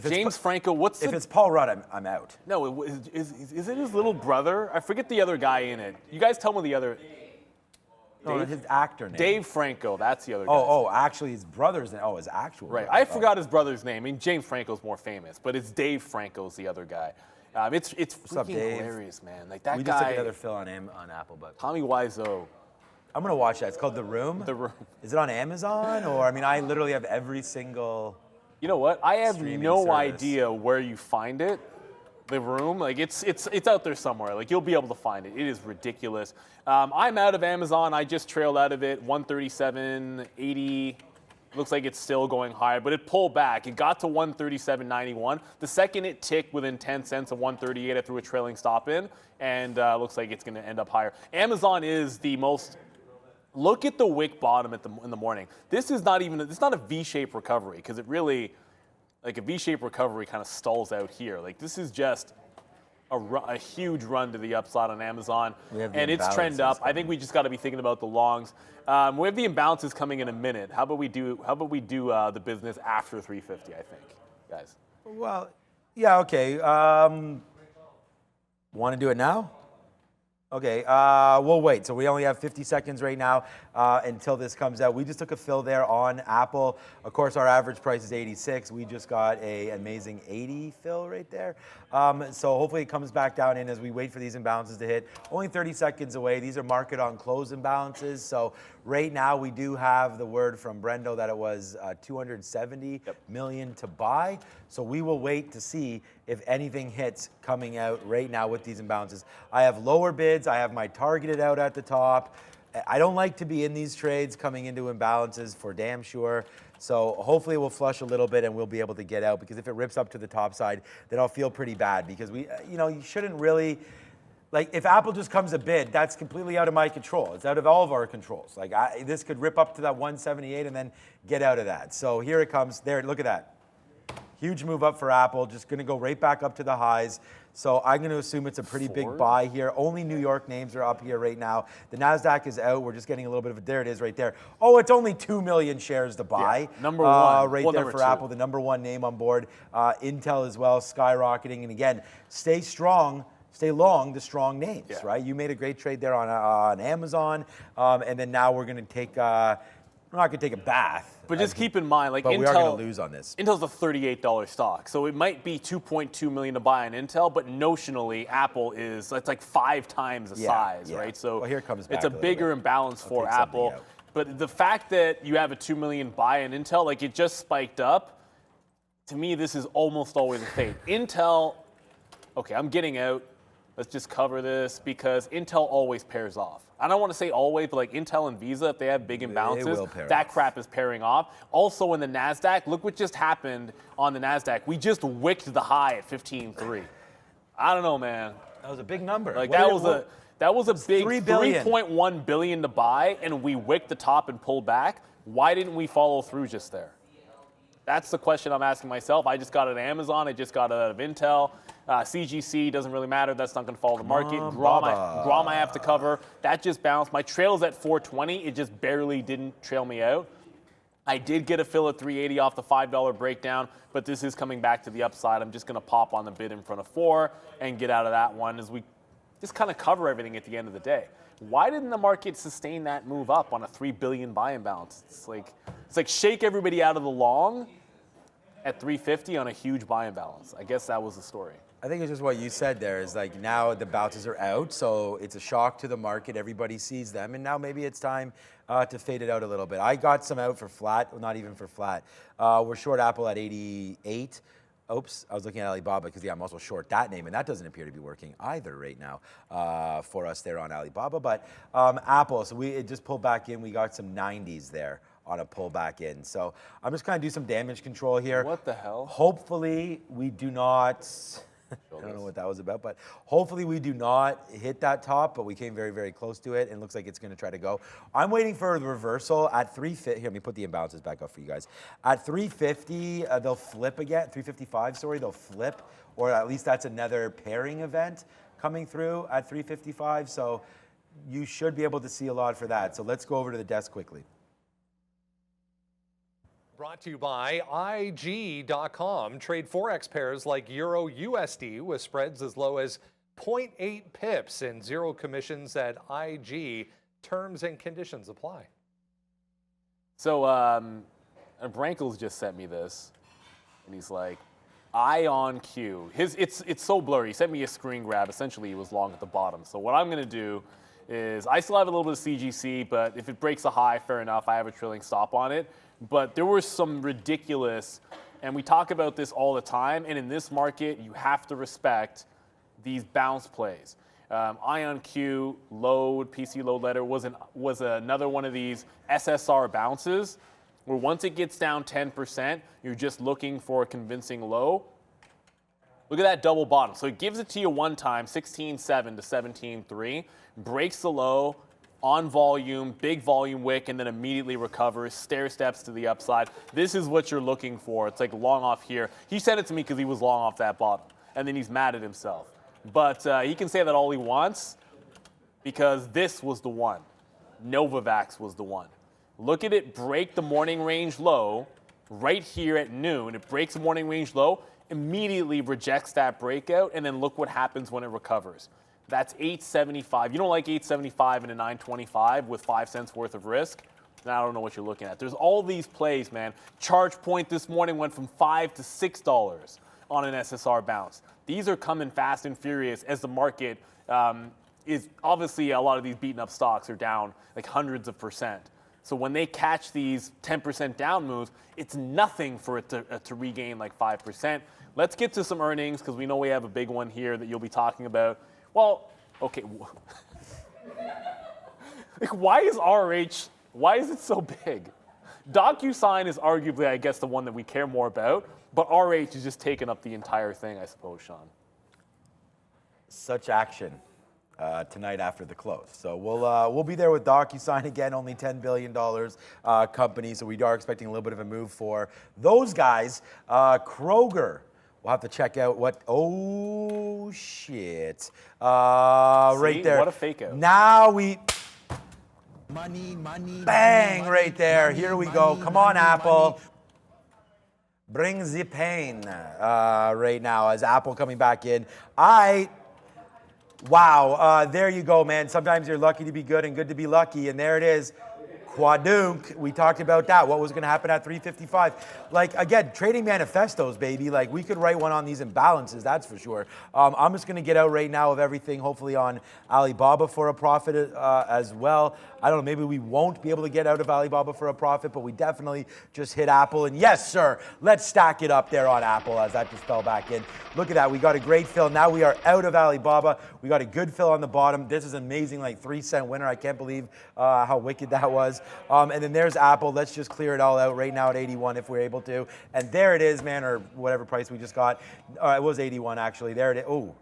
James Franco. If it's Paul Rudd, I'm out. No, is it his little brother? I forget the other guy in it. You guys tell me the other. No, his actor name. Dave Franco, that's the other guy. Actually, his brother's name. Oh, his actual. Right, brother. I forgot his brother's name. I mean, James Franco's more famous, but it's Dave Franco's the other guy. It's freaking hilarious, man. Like that guy. We just took another fill on Apple, but Tommy Wiseau. I'm gonna watch that. It's called The Room. The Room. Is it on Amazon or? I mean, I literally have every single. You know what? I have no service. idea where you find it. The Room, like it's out there somewhere. Like you'll be able to find it. It is ridiculous. I'm out of Amazon. I just trailed out of it. 137.80. Looks like it's still going higher, but it pulled back. It got to 137.91. The second it ticked within 10 cents of 138, I threw a trailing stop in, and looks like it's going to end up higher. Amazon is the most. Look at the wick bottom in the morning. This is not even. It's not a V-shaped recovery because it really. Like a V-shaped recovery kind of stalls out here. Like this is just a huge run to the upside on Amazon, and it's trend up. I think we just got to be thinking about the longs. We have the imbalances coming in a minute. How about we do the business after 350? I think, guys. Well, yeah, okay. Want to do it now? Okay, we'll wait. So we only have 50 seconds right now until this comes out. We just took a fill there on Apple. Of course, our average price is 86. We just got an amazing 80 fill right there. So hopefully it comes back down in as we wait for these imbalances to hit. Only 30 seconds away. These are market on close imbalances. So right now we do have the word from Brendo that it was 270 million to buy. So we will wait to see if anything hits coming out right now with these imbalances. I have lower bids. I have my targeted out at the top. I don't like to be in these trades coming into imbalances for damn sure. So hopefully we'll flush a little bit and we'll be able to get out, because if it rips up to the top side, then I'll feel pretty bad, because you shouldn't really, like, if Apple just comes a bid, that's completely out of my control. It's out of all of our controls. Like, this could rip up to that 178 and then get out of that. So here it comes. There, look at that. Huge move up for Apple, just going to go right back up to the highs. So I'm going to assume it's a pretty big buy here. Only New York names are up here right now. The NASDAQ is out. We're just getting a little bit of there it is right there. Oh, it's only 2 million shares to buy. Yeah, number one. Right there for Apple, the number one name on board. Intel as well, skyrocketing. And again, stay strong. Stay long the strong names, right? You made a great trade there on Amazon. And then now we're going to take... we're not going to take a bath. But just keep in mind, like, but Intel, we are going to lose on this. Intel's a $38 stock, so it might be $2.2 million to buy on Intel, but notionally, Apple it's like 5 times the size, right? So well, here it comes back it's a bigger imbalance for Apple. But the fact that you have a $2 million buy in Intel, like, it just spiked up. To me, this is almost always a fade. Intel, okay, I'm getting out. Let's just cover this, because Intel always pairs off. I don't want to say always, but like Intel and Visa, if they have big imbalances, that crap is pairing off. Also in the NASDAQ, look what just happened on the NASDAQ. We just wicked the high at 15.3. I don't know, man. That was a big number. Like, that was a big 3.1 billion to buy, and we wicked the top and pulled back. Why didn't we follow through just there? That's the question I'm asking myself. I just got it at Amazon. I just got it out of Intel. CGC doesn't really matter. That's not going to follow the market. Grom I have to cover. That just bounced. My trail's at 420. It just barely didn't trail me out. I did get a fill at 380 off the $5 breakdown, but this is coming back to the upside. I'm just going to pop on the bid in front of 4 and get out of that one as we just kind of cover everything at the end of the day. Why didn't the market sustain that move up on a $3 billion buy imbalance? It's like shake everybody out of the long at 350 on a huge buy imbalance. I guess that was the story. I think it's just what you said there, is like now the bounces are out, so it's a shock to the market. Everybody sees them, and now maybe it's time to fade it out a little bit. I got some out for flat, well, not even for flat. We're short Apple at 88. Oops, I was looking at Alibaba because, I'm also short that name, and that doesn't appear to be working either right now for us there on Alibaba. But Apple, so it just pulled back in. We got some 90s there on a pullback in. So I'm just going to do some damage control here. What the hell? Hopefully we do not... I don't know what that was about, but hopefully we do not hit that top, but we came very, very close to it, and it looks like it's going to try to go. I'm waiting for a reversal at 350. Here, let me put the imbalances back up for you guys. At 350, they'll flip again. 355, sorry, they'll flip, or at least that's another pairing event coming through at 355, so you should be able to see a lot for that. So let's go over to the desk quickly. Brought to you by IG.com. Trade Forex pairs like Euro USD with spreads as low as 0.8 pips and zero commissions at IG. Terms and conditions apply. So, Brankles just sent me this, and he's like, I on Q. It's so blurry. He sent me a screen grab. Essentially, he was long at the bottom. So what I'm going to do is I still have a little bit of CGC, but if it breaks a high, fair enough. I have a trailing stop on it. But there was some ridiculous, and we talk about this all the time, and in this market, you have to respect these bounce plays. IonQ, load, PC load letter was another one of these SSR bounces, where once it gets down 10%, you're just looking for a convincing low. Look at that double bottom. So it gives it to you one time, 16.7 to 17.3, breaks the low, on volume, big volume wick, and then immediately recovers, stair steps to the upside. This is what you're looking for. It's like long off here. He sent it to me because he was long off that bottom, and then he's mad at himself. But he can say that all he wants, because this was the one. Novavax was the one. Look at it break the morning range low right here at noon. It breaks the morning range low, immediately rejects that breakout, and then look what happens when it recovers. That's 875. You don't like 875 and a 925 with 5 cents worth of risk? Then I don't know what you're looking at. There's all these plays, man. Charge Point this morning went from $5 to $6 on an SSR bounce. These are coming fast and furious as the market is obviously a lot of these beaten up stocks are down like hundreds of %. So when they catch these 10% down moves, it's nothing for it to regain like 5%. Let's get to some earnings because we know we have a big one here that you'll be talking about. Well, okay. Like, why is it so big? DocuSign is arguably, I guess, the one that we care more about, but RH is just taking up the entire thing, I suppose, Sean. Such action tonight after the close. So we'll be there with DocuSign again, only $10 billion company, so we are expecting a little bit of a move for those guys. Kroger. We'll have to check out what. Oh shit! Right there. What a fake out. Now we. Money, Bang! Right there. Here we go. Come on, Apple. Bring the pain right now as Apple coming back in. Wow. There you go, man. Sometimes you're lucky to be good and good to be lucky, and there it is. Quadunk, we talked about that. What was going to happen at 355? Like, again, trading manifestos, baby. Like, we could write one on these imbalances, that's for sure. I'm just going to get out right now of everything, hopefully on Alibaba for a profit as well. I don't know, maybe we won't be able to get out of Alibaba for a profit, but we definitely just hit Apple. And yes, sir, let's stack it up there on Apple as that just fell back in. Look at that. We got a great fill. Now we are out of Alibaba. We got a good fill on the bottom. This is amazing, like 3-cent winner. I can't believe how wicked that was. And then there's Apple. Let's just clear it all out right now at 81 if we're able to. And there it is, man, or whatever price we just got. It was 81, actually. There it is. Oh,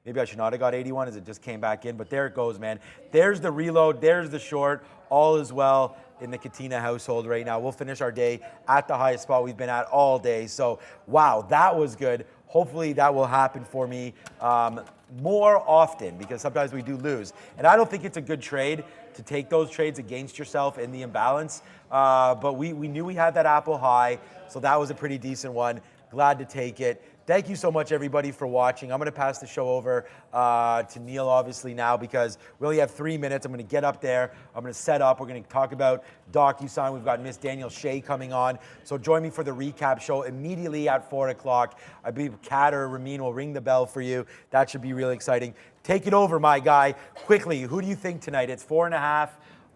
maybe I should not have got 81 as it just came back in. But there it goes, man. There's the reload. There's the short. All is well in the Katina household right now. We'll finish our day at the highest spot we've been at all day. So, wow, that was good. Hopefully that will happen for me more often because sometimes we do lose. And I don't think it's a good trade to take those trades against yourself in the imbalance. But we knew we had that Apple high, so that was a pretty decent one. Glad to take it. Thank you so much, everybody, for watching. I'm going to pass the show over to Neil, obviously, now because we only have 3 minutes. I'm going to get up there. I'm going to set up. We're going to talk about DocuSign. We've got Miss Danielle Shea coming on. So join me for the recap show immediately at 4 o'clock. I believe Kat or Ramin will ring the bell for you. That should be really exciting. Take it over, my guy. Quickly, who do you think tonight? It's 4.5.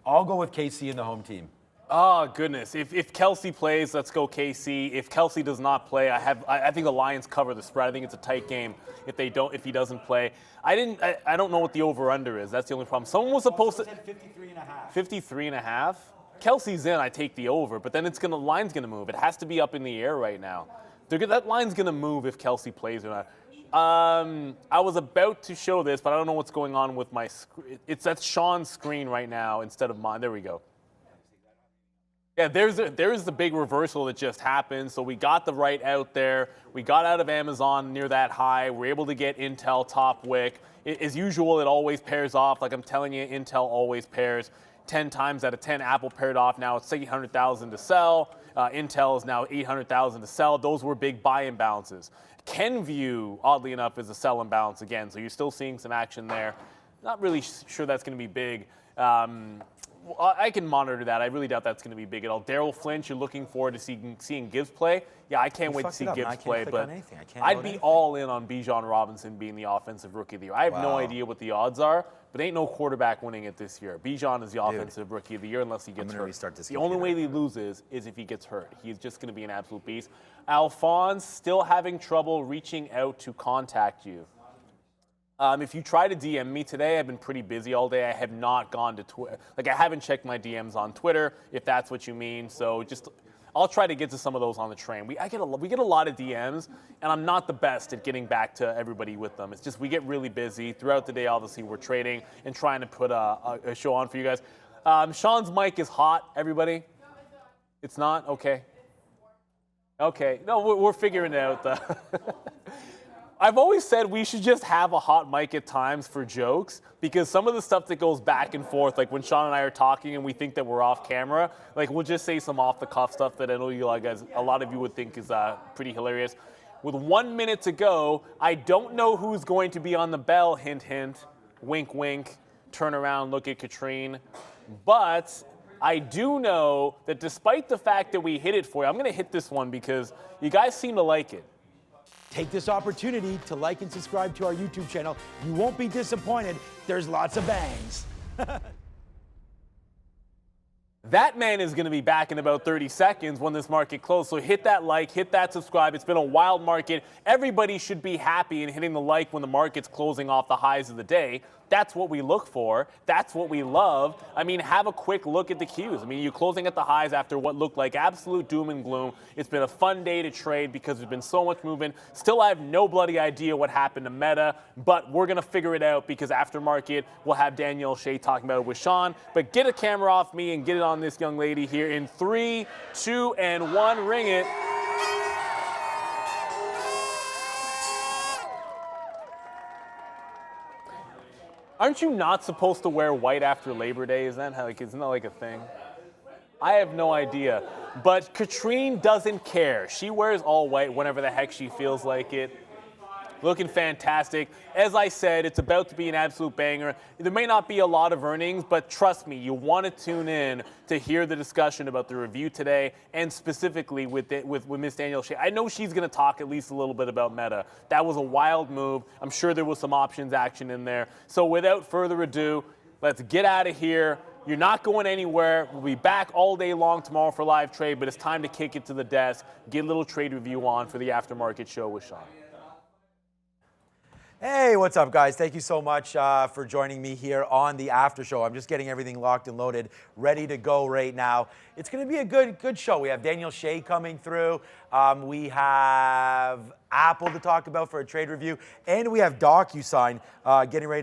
I'll go with KC in the home team. Oh, goodness. If Kelsey plays, let's go KC. If Kelsey does not play, I think the Lions cover the spread. I think it's a tight game if he doesn't play. I don't know what the over-under is. That's the only problem. Someone was supposed to... 53.5. 53.5? Kelsey's in, I take the over, but then the line's going to move. It has to be up in the air right now. That line's going to move if Kelsey plays or not. I was about to show this, but I don't know what's going on with my screen. That's Sean's screen right now instead of mine. There we go. Yeah, there's the big reversal that just happened. So we got the right out there. We got out of Amazon near that high. We're able to get Intel top wick. As usual, it always pairs off. Like I'm telling you, Intel always pairs. 10 times out of 10, Apple paired off. Now it's 800,000 to sell. Intel is now 800,000 to sell. Those were big buy imbalances. Kenvue, oddly enough, is a sell imbalance again. So you're still seeing some action there. Not really sure that's going to be big. I can monitor that. I really doubt that's going to be big at all. Daryl Flinch, you're looking forward to seeing Gibbs play. Yeah, I can't wait to see Gibbs play, but I'd be all in on Bijan Robinson being the offensive rookie of the year. I have no idea what the odds are, but ain't no quarterback winning it this year. Bijan is the offensive rookie of the year unless he gets hurt. The only way he loses is if he gets hurt. He's just going to be an absolute beast. Alphonse, still having trouble reaching out to contact you. If you try to DM me today, I've been pretty busy all day. I have not gone to Twitter. Like, I haven't checked my DMs on Twitter, if that's what you mean. So I'll try to get to some of those on the train. We get a lot of DMs, and I'm not the best at getting back to everybody with them. It's just we get really busy. Throughout the day, obviously, we're trading and trying to put a show on for you guys. Sean's mic is hot, everybody. It's not? Okay. Okay. No, we're figuring it out. I've always said we should just have a hot mic at times for jokes because some of the stuff that goes back and forth, like when Sean and I are talking and we think that we're off camera, like we'll just say some off-the-cuff stuff that I know you guys, a lot of you would think is pretty hilarious. With 1 minute to go, I don't know who's going to be on the bell, hint, hint. Wink, wink. Turn around, look at Katrine. But I do know that despite the fact that we hit it for you, I'm going to hit this one because you guys seem to like it. Take this opportunity to like and subscribe to our YouTube channel. You won't be disappointed. There's lots of bangs. That man is going to be back in about 30 seconds when this market closes. So hit that like, hit that subscribe. It's been a wild market. Everybody should be happy in hitting the like when the market's closing off the highs of the day. That's what we look for. That's what we love. I mean, have a quick look at the cues. I mean, you're closing at the highs after what looked like absolute doom and gloom. It's been a fun day to trade because there's been so much movement. Still, I have no bloody idea what happened to Meta, but we're going to figure it out because after market, we'll have Danielle Shea talking about it with Sean. But get a camera off me and get it on this young lady here in 3, 2, and 1. Ring it. Aren't you not supposed to wear white after Labor Day? Is that how, like, isn't that like a thing? I have no idea. But Katrine doesn't care. She wears all white whenever the heck she feels like it. Looking fantastic. As I said, it's about to be an absolute banger. There may not be a lot of earnings, but trust me, you want to tune in to hear the discussion about the review today, and specifically with Miss Danielle Shea. I know she's going to talk at least a little bit about Meta. That was a wild move. I'm sure there was some options action in there. So without further ado, let's get out of here. You're not going anywhere. We'll be back all day long tomorrow for live trade, but it's time to kick it to the desk, get a little trade review on for the aftermarket show with Sean. Hey, what's up, guys? Thank you so much for joining me here on the after show. I'm just getting everything locked and loaded, ready to go right now. It's going to be a good show. We have Danielle Shea coming through. We have Apple to talk about for a trade review, and we have DocuSign getting ready